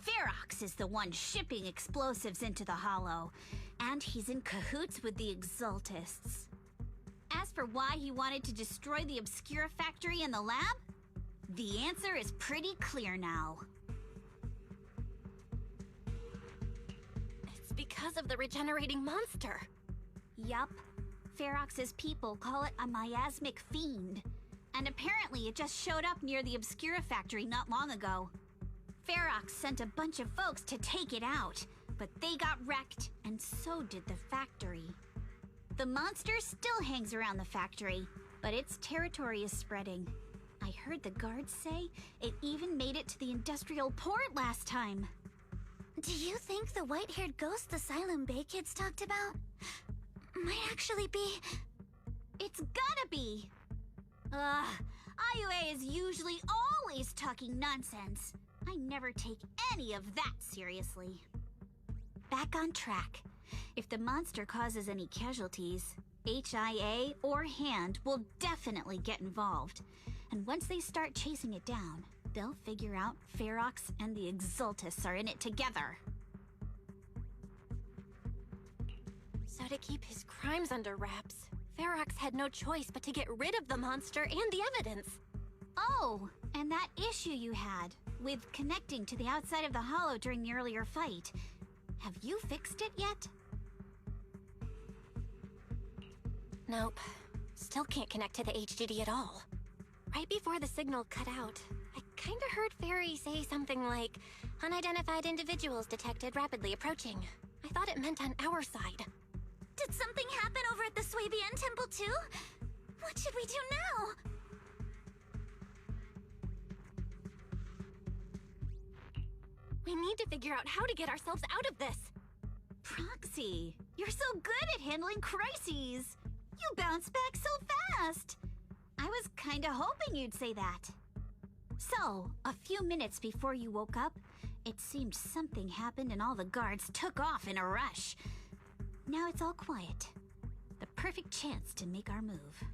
Ferox is the one shipping explosives into the Hollow, and he's in cahoots with the Exultists. As for why he wanted to destroy the Obscura factory and the lab, the answer is pretty clear now. It's because of the regenerating monster. Yup. Ferox's people call it a miasmic fiend. And apparently it just showed up near the Obscura factory not long ago. Ferox sent a bunch of folks to take it out, but they got wrecked, and so did the factory. The monster still hangs around the factory, but its territory is spreading. I heard the guards say it even made it to the industrial port last time. Do you think the white-haired ghost the Silum Bay kids talked about might actually be... It's gotta be! IUA is usually always talking nonsense. I never take any of that seriously. Back on track. If the monster causes any casualties, HIA or HAND will definitely get involved. And once they start chasing it down, they'll figure out Ferox and the Exultus are in it together. So to keep his crimes under wraps, Ferox had no choice but to get rid of the monster and the evidence. Oh, and that issue you had with connecting to the outside of the hollow during the earlier fight. Have you fixed it yet? Nope. Still can't connect to the HDD at all. Right before the signal cut out, I kinda heard Fairy say something like, "Unidentified individuals detected rapidly approaching." I thought it meant on our side. Did something happen over at the Swabian Temple too? What should we do now? We need to figure out how to get ourselves out of this. Proxy, you're so good at handling crises. You bounce back so fast. I was kinda hoping you'd say that. So, a few minutes before you woke up, it seemed something happened and all the guards took off in a rush. Now it's all quiet. The perfect chance to make our move.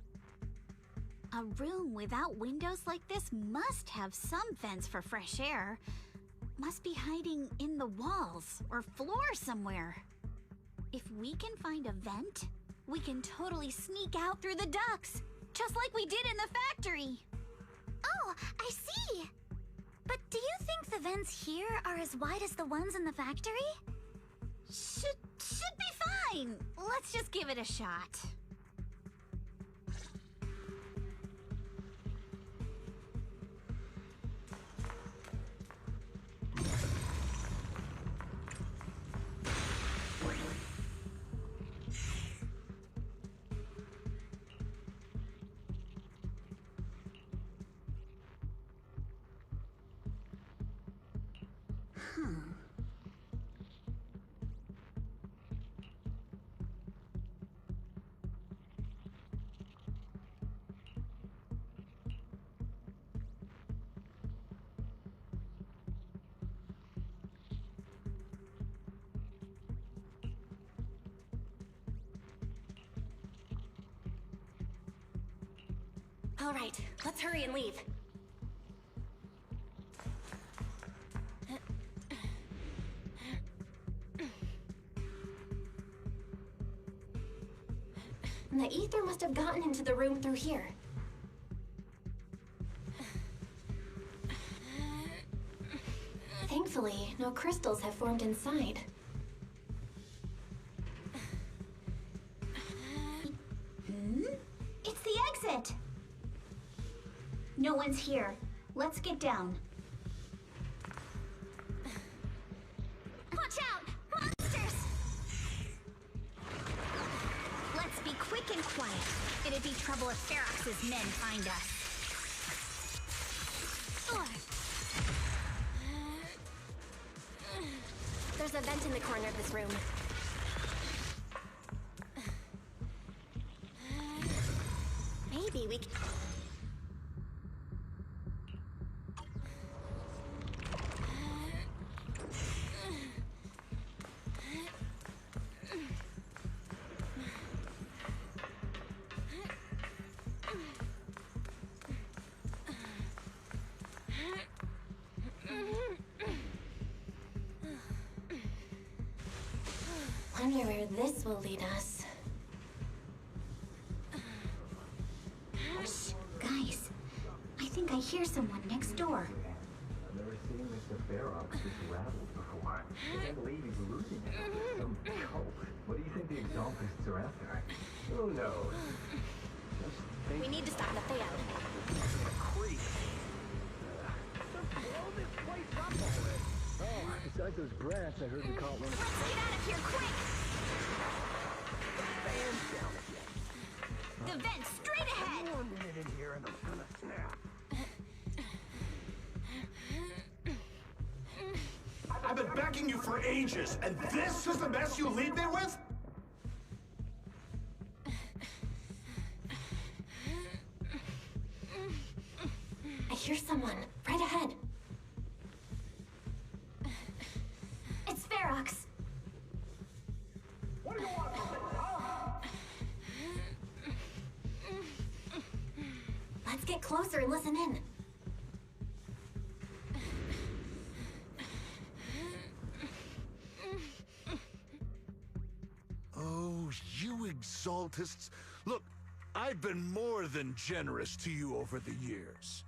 A room without windows like this must have some vents for fresh air. Must be hiding in the walls or floor somewhere. If we can find a vent, we can totally sneak out through the ducts, just like we did in the factory. Oh, I see. But do you think the vents here are as wide as the ones in the factory? Should be fine. Let's just give it a shot. All right, let's hurry and leave. The ether must have gotten into the room through here. Thankfully, no crystals have formed inside. It's the exit! No one's here. Let's get down. Watch out! Monsters! Let's be quick and quiet. It'd be trouble if Ferox's men find us. There's a vent in the corner of this room. Maybe we can... Wonder where this will lead us. Shh, guys. I think I hear someone next door. I've never seen Mr. Ferox this rattled before. I can't believe he's losing it. Some cult. What do you think the Exaltists are after? Who knows? We need to stop the fan. Creep. Blow this place up already. Oh, besides those brats, I heard you caught one. Let's get out of here quick! The fan's down again. The vent straight ahead! One minute in here and I'm gonna snap. I've been begging you for ages, and this is the mess you leave me with? closer and listen in. Oh, you exaltists. Look, I've been more than generous to you over the years.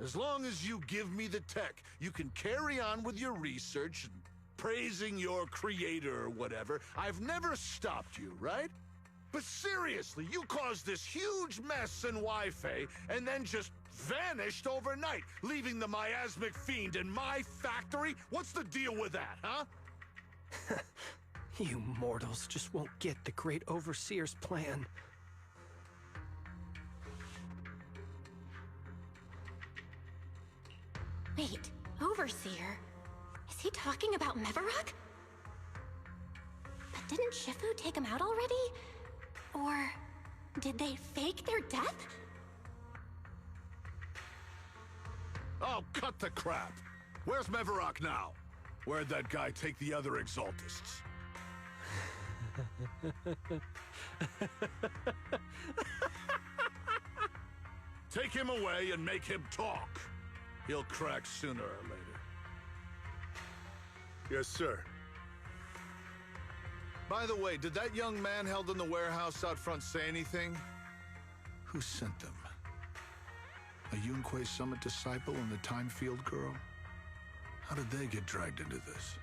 As long as you give me the tech, you can carry on with your research and praising your creator or whatever. I've never stopped you, right? But seriously, you caused this huge mess in Wi-Fi and then just vanished overnight, leaving the miasmic fiend in my factory? What's the deal with that, huh? You mortals just won't get the Great Overseer's plan. Wait, Overseer? Is he talking about Mevarok? But didn't Shifu take him out already? Or did they fake their death? Oh, cut the crap. Where's Mevarok now? Where'd that guy take the other exaltists? Take him away and make him talk. He'll crack sooner or later. Yes, sir. By the way, did that young man held in the warehouse out front say anything? Who sent them? A Yunque Summit disciple and the Time Field girl? How did they get dragged into this?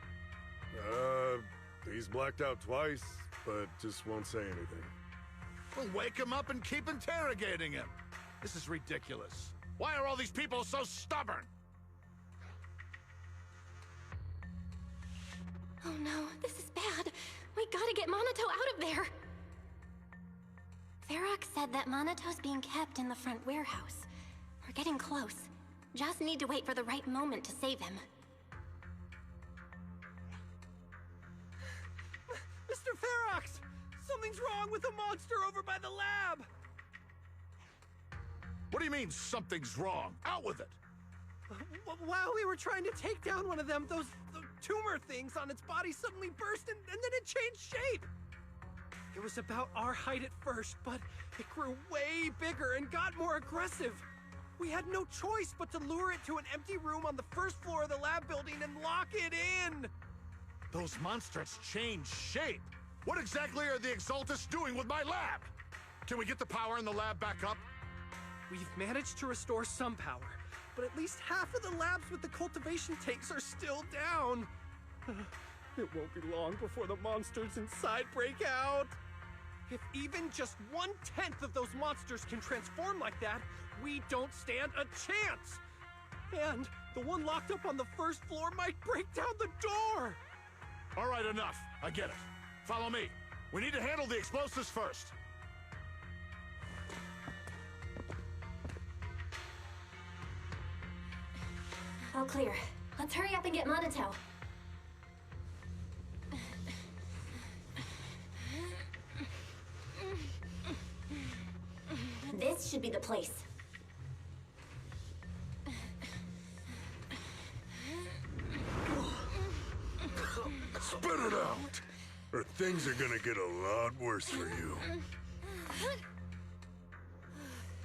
He's blacked out twice, but just won't say anything. Well, wake him up and keep interrogating him. This is ridiculous. Why are all these people so stubborn? Oh no, this is bad. We gotta get Monato out of there. Varrock said that Monato's being kept in the front warehouse. We're getting close. Just need to wait for the right moment to save him. Mr. Ferox! Something's wrong with the monster over by the lab! What do you mean, something's wrong? Out with it! While we were trying to take down one of them, those tumor things on its body suddenly burst and then it changed shape! It was about our height at first, but it grew way bigger and got more aggressive. We had no choice but to lure it to an empty room on the first floor of the lab building and lock it in! Those monsters change shape! What exactly are the Exaltists doing with my lab? Can we get the power in the lab back up? We've managed to restore some power, but at least half of the labs with the cultivation tanks are still down. It won't be long before the monsters inside break out. If even just 1/10 of those monsters can transform like that, we don't stand a chance. And the one locked up on the first floor might break down the door. All right, enough. I get it. Follow me. We need to handle the explosives first. All clear. Let's hurry up and get Monato. This should be the place. Spit it out! Or things are gonna get a lot worse for you.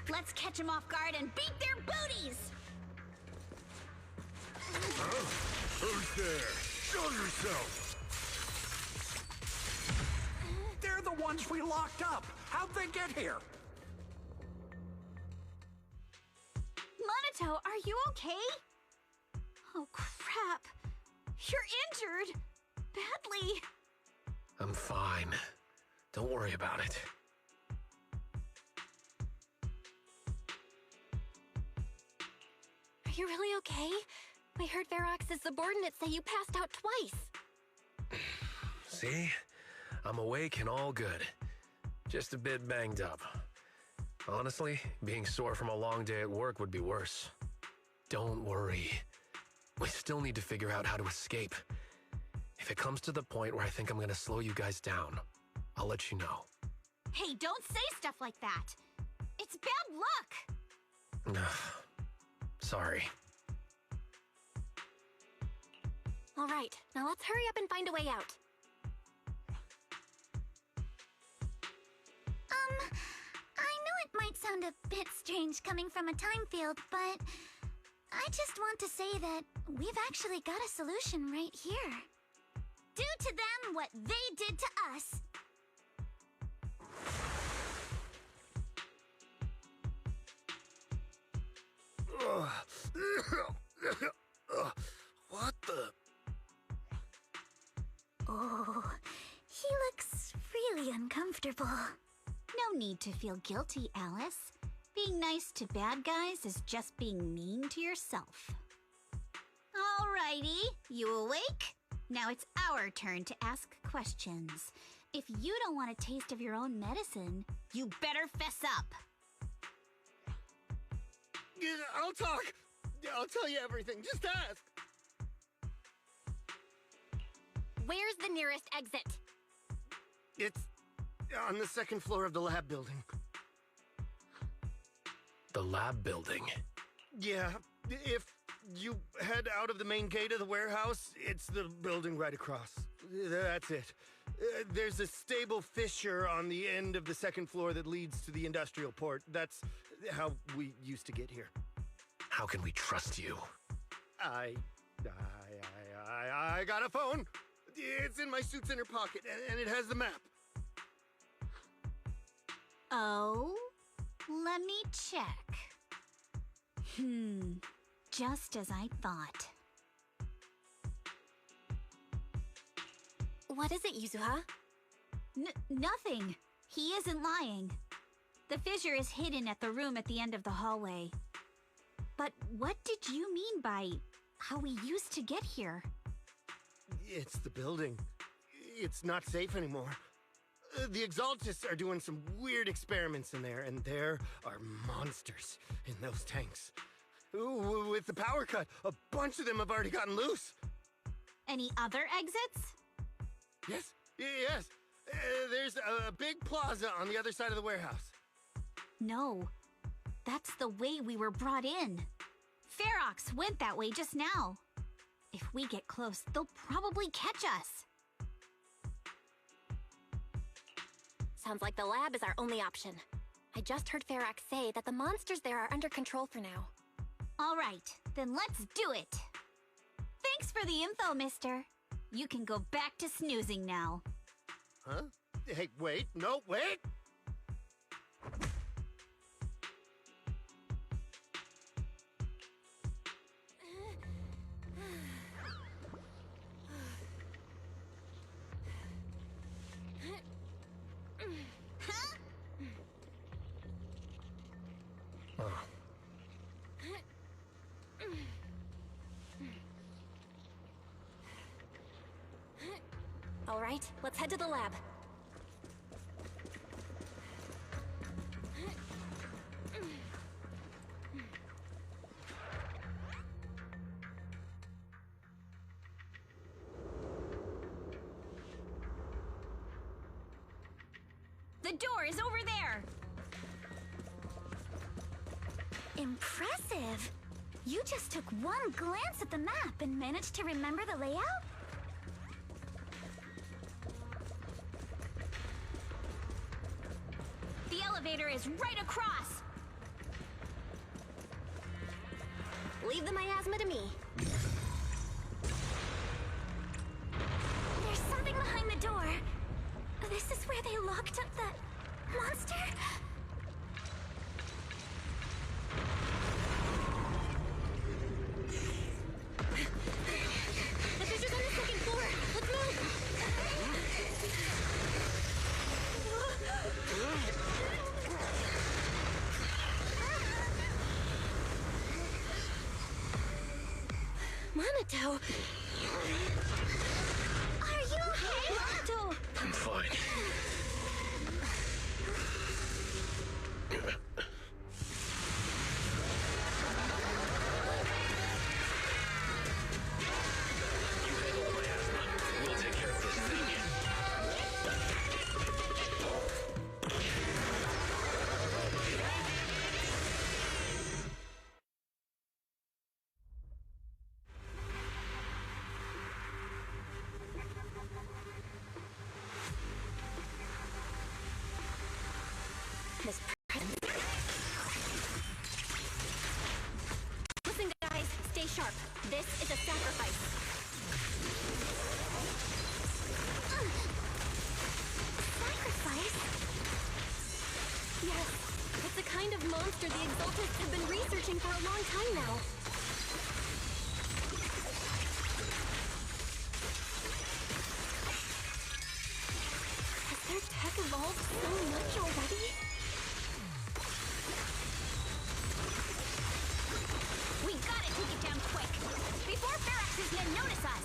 Let's catch them off guard and beat their booties! Huh? Who's there? Show yourself! They're the ones we locked up. How'd they get here? Monato, are you okay? Oh, crap. You're injured. Badly. I'm fine. Don't worry about it. Are you really okay? We heard Varrox's subordinates say you passed out twice. See? I'm awake and all good. Just a bit banged up. Honestly, being sore from a long day at work would be worse. Don't worry. We still need to figure out how to escape. If it comes to the point where I think I'm gonna slow you guys down, I'll let you know. Hey, don't say stuff like that. It's bad luck. Sorry. All right, now let's hurry up and find a way out. I know it might sound a bit strange coming from a time field, but I just want to say that we've actually got a solution right here. Do to them what they did to us. What the? Oh, he looks really uncomfortable. No need to feel guilty, Alice. Being nice to bad guys is just being mean to yourself. Alrighty, you awake? Now it's our turn to ask questions. If you don't want a taste of your own medicine, you better fess up. I'll talk. I'll tell you everything. Just ask. Where's the nearest exit? It's on the second floor of the lab building. The lab building? Yeah, if you head out of the main gate of the warehouse, it's the building right across. That's it. There's a stable fissure on the end of the second floor that leads to the industrial port. That's how we used to get here. How can we trust you? I got a phone. It's in my suit's inner pocket, and it has the map. Oh, let me check. Just as I thought. What is it, Yuzuha? Nothing. He isn't lying. The fissure is hidden at the room at the end of the hallway. But what did you mean by how we used to get here? It's the building. It's not safe anymore. The Exaltists are doing some weird experiments in there, and there are monsters in those tanks. Ooh, with the power cut, a bunch of them have already gotten loose. Any other exits? Yes. There's a big plaza on the other side of the warehouse. No, that's the way we were brought in. Ferox went that way just now. If we get close, they'll probably catch us. Sounds like the lab is our only option. I just heard Ferox say that the monsters there are under control for now. All right, then let's do it. Thanks for the info, mister. You can go back to snoozing now. Huh? Hey, wait. No, wait! All right, let's head to the lab. The door is over there! Impressive! You just took one glance at the map and managed to remember the layout? The elevator is right across! Leave the miasma to me. There's something behind the door. This is where they locked up that monster? The fissure's on the second floor. Let's move! Monato! Are you okay? Monato! I'm fine. We'll take care of this thing. This presence. sharp. This is a sacrifice. Sacrifice? Yes, it's a kind of monster the Exaltists have been researching for a long time now. Has their tech evolved so much already? We gotta take it down quick, before Ferox's men notice us!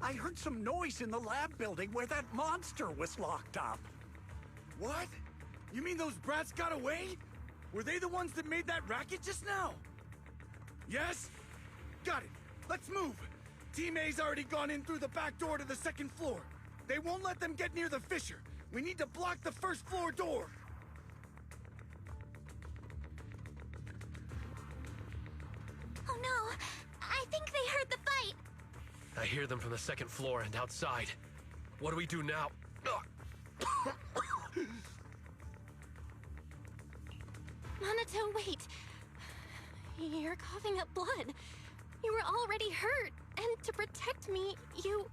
I heard some noise in the lab building where that monster was locked up. What? You mean those brats got away? Were they the ones that made that racket just now? Yes? Got it. Let's move. Team A's already gone in through the back door to the second floor. They won't let them get near the fissure. We need to block the first floor door. Oh no! I think they heard the fight! I hear them from the second floor and outside. What do we do now? Minato, wait. You're coughing up blood. You were already hurt, and to protect me, you...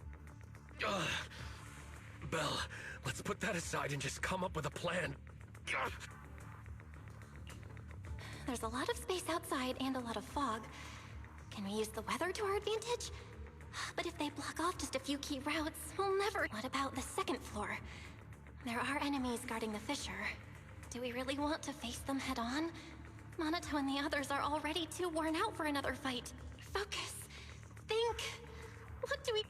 Belle, let's put that aside and just come up with a plan. There's a lot of space outside and a lot of fog. Can we use the weather to our advantage? But if they block off just a few key routes, we'll never... What about the second floor? There are enemies guarding the fissure. Do we really want to face them head on? Minato and the others are already too worn out for another fight. Focus. Think. What do we...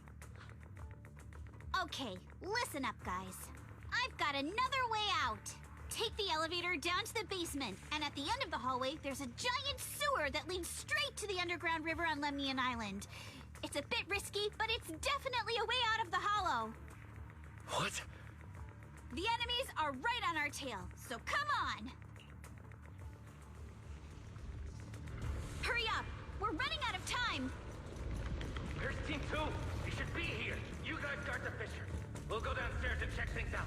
Okay, listen up, guys. I've got another way out. Take the elevator down to the basement, and at the end of the hallway, there's a giant sewer that leads straight to the underground river on Lemnian Island. It's a bit risky, but it's definitely a way out of the hollow. What? The enemies are right on our tail, so come on! Hurry up! We're running out of time! There's Team 2! They should be here! You guys guard the fissure. We'll go downstairs and check things out.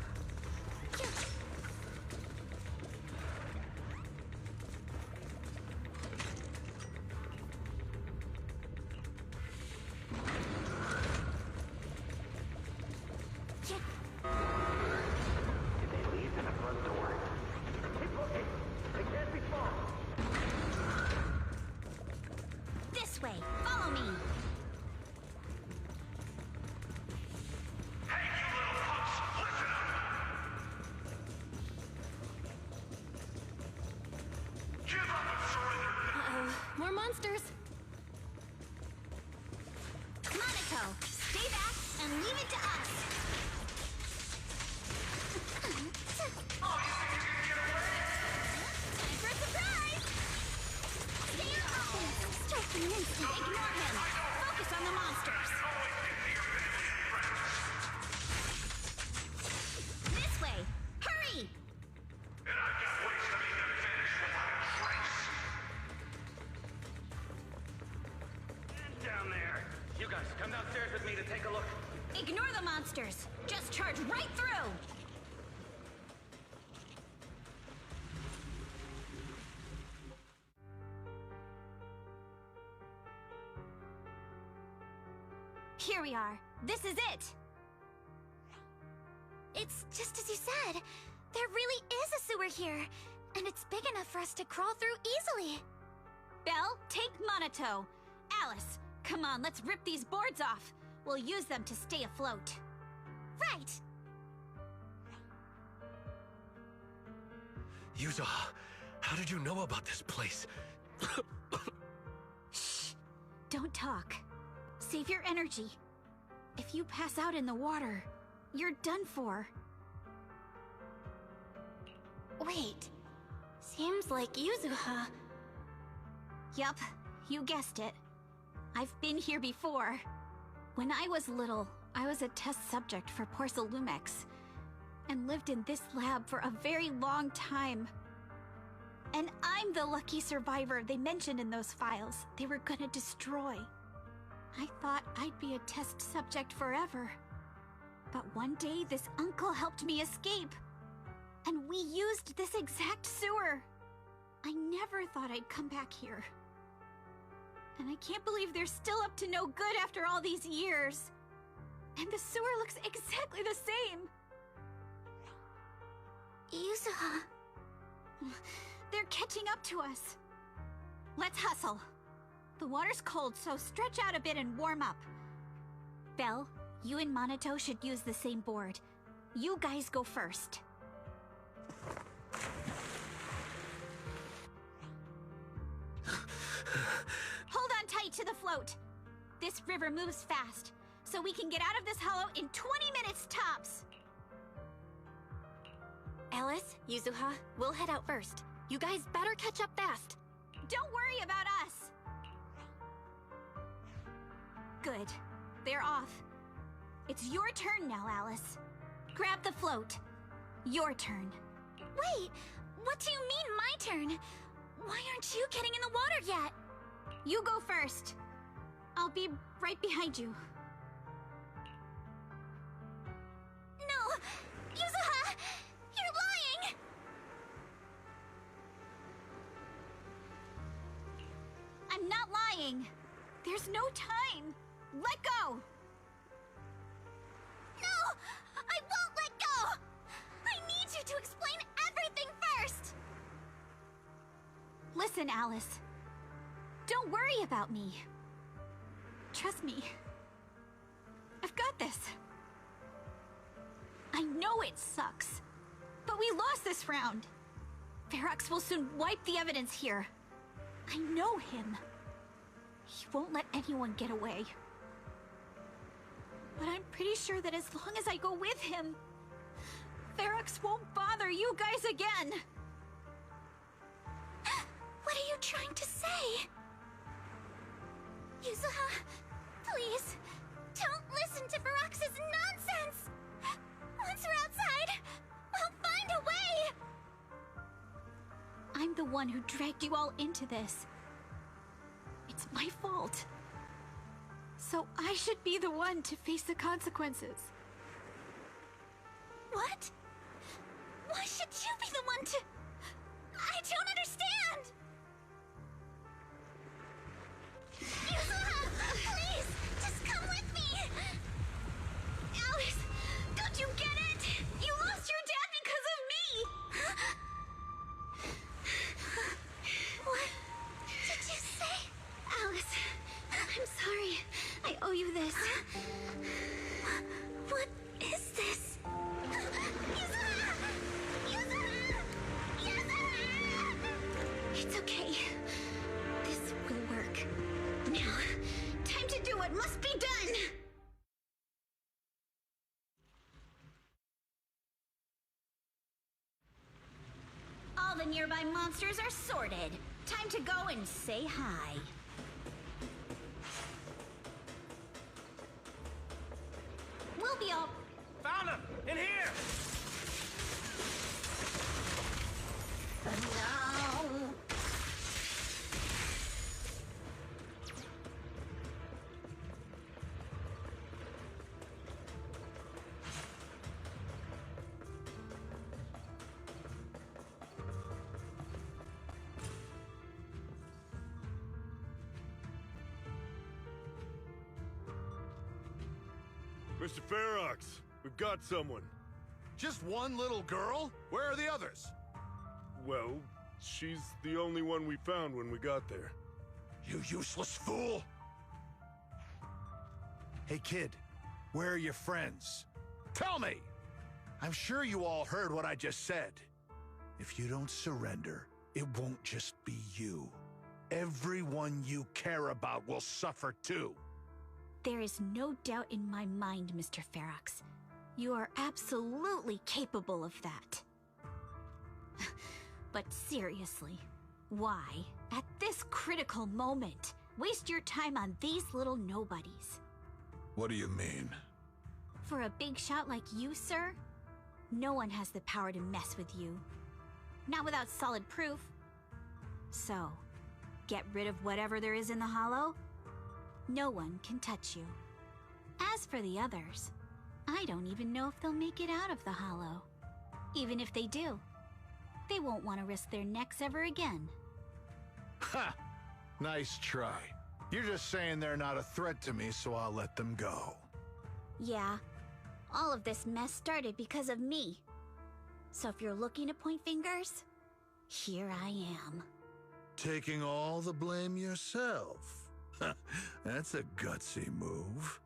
This way! Follow me! More monsters! Minato, stay back and leave it to us! Time for a surprise! Stay on offense! Strike the instant, ignore him! Focus on the monsters! This way! Hurry! Down there. You guys, come downstairs with me to take a look. Ignore the monsters! Just charge right through! Here we are. This is it! It's just as you said. There really is a sewer here, and it's big enough for us to crawl through easily. Belle, take Monato. Alice, come on, let's rip these boards off. We'll use them to stay afloat. Right. Yuza, how did you know about this place? Shh. Don't talk. Save your energy. If you pass out in the water, you're done for. Wait. Seems like Yuzuha. Yup, you guessed it. I've been here before. When I was little, I was a test subject for Porcelumex, and lived in this lab for a very long time. And I'm the lucky survivor they mentioned in those files they were gonna destroy. I thought I'd be a test subject forever. But one day, this uncle helped me escape. And we used this exact sewer. I never thought I'd come back here. And I can't believe they're still up to no good after all these years. And the sewer looks exactly the same. Yuzuha. They're catching up to us. Let's hustle. The water's cold, so stretch out a bit and warm up. Belle, you and Monato should use the same board. You guys go first. Hold on tight to the float. This river moves fast, so we can get out of this hollow in 20 minutes tops. Alice, Yuzuha, we'll head out first. You guys better catch up fast. Don't worry about us. Good. They're off. It's your turn now, Alice. Grab the float. Your turn. Wait, what do you mean my turn? Why aren't you getting in the water yet? You go first. I'll be right behind you. No! Yuzuha! You're lying! I'm not lying. There's no time. Let go! No! I won't let go! I need you to explain everything first! Listen, Alice. Don't worry about me. Trust me. I've got this. I know it sucks, but we lost this round. Ferox will soon wipe the evidence here. I know him. He won't let anyone get away. But I'm pretty sure that as long as I go with him, Ferox won't bother you guys again. What are you trying to say? Yuzuha, please, don't listen to Ferox's nonsense! Once we're outside, we'll find a way! I'm the one who dragged you all into this. It's my fault. So I should be the one to face the consequences. What? Why should you be the one to... I don't understand! Yuzuha, please, just come with me! Alice, don't you get it? You lost your dad because of me! What did you say? Alice, I'm sorry. I owe you this. What is this? Yuzuha! Yuzuha! Yuzuha! It's okay. This will work. Now, time to do what must be done! All the nearby monsters are sorted. Time to go and say hi. We'll be all... Found him! In here! No! Mr. Ferox, we've got someone. Just one little girl? Where are the others? Well, she's the only one we found when we got there. You useless fool! Hey, kid, where are your friends? Tell me! I'm sure you all heard what I just said. If you don't surrender, it won't just be you. Everyone you care about will suffer too. There is no doubt in my mind, Mr. Ferox. You are absolutely capable of that. But seriously, why, at this critical moment, waste your time on these little nobodies? What do you mean? For a big shot like you, sir, no one has the power to mess with you. Not without solid proof. So, get rid of whatever there is in the hollow. No one can touch you. As for the others, I don't even know if they'll make it out of the hollow. Even if they do, they won't want to risk their necks ever again. Ha! Nice try. You're just saying they're not a threat to me, so I'll let them go. Yeah, all of this mess started because of me. So if you're looking to point fingers, here I am. Taking all the blame yourself. That's a gutsy move.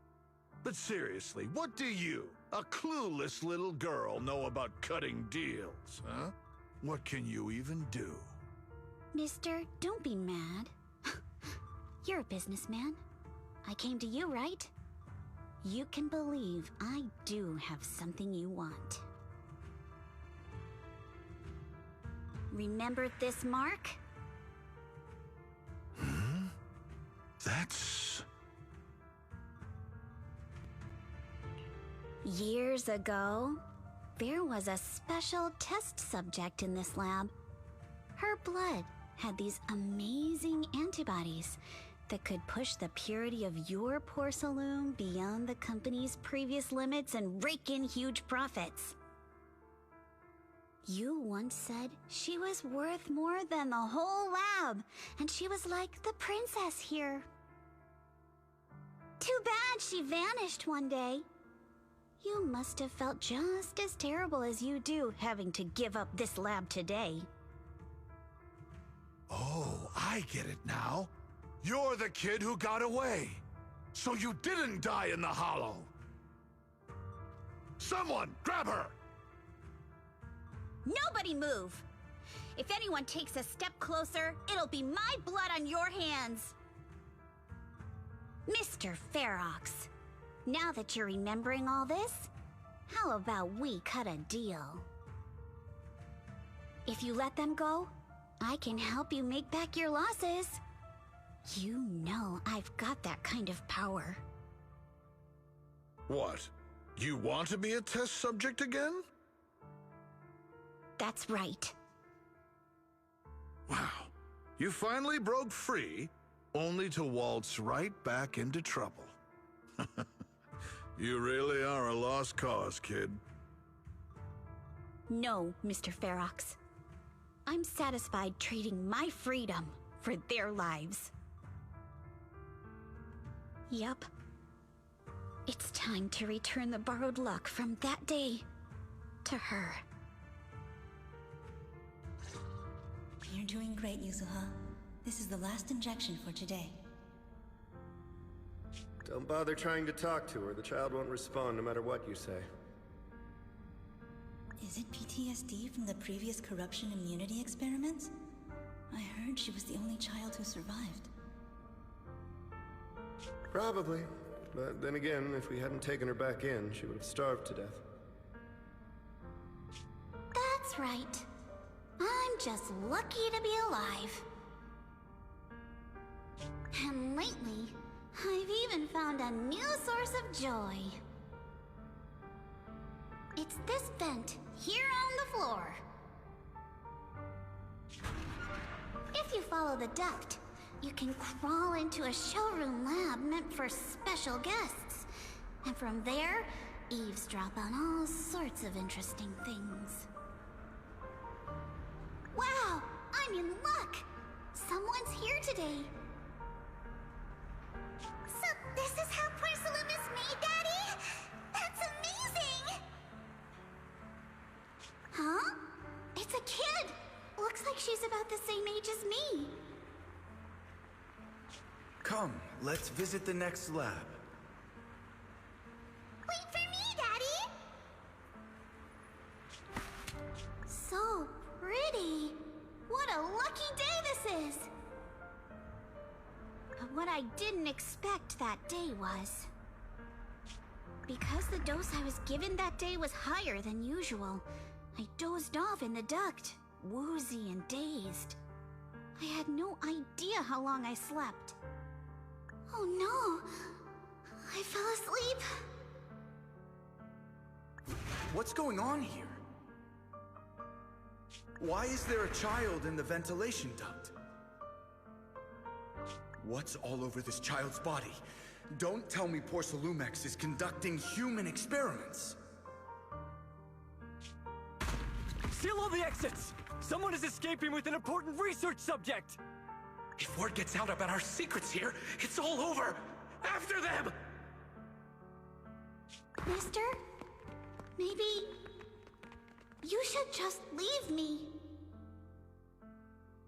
But seriously, what do you, a clueless little girl, know about cutting deals, huh? What can you even do? Mister, don't be mad. You're a businessman. I came to you, right? You can believe I do have something you want. Remember this mark? Hmm? That's... Years ago, there was a special test subject in this lab. Her blood had these amazing antibodies that could push the purity of your Porcelain beyond the company's previous limits and rake in huge profits. You once said she was worth more than the whole lab, and she was like the princess here. Too bad she vanished one day. You must have felt just as terrible as you do having to give up this lab today. Oh, I get it now. You're the kid who got away. So you didn't die in the hollow. Someone, grab her! Nobody move! If anyone takes a step closer, it'll be my blood on your hands. Mr. Ferox, now that you're remembering all this, how about we cut a deal? If you let them go, I can help you make back your losses. You know I've got that kind of power. What? You want to be a test subject again? That's right. Wow. You finally broke free, only to waltz right back into trouble. You really are a lost cause, kid. No, Mr. Ferox. I'm satisfied trading my freedom for their lives. Yup. It's time to return the borrowed luck from that day to her. You're doing great, Yuzuha. This is the last injection for today. Don't bother trying to talk to her. The child won't respond no matter what you say. Is it PTSD from the previous corruption immunity experiments? I heard she was the only child who survived. Probably. But then again, if we hadn't taken her back in, she would have starved to death. That's right. I'm just lucky to be alive. And lately, I've even found a new source of joy. It's this vent here on the floor. If you follow the duct, you can crawl into a showroom lab meant for special guests. And from there, eavesdrop on all sorts of interesting things. Wow, I'm in luck! Someone's here today. So this is how porcelain is made, Daddy? That's amazing! she's about the same age as me. Come, let's visit the next lab. Wait for me, Daddy! So pretty. What a lucky day this is! But what I didn't expect that day was... because the dose I was given that day was higher than usual, I dozed off in the duct, woozy and dazed. I had no idea how long I slept. Oh no! I fell asleep. What's going on here? Why is there a child in the ventilation duct? What's all over this child's body? Don't tell me Porsalumex is conducting human experiments. Seal all the exits! Someone is escaping with an important research subject! If word gets out about our secrets here, it's all over! After them! Mister? Maybe... you should just leave me.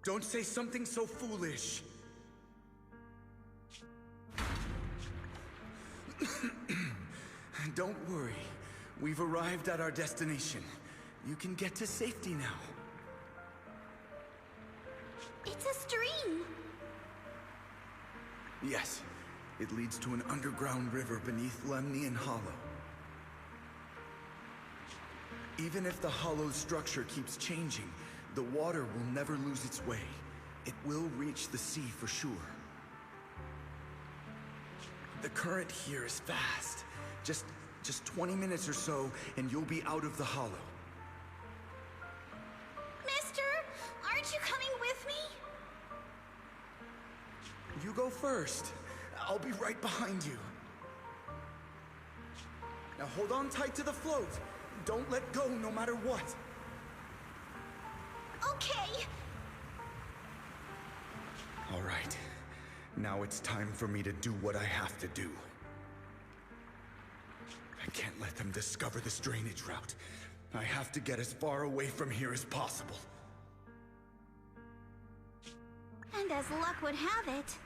Don't say something so foolish. Don't worry. We've arrived at our destination. You can get to safety now. It's a stream. Yes. It leads to an underground river beneath Lemnian Hollow. Even if the hollow's structure keeps changing, the water will never lose its way. It will reach the sea for sure. The current here is fast. Just 20 minutes or so, and you'll be out of the hollow. Mister, aren't you coming with me? You go first. I'll be right behind you. Now hold on tight to the float. Don't let go no matter what. Okay. All right. Now it's time for me to do what I have to do. I can't let them discover this drainage route. I have to get as far away from here as possible. And as luck would have it,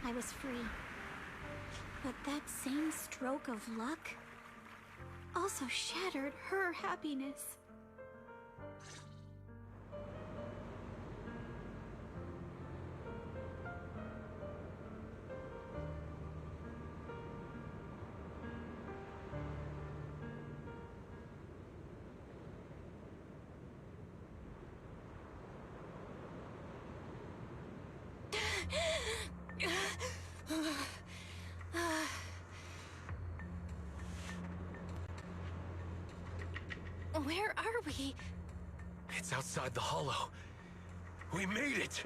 I was free. But that same stroke of luck also shattered her happiness. Where are we? It's outside the hollow. We made it!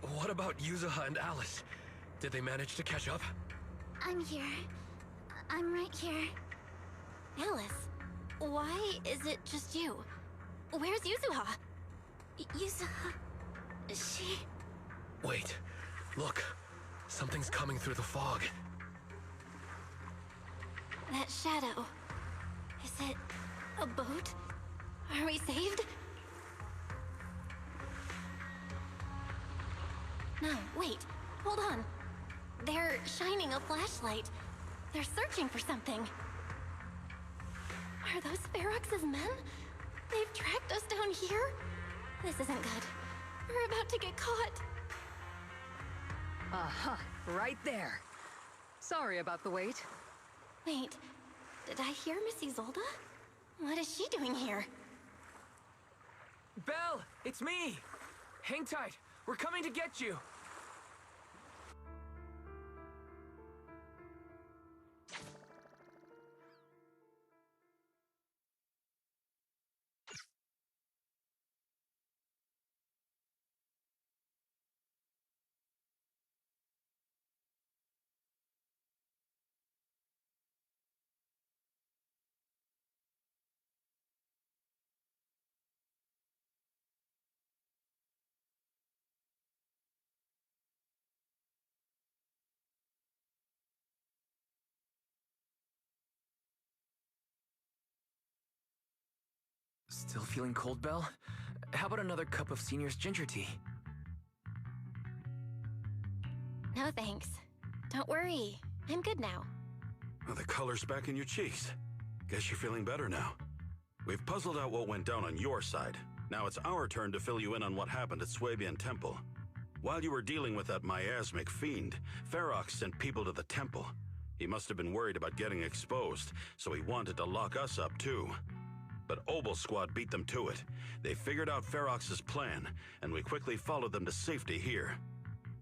What about Yuzuha and Alice? Did they manage to catch up? I'm here. I'm right here. Alice, why is it just you? Where's Yuzuha? Yuzuha... she... Wait. Look. Something's coming through the fog. That shadow. Is it a boat? Are we saved? No, wait. Hold on. They're shining a flashlight. They're searching for something. Are those Ferox's men? They've tracked us down here? This isn't good. We're about to get caught. Aha, right there. Sorry about the wait. Wait, did I hear Miss Isolde? What is she doing here? Belle, it's me! Hang tight, we're coming to get you! Still feeling cold, Belle? How about another cup of Senior's ginger tea? No thanks. Don't worry. I'm good now. Well, the color's back in your cheeks. Guess you're feeling better now. We've puzzled out what went down on your side. Now it's our turn to fill you in on what happened at Swabian Temple. While you were dealing with that miasmic fiend, Ferox sent people to the temple. He must have been worried about getting exposed, so he wanted to lock us up too. But Obel Squad beat them to it. They figured out Ferox's plan, and we quickly followed them to safety here.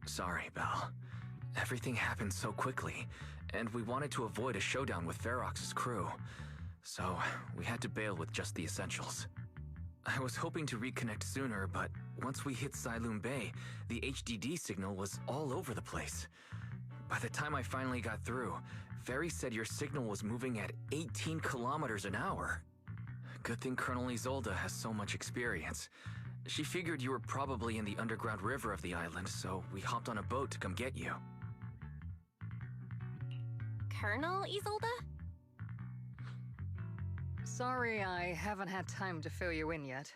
Sorry, Belle. Everything happened so quickly, and we wanted to avoid a showdown with Ferox's crew. So, we had to bail with just the essentials. I was hoping to reconnect sooner, but once we hit Sailoon Bay, the HDD signal was all over the place. By the time I finally got through, Ferry said your signal was moving at 18 kilometers an hour. Good thing Colonel Isolde has so much experience. She figured you were probably in the underground river of the island, so we hopped on a boat to come get you. Colonel Isolde? Sorry I haven't had time to fill you in yet.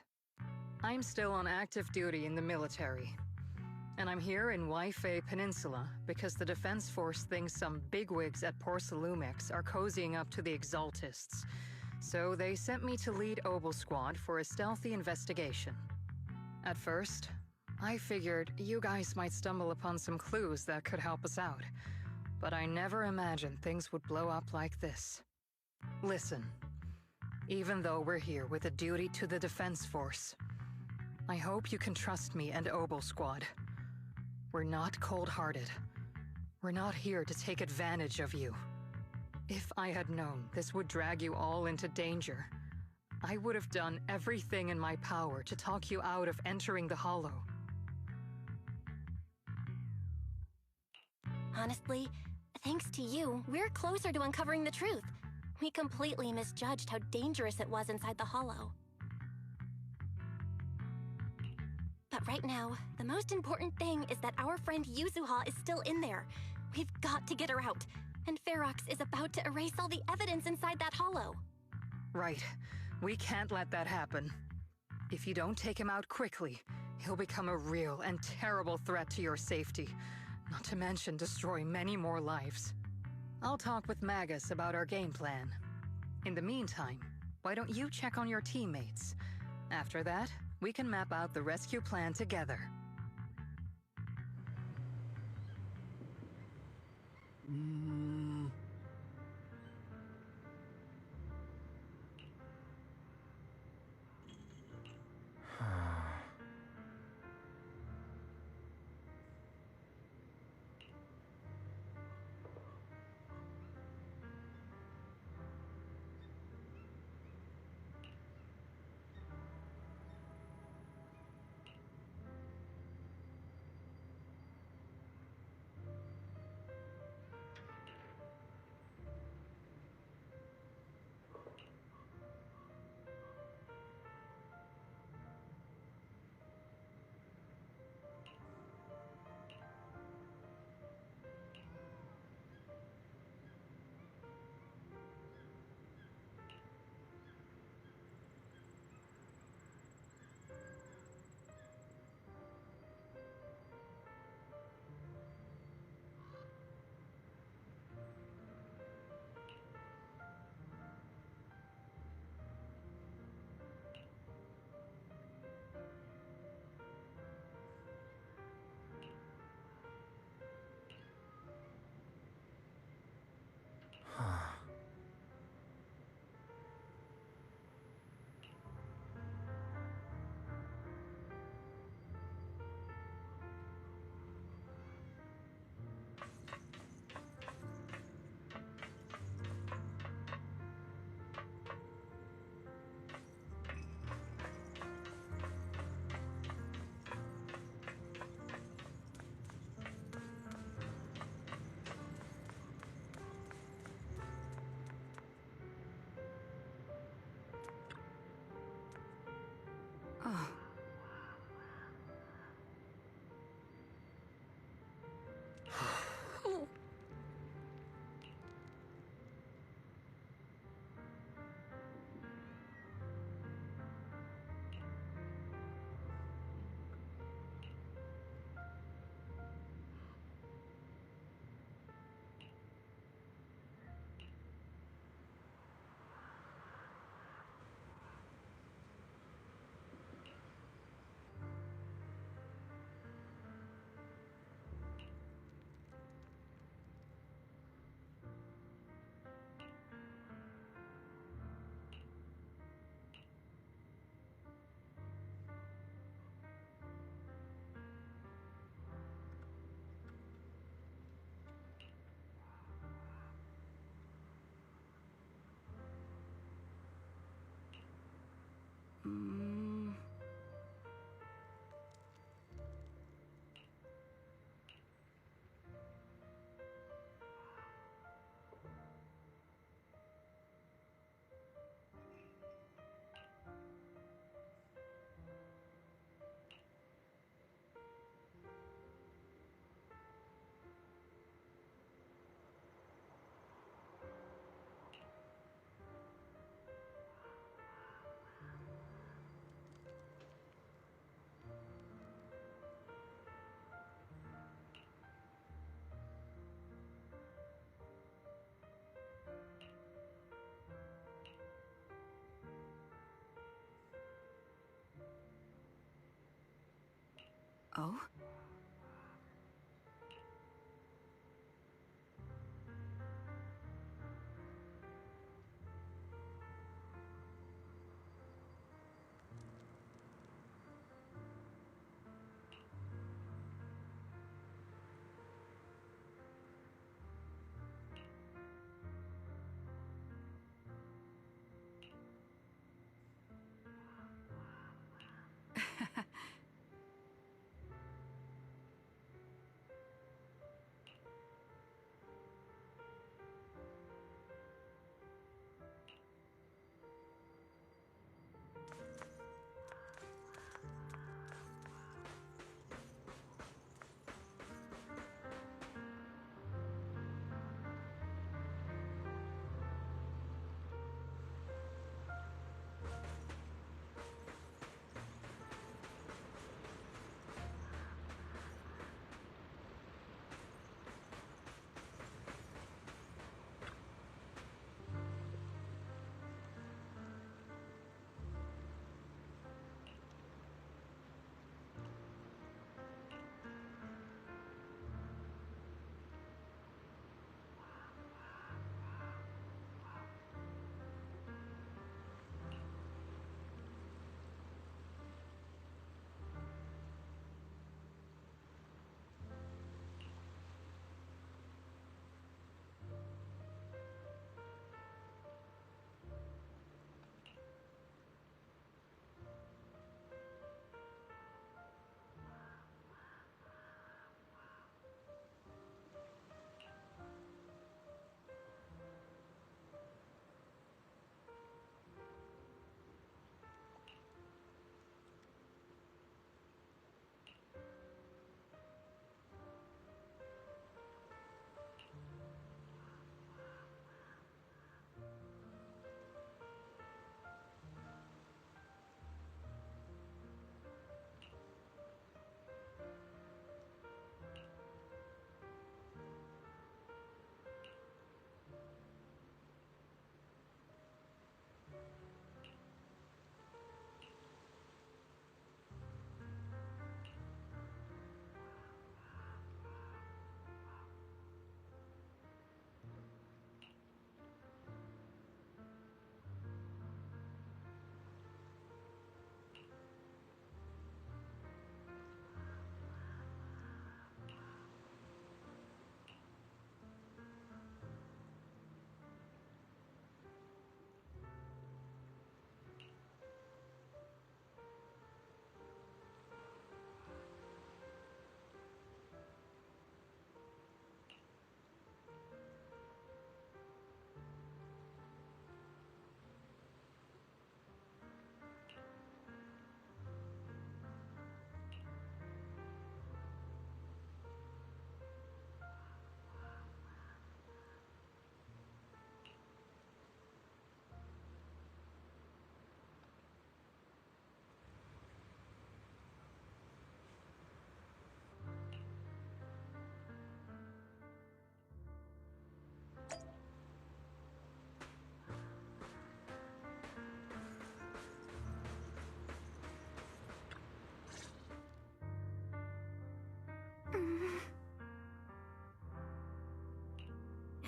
I'm still on active duty in the military. And I'm here in Waifei Peninsula because the Defense Force thinks some bigwigs at Porcelumex are cozying up to the Exaltists. So they sent me to lead Obel Squad for a stealthy investigation. At first, I figured you guys might stumble upon some clues that could help us out. But I never imagined things would blow up like this. Listen. Even though we're here with a duty to the Defense Force, I hope you can trust me and Obel Squad. We're not cold-hearted. We're not here to take advantage of you. If I had known this would drag you all into danger, I would have done everything in my power to talk you out of entering the Hollow. Honestly, thanks to you, we're closer to uncovering the truth. We completely misjudged how dangerous it was inside the Hollow. But right now, the most important thing is that our friend Yuzuha is still in there. We've got to get her out, and Ferox is about to erase all the evidence inside that Hollow. Right. We can't let that happen. If you don't take him out quickly, he'll become a real and terrible threat to your safety, not to mention destroy many more lives. I'll talk with Magus about our game plan. In the meantime, why don't you check on your teammates? After that, we can map out the rescue plan together. Oh?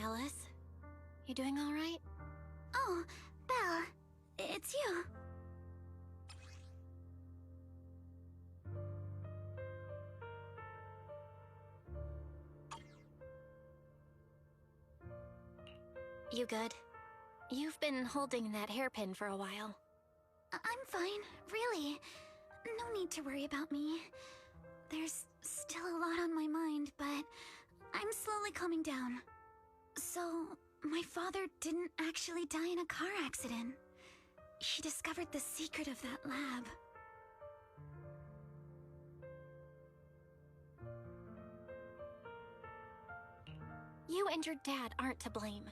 Alice, you doing all right? Oh, Belle, it's you. You good? You've been holding that hairpin for a while. I'm fine, really. No need to worry about me. There's still a lot on my mind, but I'm slowly calming down. So, my father didn't actually die in a car accident. He discovered the secret of that lab. You and your dad aren't to blame.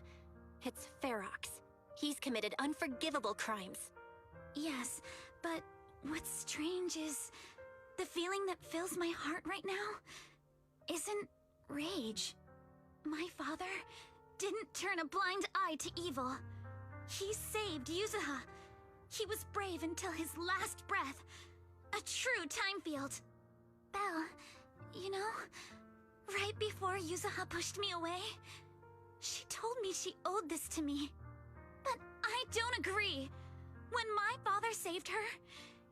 It's Ferox. He's committed unforgivable crimes. Yes, but what's strange is the feeling that fills my heart right now isn't rage. My father didn't turn a blind eye to evil. He saved Yuzuha. He was brave until his last breath. A true time field. Belle, you know, right before Yuzuha pushed me away, she told me she owed this to me. But I don't agree. When my father saved her,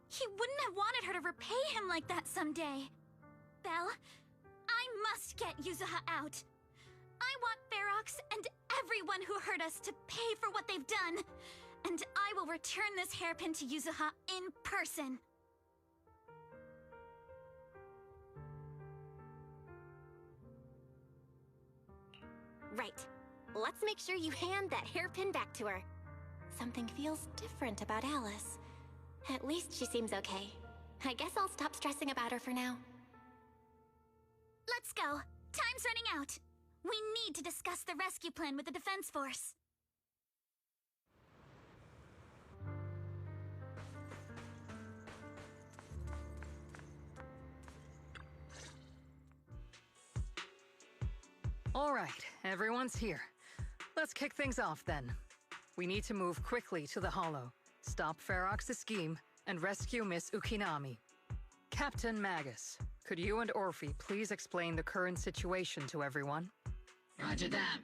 he wouldn't have wanted her to repay him like that someday. Belle, I must get Yuzuha out. I want Ferox and everyone who hurt us to pay for what they've done. And I will return this hairpin to Yuzuha in person. Right. Let's make sure you hand that hairpin back to her. Something feels different about Alice. At least she seems okay. I guess I'll stop stressing about her for now. Let's go. Time's running out. We need to discuss the rescue plan with the Defense Force. All right, everyone's here. Let's kick things off then. We need to move quickly to the Hollow, stop Ferox's scheme, and rescue Miss Ukinami. Captain Magus, could you and Orphe please explain the current situation to everyone? Roger that.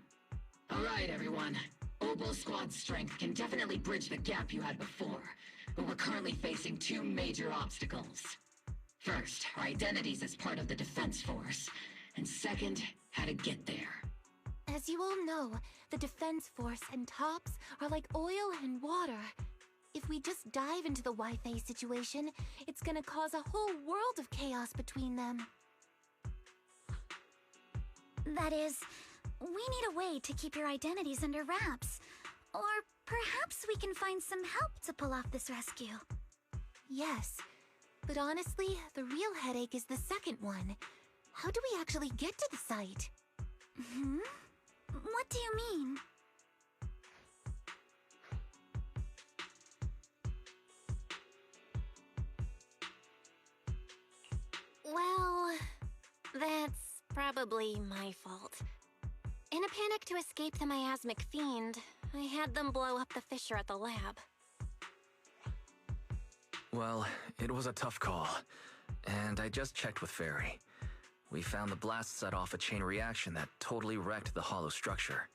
All right, everyone. Obel Squad's strength can definitely bridge the gap you had before, but we're currently facing two major obstacles. First, our identities as part of the Defense Force, and second, how to get there. As you all know, the Defense Force and TOPS are like oil and water. If we just dive into the Wi-Fi situation, it's gonna cause a whole world of chaos between them. That is, we need a way to keep your identities under wraps. Or perhaps we can find some help to pull off this rescue. Yes, but honestly, the real headache is the second one. How do we actually get to the site? Hmm? What do you mean? Well, that's probably my fault. In a panic to escape the miasmic fiend, I had them blow up the fissure at the lab. Well, it was a tough call, and I just checked with Fairy. We found the blast set off a chain reaction that totally wrecked the hollow structure.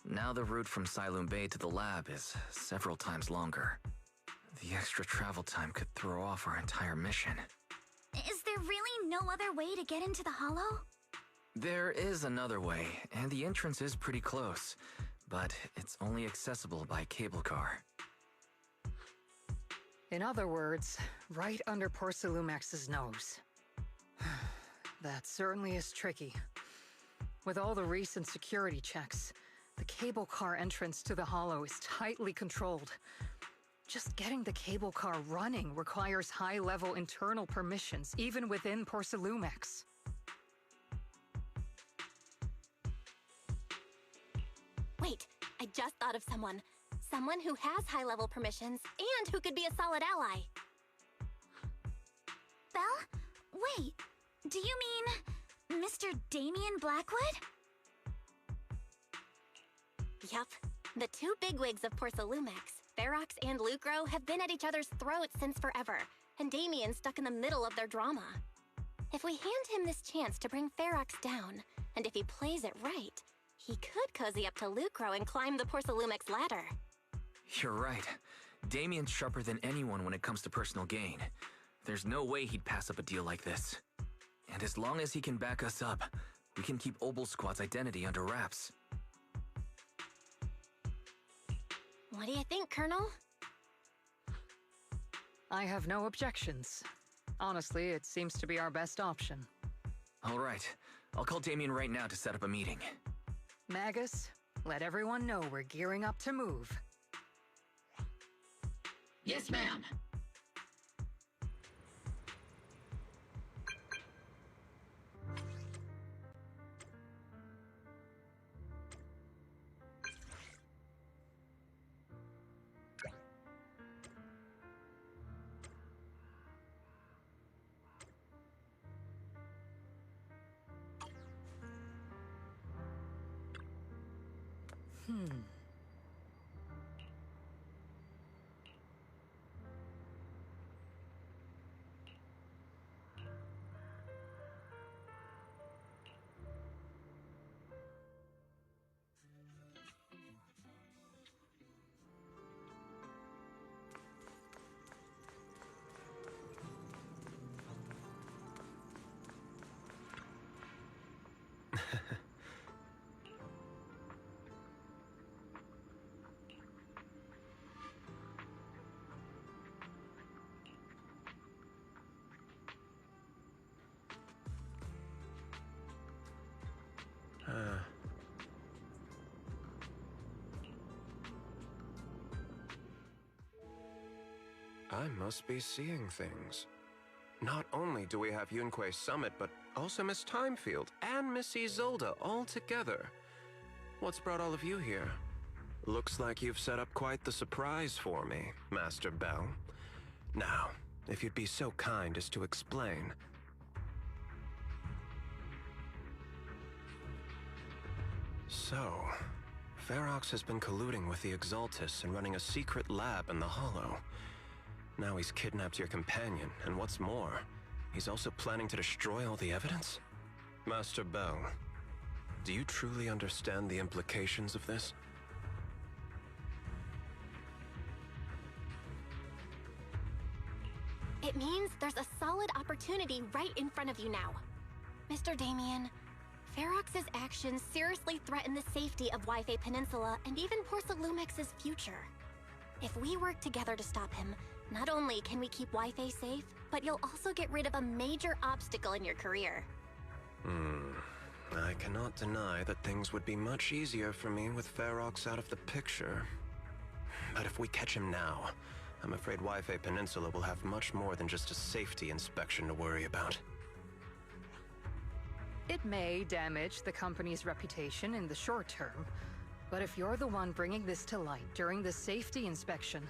Now the route from Siloon Bay to the lab is several times longer. The extra travel time could throw off our entire mission. Is there really no other way to get into the Hollow? There is another way, and the entrance is pretty close, but it's only accessible by cable car. In other words, right under Porcelumex's nose. That certainly is tricky. With all the recent security checks, the cable car entrance to the Hollow is tightly controlled. Just getting the cable car running requires high-level internal permissions, even within Porcelumex. Wait, I just thought of someone. Someone who has high-level permissions and who could be a solid ally. Belle? Wait, do you mean Mr. Damien Blackwood? Yup. The two bigwigs of Porcelumex, Ferox and Lucro, have been at each other's throats since forever, and Damien's stuck in the middle of their drama. If we hand him this chance to bring Ferox down, and if he plays it right, he could cozy up to Lucro and climb the Porcelumex ladder. You're right. Damien's sharper than anyone when it comes to personal gain. There's no way he'd pass up a deal like this. And as long as he can back us up, we can keep Obel Squad's identity under wraps. What do you think, Colonel? I have no objections. Honestly, it seems to be our best option. All right. I'll call Damien right now to set up a meeting. Magus, let everyone know we're gearing up to move. Yes, ma'am. I must be seeing things. Not only do we have Yunque Summit, but also Miss Timefield and Miss Isolde all together. What's brought all of you here? Looks like you've set up quite the surprise for me, Master Bell. Now, if you'd be so kind as to explain. So, Ferox has been colluding with the Exaltus and running a secret lab in the Hollow. Now he's kidnapped your companion, and what's more, he's also planning to destroy all the evidence? Master Bell, do you truly understand the implications of this? It means there's a solid opportunity right in front of you now. Mr. Damien, Ferox's actions seriously threaten the safety of Wi-Fi Peninsula and even Porsalumex's future. If we work together to stop him, not only can we keep Wi-Fi safe, but you'll also get rid of a major obstacle in your career. I cannot deny that things would be much easier for me with Ferox out of the picture. But if we catch him now, I'm afraid Wi-Fi Peninsula will have much more than just a safety inspection to worry about. It may damage the company's reputation in the short term, but if you're the one bringing this to light during the safety inspection,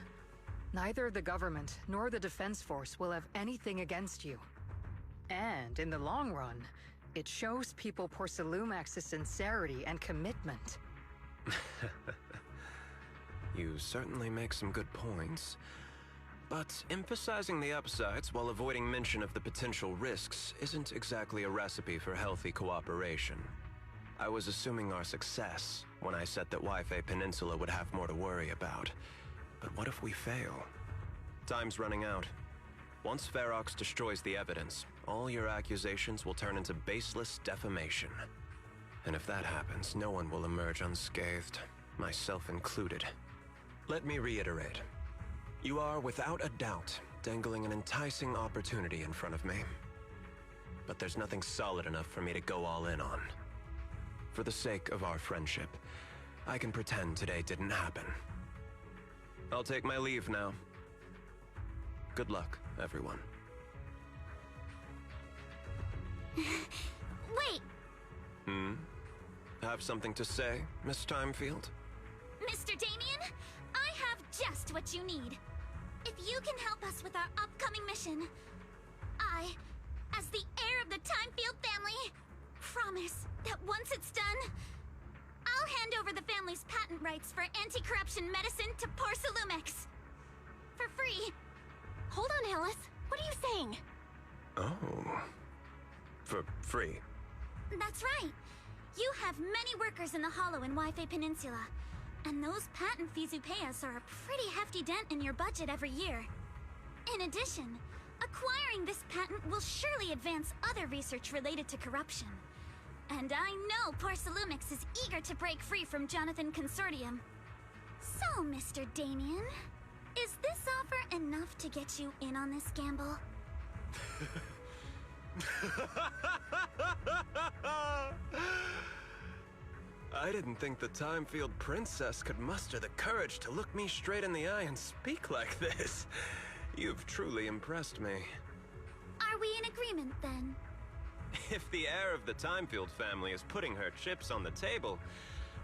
neither the government nor the Defense Force will have anything against you. And in the long run, it shows people Porsalumex's sincerity and commitment. You certainly make some good points. But emphasizing the upsides while avoiding mention of the potential risks isn't exactly a recipe for healthy cooperation. I was assuming our success when I said that Wi-Fi Peninsula would have more to worry about. But what if we fail? Time's running out. Once Ferox destroys the evidence, all your accusations will turn into baseless defamation. And if that happens, no one will emerge unscathed, myself included. Let me reiterate. You are, without a doubt, dangling an enticing opportunity in front of me. But there's nothing solid enough for me to go all in on. For the sake of our friendship, I can pretend today didn't happen. I'll take my leave now. Good luck, everyone. Wait! Have something to say, Miss Timefield? Mr. Damien, I have just what you need. If you can help us with our upcoming mission, I, as the heir of the Timefield family, promise that once it's done, I'll hand over the family's patent rights for anti-corruption medicine to Porsalumex. For free. Hold on, Alice. What are you saying? Oh. For free? That's right. You have many workers in the Hollow and Wi-Fi Peninsula. And those patent fees you pay us are a pretty hefty dent in your budget every year. In addition, acquiring this patent will surely advance other research related to corruption. And I know Porsalumix is eager to break free from Jonathan Consortium. So, Mr. Damien, is this offer enough to get you in on this gamble? I didn't think the Timefield princess could muster the courage to look me straight in the eye and speak like this. You've truly impressed me. Are we in agreement, then? If the heir of the Timefield family is putting her chips on the table,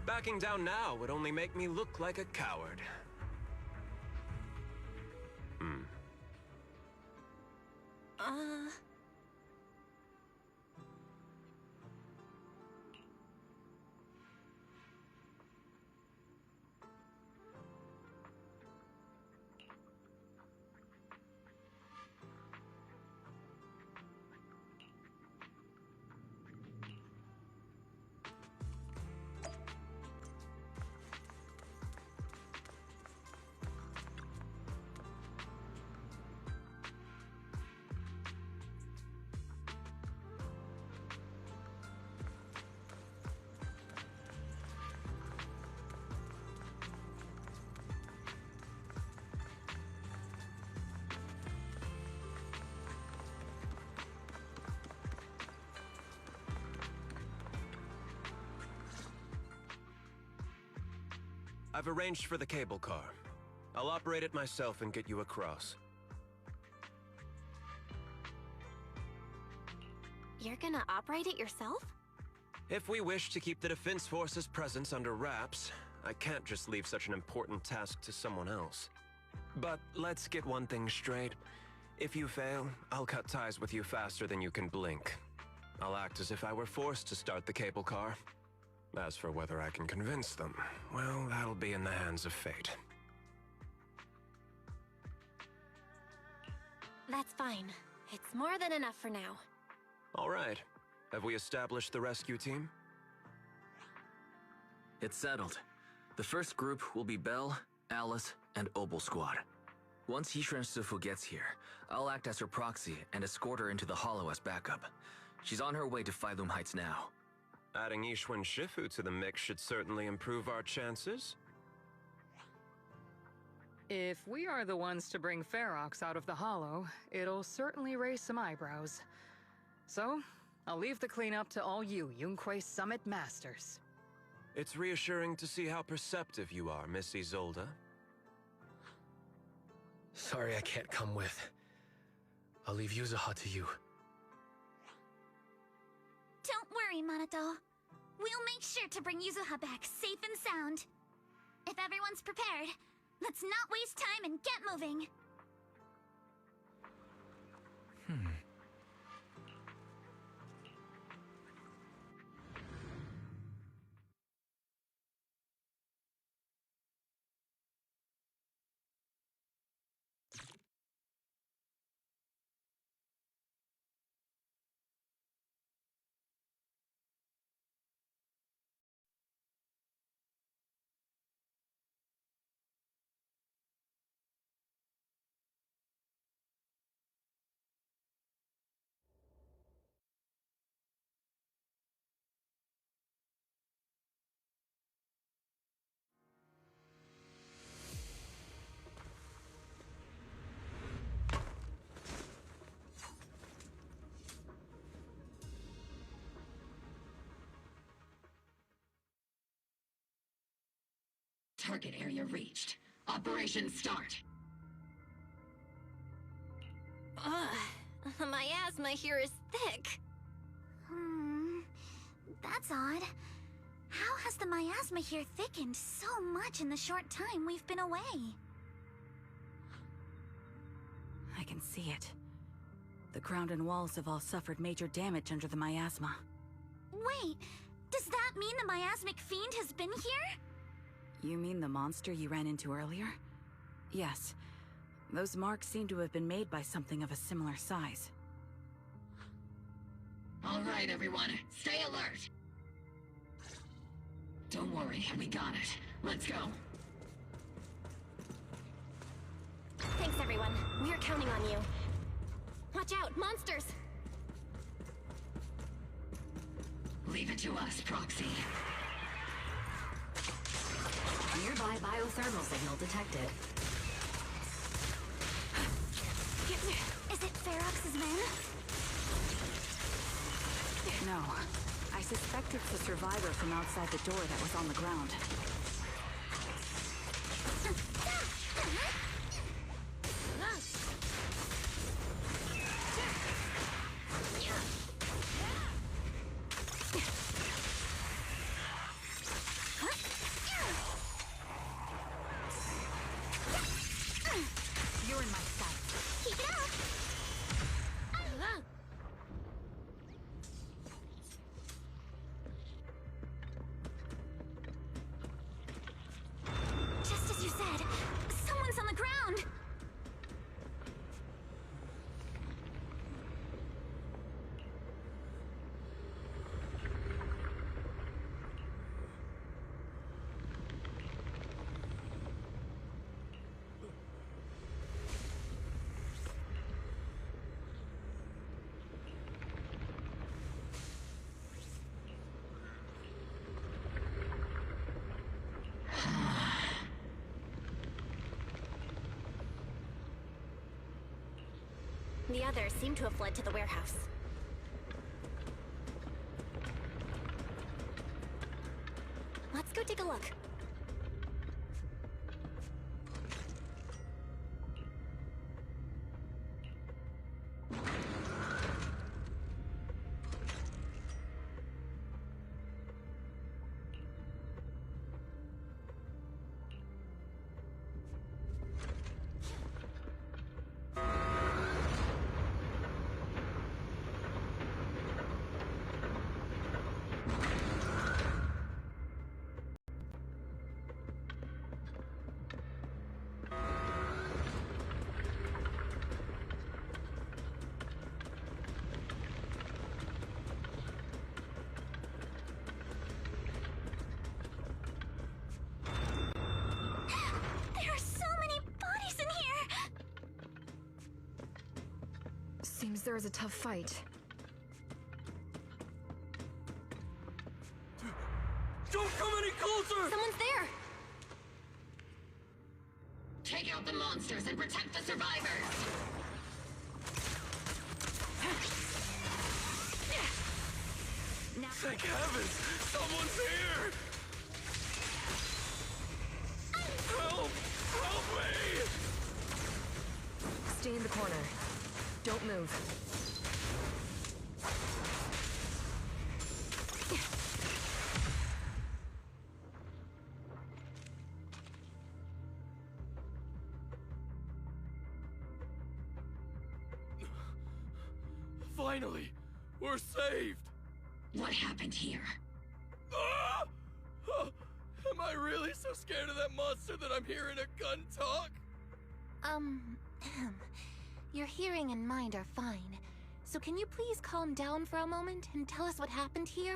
backing down now would only make me look like a coward. I've arranged for the cable car. I'll operate it myself and get you across. You're gonna operate it yourself? If we wish to keep the Defense Force's presence under wraps, I can't just leave such an important task to someone else. But let's get one thing straight. If you fail, I'll cut ties with you faster than you can blink. I'll act as if I were forced to start the cable car. As for whether I can convince them, well, that'll be in the hands of fate. That's fine. It's more than enough for now. All right. Have we established the rescue team? It's settled. The first group will be Belle, Alice, and Obel Squad. Once Yishuan Shifu gets here, I'll act as her proxy and escort her into the Hollow as backup. She's on her way to Failum Heights now. Adding Yishuan Shifu to the mix should certainly improve our chances. If we are the ones to bring Ferox out of the Hollow, it'll certainly raise some eyebrows. So, I'll leave the cleanup to all you Yunque Summit Masters. It's reassuring to see how perceptive you are, Miss Isolde. Sorry I can't come with. I'll leave Yuzuha to you. Don't worry, Monato. We'll make sure to bring Yuzuha back safe and sound. If everyone's prepared, let's not waste time and get moving. Target area reached. Operation start. Ugh, my asthma here is thick. That's odd. How has the miasma here thickened so much in the short time we've been away? I can see it. The ground and walls have all suffered major damage under the miasma. Wait, does that mean the miasmic fiend has been here? You mean the monster you ran into earlier? Yes. Those marks seem to have been made by something of a similar size. All right, everyone. Stay alert. Don't worry, we got it. Let's go. Thanks, everyone. We're counting on you. Watch out, monsters! Leave it to us, Proxy. Nearby biothermal signal detected. Is it Ferox's men? No. I suspect it's the survivor from outside the door that was on the ground. You're in my sight. Keep it up! Just as you said, someone's on the ground! The others seem to have fled to the warehouse. Let's go take a look. Seems there is a tough fight. Don't come any closer! Someone's there! Take out the monsters and protect the survivors! Thank heavens! Someone's here! Help! Help me! Stay in the corner. Don't move. Finally! We're saved! What happened here? Ah! Am I really so scared of that monster that I'm hearing a gun talk? Your hearing and mind are fine. So can you please calm down for a moment and tell us what happened here?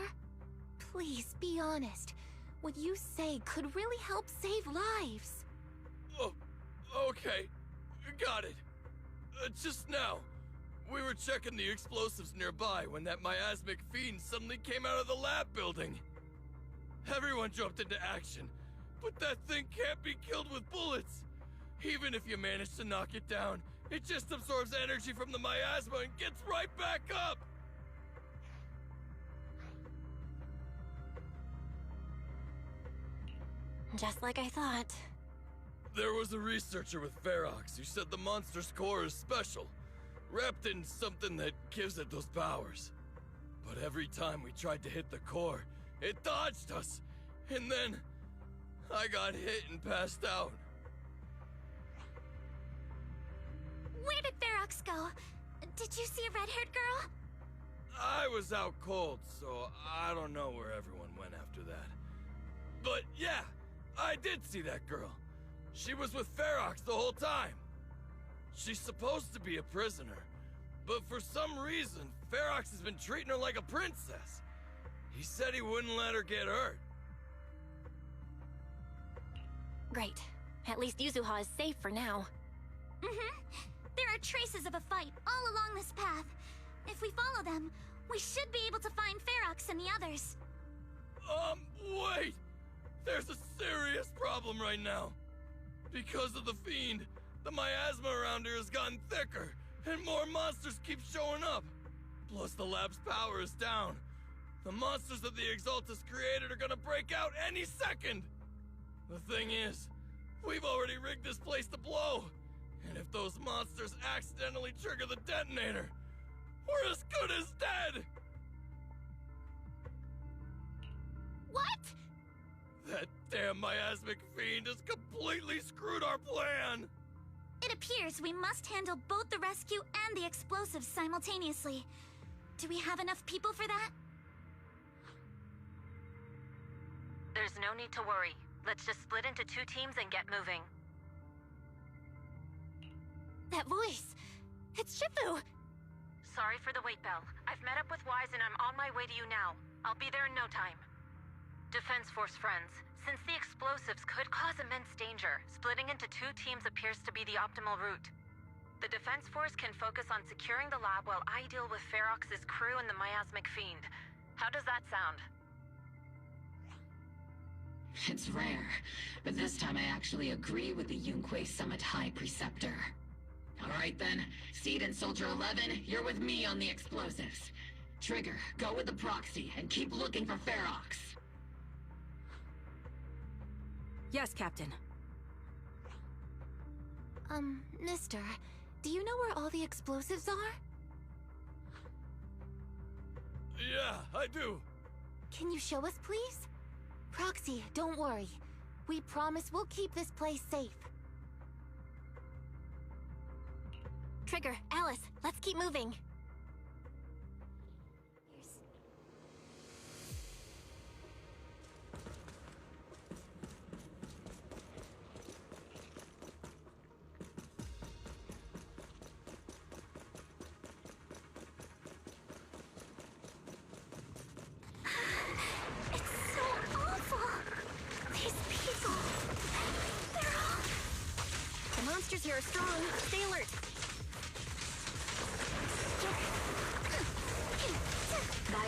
Please, be honest. What you say could really help save lives. Oh, okay. Got it. Just now, we were checking the explosives nearby when that miasmic fiend suddenly came out of the lab building. Everyone jumped into action, but that thing can't be killed with bullets. Even if you manage to knock it down, it just absorbs energy from the miasma and gets right back up! Just like I thought. There was a researcher with Ferox who said the monster's core is special, wrapped in something that gives it those powers. But every time we tried to hit the core, it dodged us, and then I got hit and passed out. Where did Ferox go? Did you see a red-haired girl? I was out cold, so I don't know where everyone went after that. But yeah, I did see that girl. She was with Ferox the whole time. She's supposed to be a prisoner, but for some reason, Ferox has been treating her like a princess. He said he wouldn't let her get hurt. Great. At least Yuzuha is safe for now. There are traces of a fight all along this path. If we follow them, we should be able to find Ferox and the others. Wait! There's a serious problem right now. Because of the fiend, the miasma around here has gotten thicker, and more monsters keep showing up. Plus the lab's power is down. The monsters that the Exaltus created are gonna break out any second! The thing is, we've already rigged this place to blow. And if those monsters accidentally trigger the detonator, we're as good as dead! What? That damn miasmic fiend has completely screwed our plan! It appears we must handle both the rescue and the explosives simultaneously. Do we have enough people for that? There's no need to worry. Let's just split into 2 teams and get moving. That voice! It's Shifu! Sorry for the wait, Belle. I've met up with Wise and I'm on my way to you now. I'll be there in no time. Defense Force friends, since the explosives could cause immense danger, splitting into 2 teams appears to be the optimal route. The Defense Force can focus on securing the lab while I deal with Ferox's crew and the miasmic fiend. How does that sound? It's rare, but this time I actually agree with the Yunque Summit High Preceptor. Alright then, Seed and Soldier 11, you're with me on the explosives. Trigger, go with the proxy and keep looking for Ferox. Yes, Captain. Mister, do you know where all the explosives are? Yeah, I do. Can you show us, please? Proxy, don't worry. We promise we'll keep this place safe. Trigger, Alice, let's keep moving. Here are strong. Stay alert.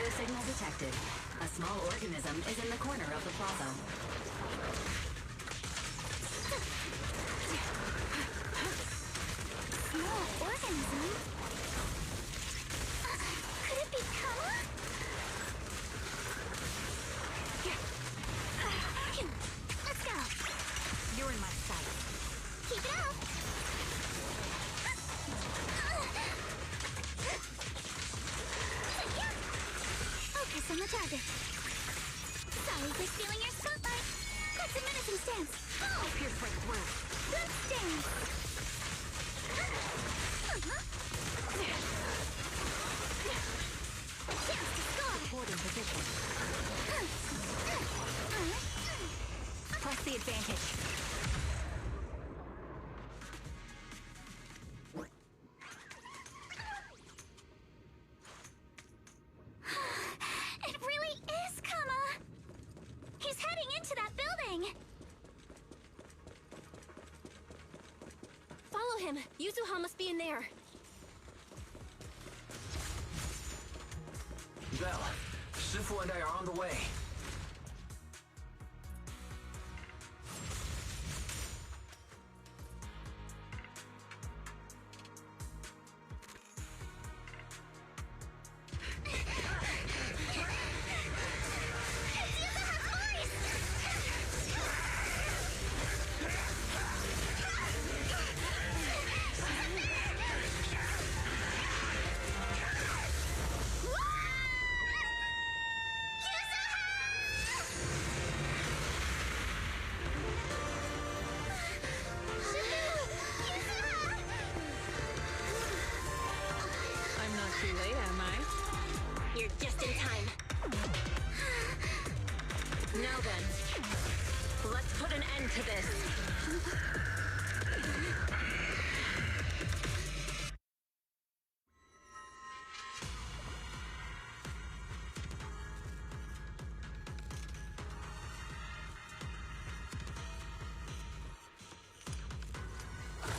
Biosignal detected. A small organism is in the corner of the plaza. Small organism? Could it be Kama? Let's go. You're in my sight. Keep it up. Focus on the target. Sorry for stealing your spotlight. That's a menacing stance. Oh! Pierce right through. Good stance. Chance to score. Forward in position. Press the advantage. It really is Kama. He's heading into that building. Follow him. Yuzuha must be in there. Belle, Shifu and I are on the way. I'm not too late, am I? You're just in time. Now then, let's put an end to this.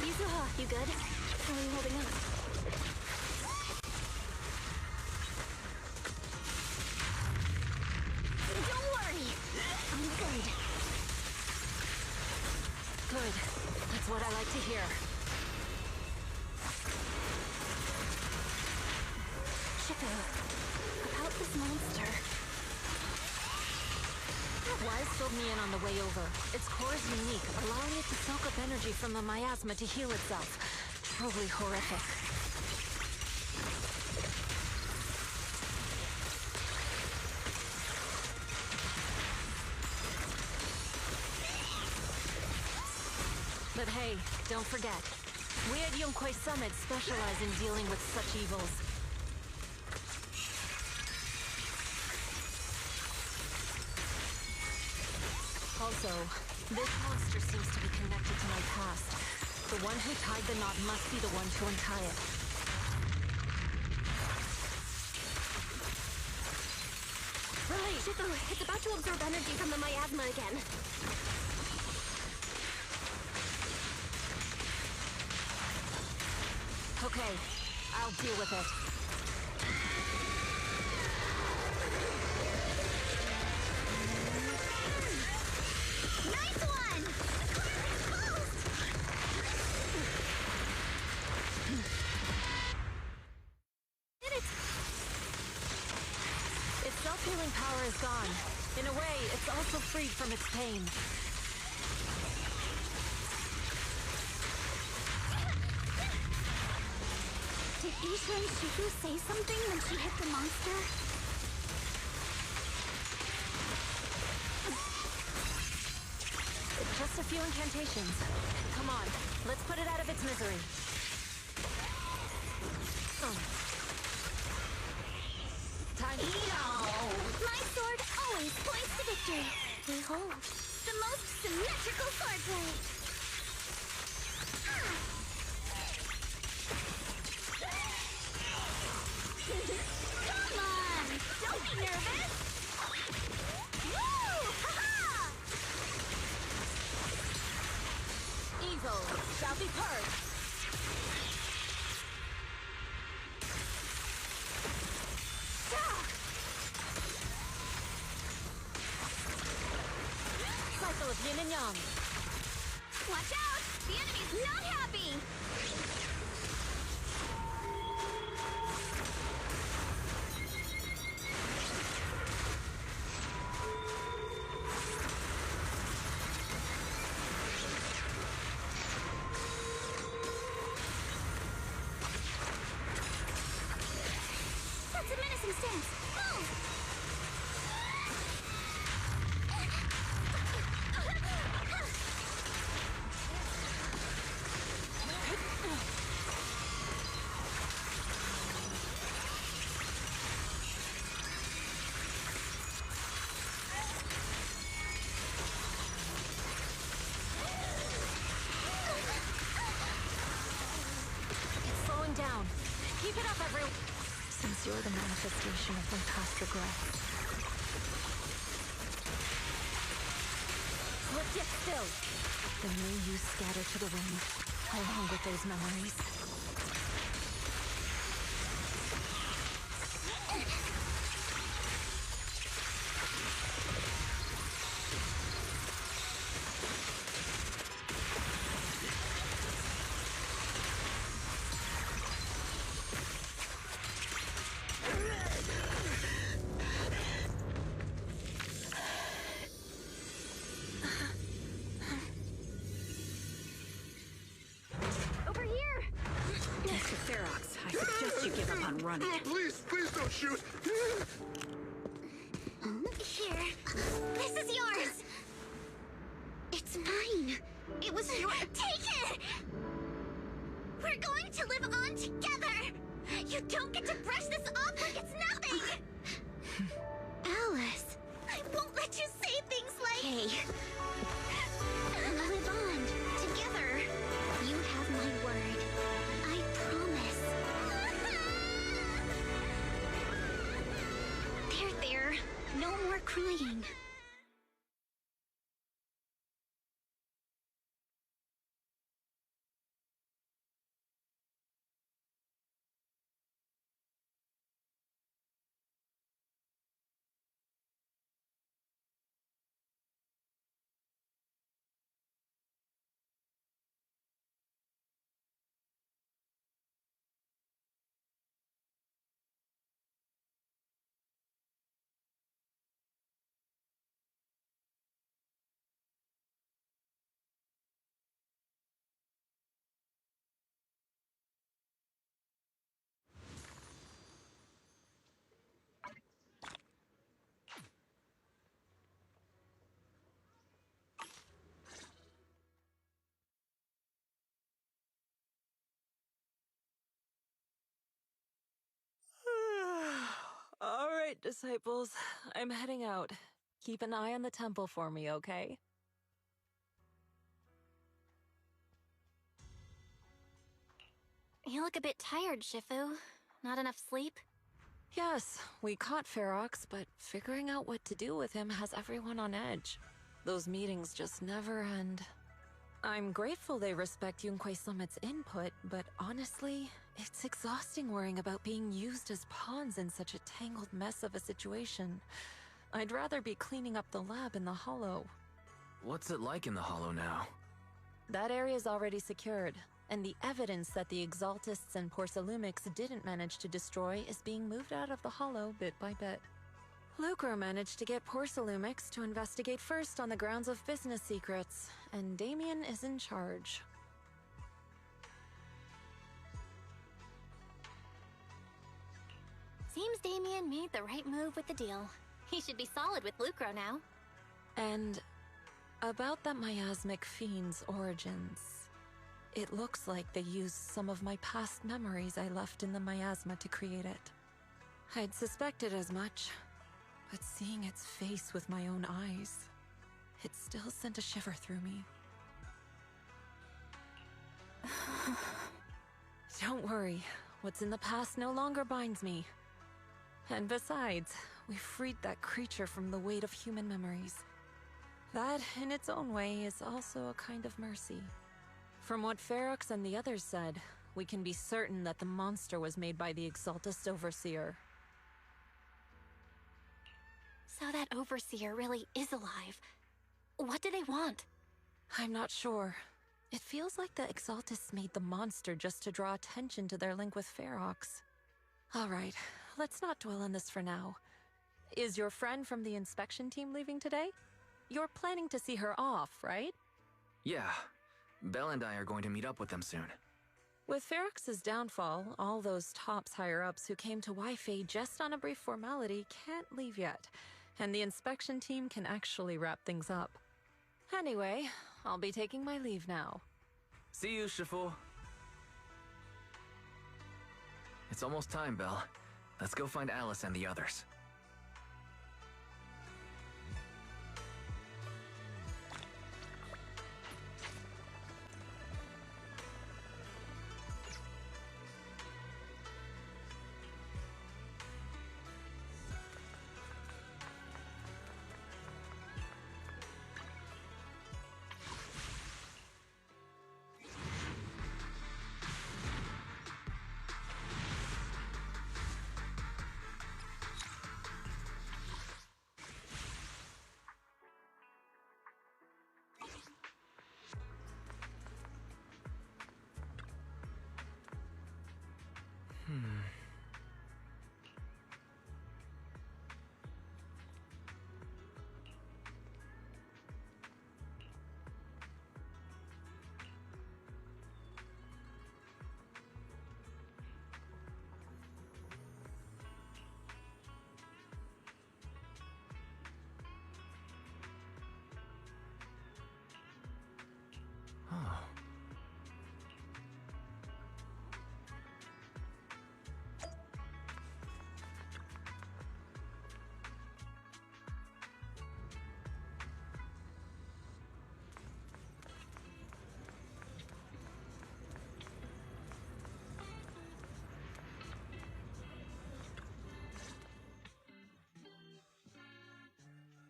Yuzuha, you good? How are you holding up? Don't worry. I'm good. Good. That's what I like to hear. Shifu, about this monster. Wise filled me in on the way over. Its core is unique, allowing it to soak up energy from the miasma to heal itself. Truly horrific. But hey, don't forget, we at Yonkwei Summit specialize in dealing with such evils. Also, this monster seems to be connected to my past. The one who tied the knot must be the one to untie it. Right! Shifu, it's about to absorb energy from the miasma again. Okay, I'll deal with it. Nice one! Did it? Its self-healing power is gone. In a way, it's also freed from its pain. Did Isha and Shifu say something when she hit the monster? Just a few incantations. Come on, let's put it out of its misery. Time. My sword always points to victory. Behold, the most symmetrical swordplay. Come on! Don't be nervous! Woo! Ha-ha! Evil shall be purged. of yin and yang. Watch out! The enemy's not happy! That's a menacing stance. Move! It's slowing down. Keep it up, everyone. Since you're the manifestation of my past regrets. Hold it still. Then may you scatter to the wind, along with those memories. Over here! Mr. Ferox, I suggest you give up on running. Please don't shoot! Here. This is yours! It's mine! It was your— Take it! We're going to live on together! You don't get to brush this off like it's nothing! Alice! I won't let you say things like— Hey. Live on, together. You have my word. I promise. There. No more crying. All right, disciples. I'm heading out. Keep an eye on the temple for me, okay? You look a bit tired, Shifu. Not enough sleep? Yes, we caught Ferox, but figuring out what to do with him has everyone on edge. Those meetings just never end. I'm grateful they respect Yunque Summit's input, but honestly, it's exhausting worrying about being used as pawns in such a tangled mess of a situation. I'd rather be cleaning up the lab in the Hollow. What's it like in the Hollow now? That area's already secured, and the evidence that the Exaltists and Porcelumix didn't manage to destroy is being moved out of the Hollow bit by bit. Lucro managed to get Porcelumix to investigate first on the grounds of business secrets, and Damien is in charge. Seems Damien made the right move with the deal. He should be solid with Lucro now. And about that miasmic fiend's origins. It looks like they used some of my past memories I left in the miasma to create it. I'd suspected as much, but seeing its face with my own eyes, it still sent a shiver through me. Don't worry, what's in the past no longer binds me. And besides, we freed that creature from the weight of human memories. That, in its own way, is also a kind of mercy. From what Ferox and the others said, we can be certain that the monster was made by the Exaltist Overseer. So that Overseer really is alive. What do they want? I'm not sure. It feels like the Exaltists made the monster just to draw attention to their link with Ferox. All right, let's not dwell on this for now. Is your friend from the inspection team leaving today? You're planning to see her off, right? Yeah. Belle and I are going to meet up with them soon. With Ferox's downfall, all those TOPS higher-ups who came to Wi-Fi just on a brief formality can't leave yet, and the inspection team can actually wrap things up. Anyway, I'll be taking my leave now. See you, Shifu. It's almost time, Belle. Let's go find Alice and the others.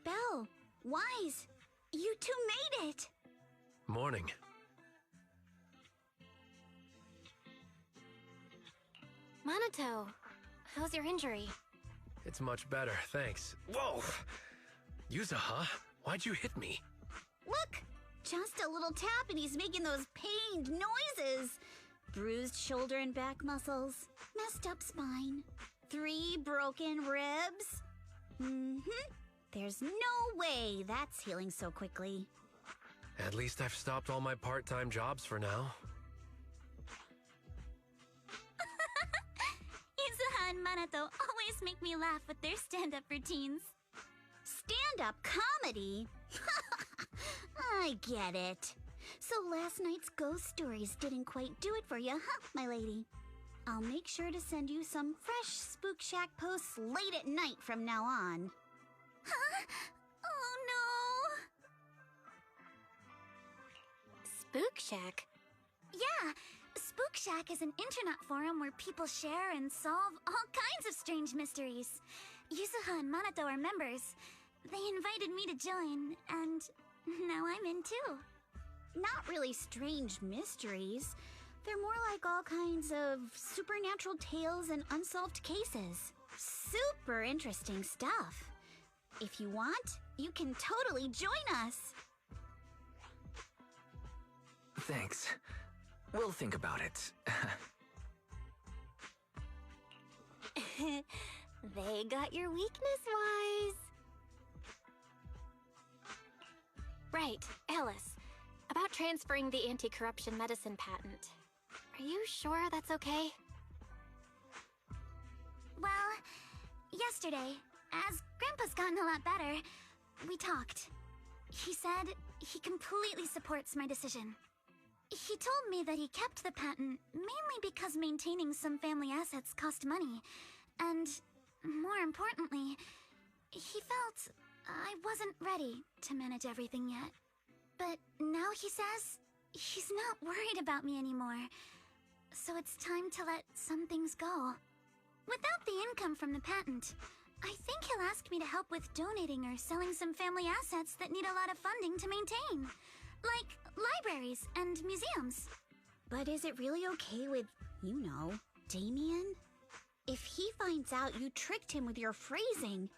Belle, Wise, you two made it! Morning. Minato, how's your injury? It's much better, thanks. Whoa! Yuzuha, why'd you hit me? Look! Just a little tap and he's making those pained noises. Bruised shoulder and back muscles, messed up spine, 3 broken ribs. There's no way that's healing so quickly. At least I've stopped all my part-time jobs for now. Yuzuha and Minato always make me laugh with their stand-up routines. Stand-up comedy? I get it. So last night's ghost stories didn't quite do it for you, huh, my lady? I'll make sure to send you some fresh Spook Shack posts late at night from now on. Huh? Oh no! Spook Shack? Yeah, Spook Shack is an internet forum where people share and solve all kinds of strange mysteries. Yuzuha and Minato are members. They invited me to join, and now I'm in too. Not really strange mysteries. They're more like all kinds of supernatural tales and unsolved cases. Super interesting stuff. If you want, you can totally join us. Thanks. We'll think about it. They got your weakness, Wise. Right, Alice. About transferring the anti-corruption medicine patent. Are you sure that's okay? Well, yesterday, as Grandpa's gotten a lot better, we talked. He said he completely supports my decision. He told me that he kept the patent mainly because maintaining some family assets cost money. And, more importantly, he felt I wasn't ready to manage everything yet. But now he says he's not worried about me anymore. So it's time to let some things go. Without the income from the patent, I think he'll ask me to help with donating or selling some family assets that need a lot of funding to maintain. Like libraries and museums. But is it really okay with, you know, Damien? If he finds out you tricked him with your phrasing,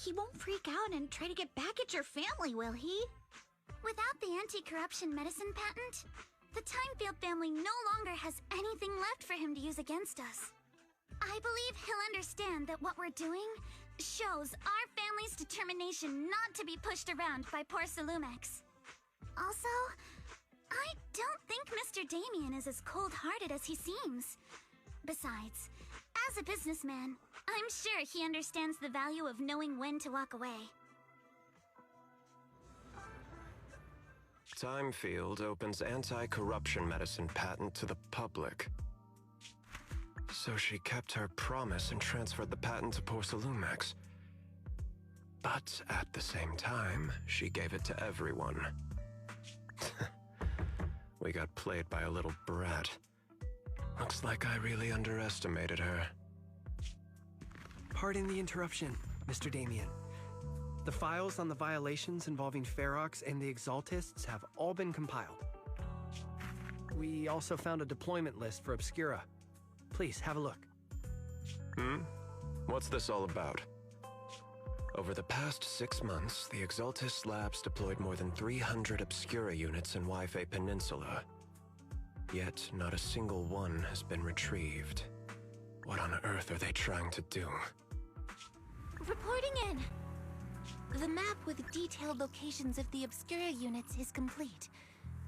he won't freak out and try to get back at your family, will he? Without the anti-corruption medicine patent, the Timefield family no longer has anything left for him to use against us. I believe he'll understand that what we're doing shows our family's determination not to be pushed around by poor Salumex. Also, I don't think Mr. Damien is as cold-hearted as he seems. Besides, as a businessman, I'm sure he understands the value of knowing when to walk away. Timefield opens anti-corruption medicine patent to the public. So she kept her promise and transferred the patent to Porsalumex. But at the same time, she gave it to everyone. We got played by a little brat. Looks like I really underestimated her. Pardon the interruption, Mr. Damien. The files on the violations involving Ferox and the Exaltists have all been compiled. We also found a deployment list for Obscura. Please, have a look. What's this all about? Over the past 6 months, the Exaltist Labs deployed more than 300 Obscura units in Wi-Fi Peninsula. Yet, not a single one has been retrieved. What on earth are they trying to do? Reporting in! The map with detailed locations of the Obscura units is complete.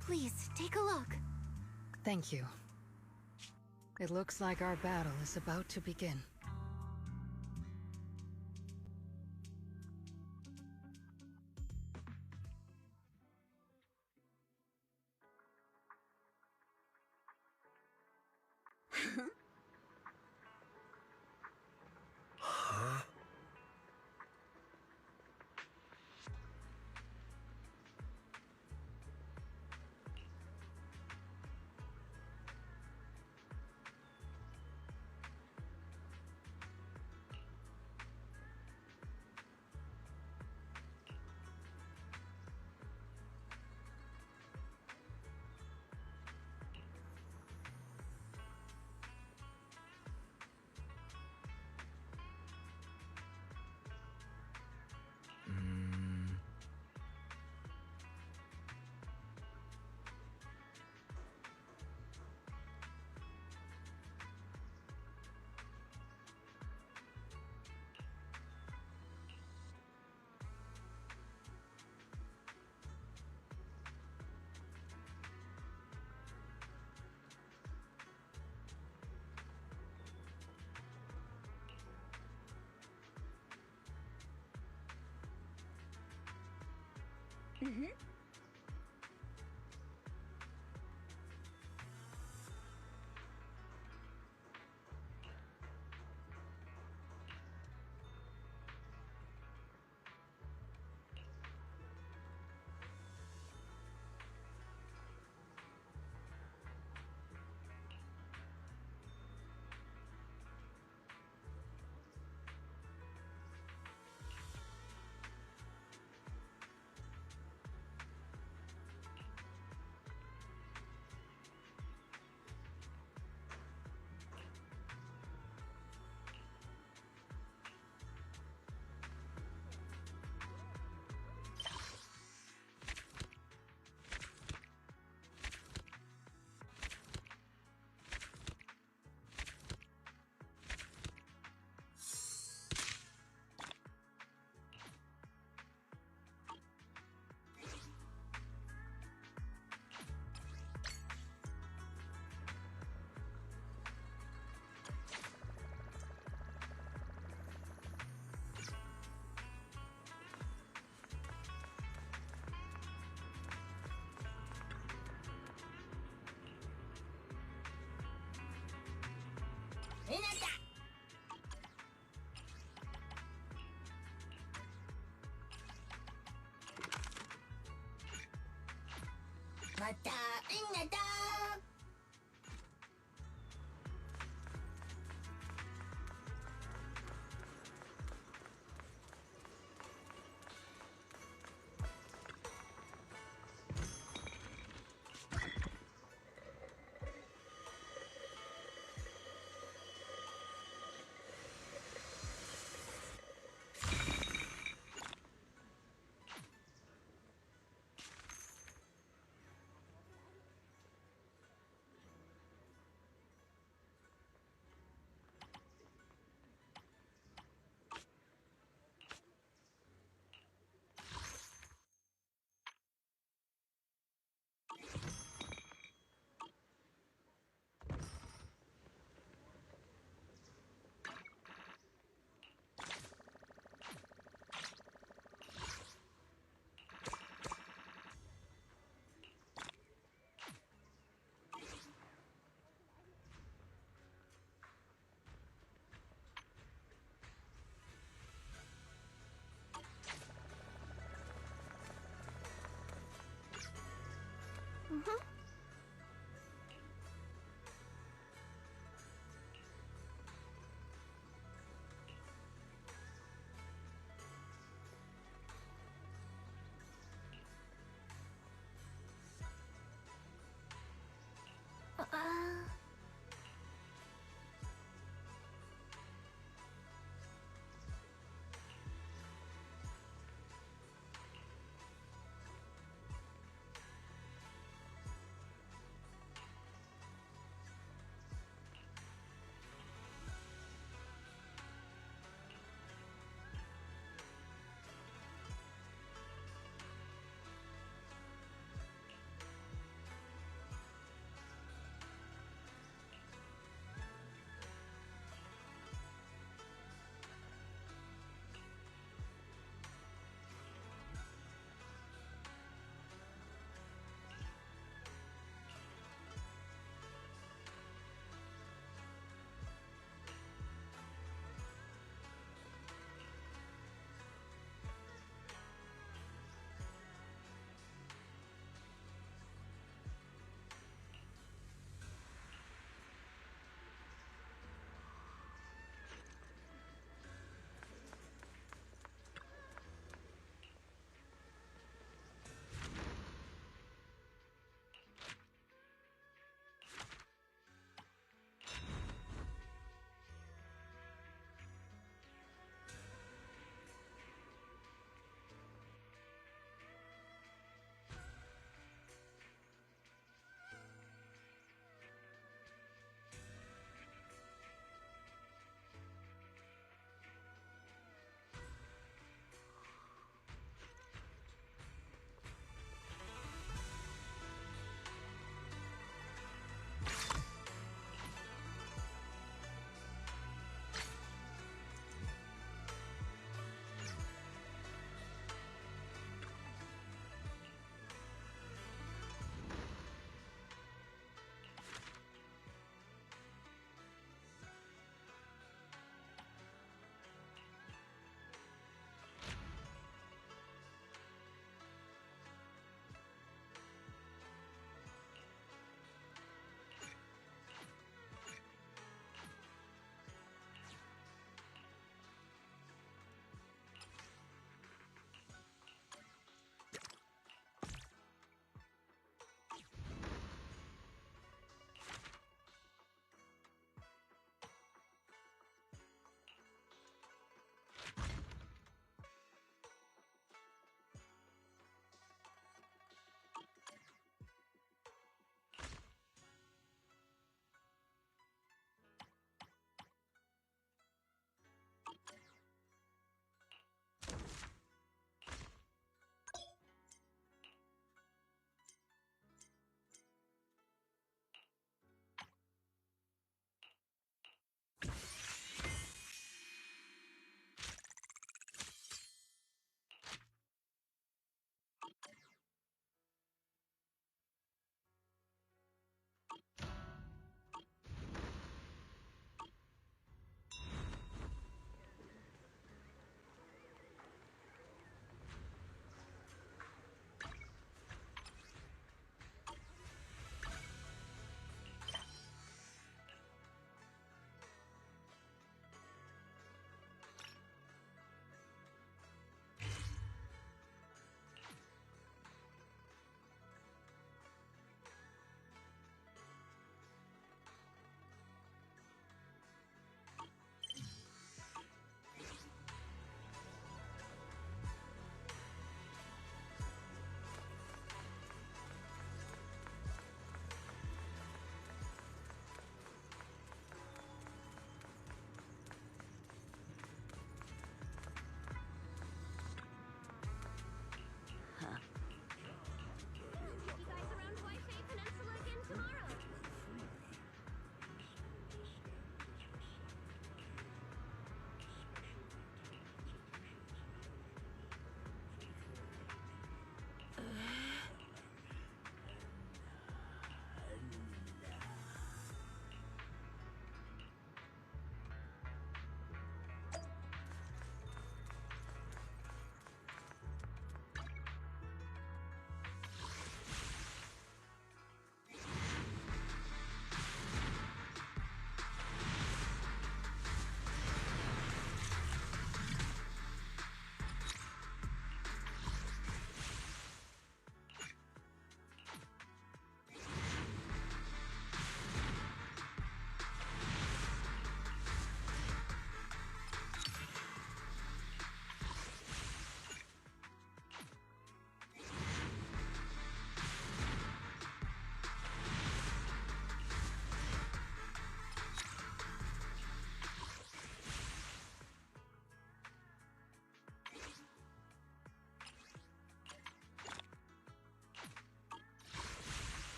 Please, take a look. Thank you. It looks like our battle is about to begin. Huh?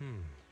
Hmm.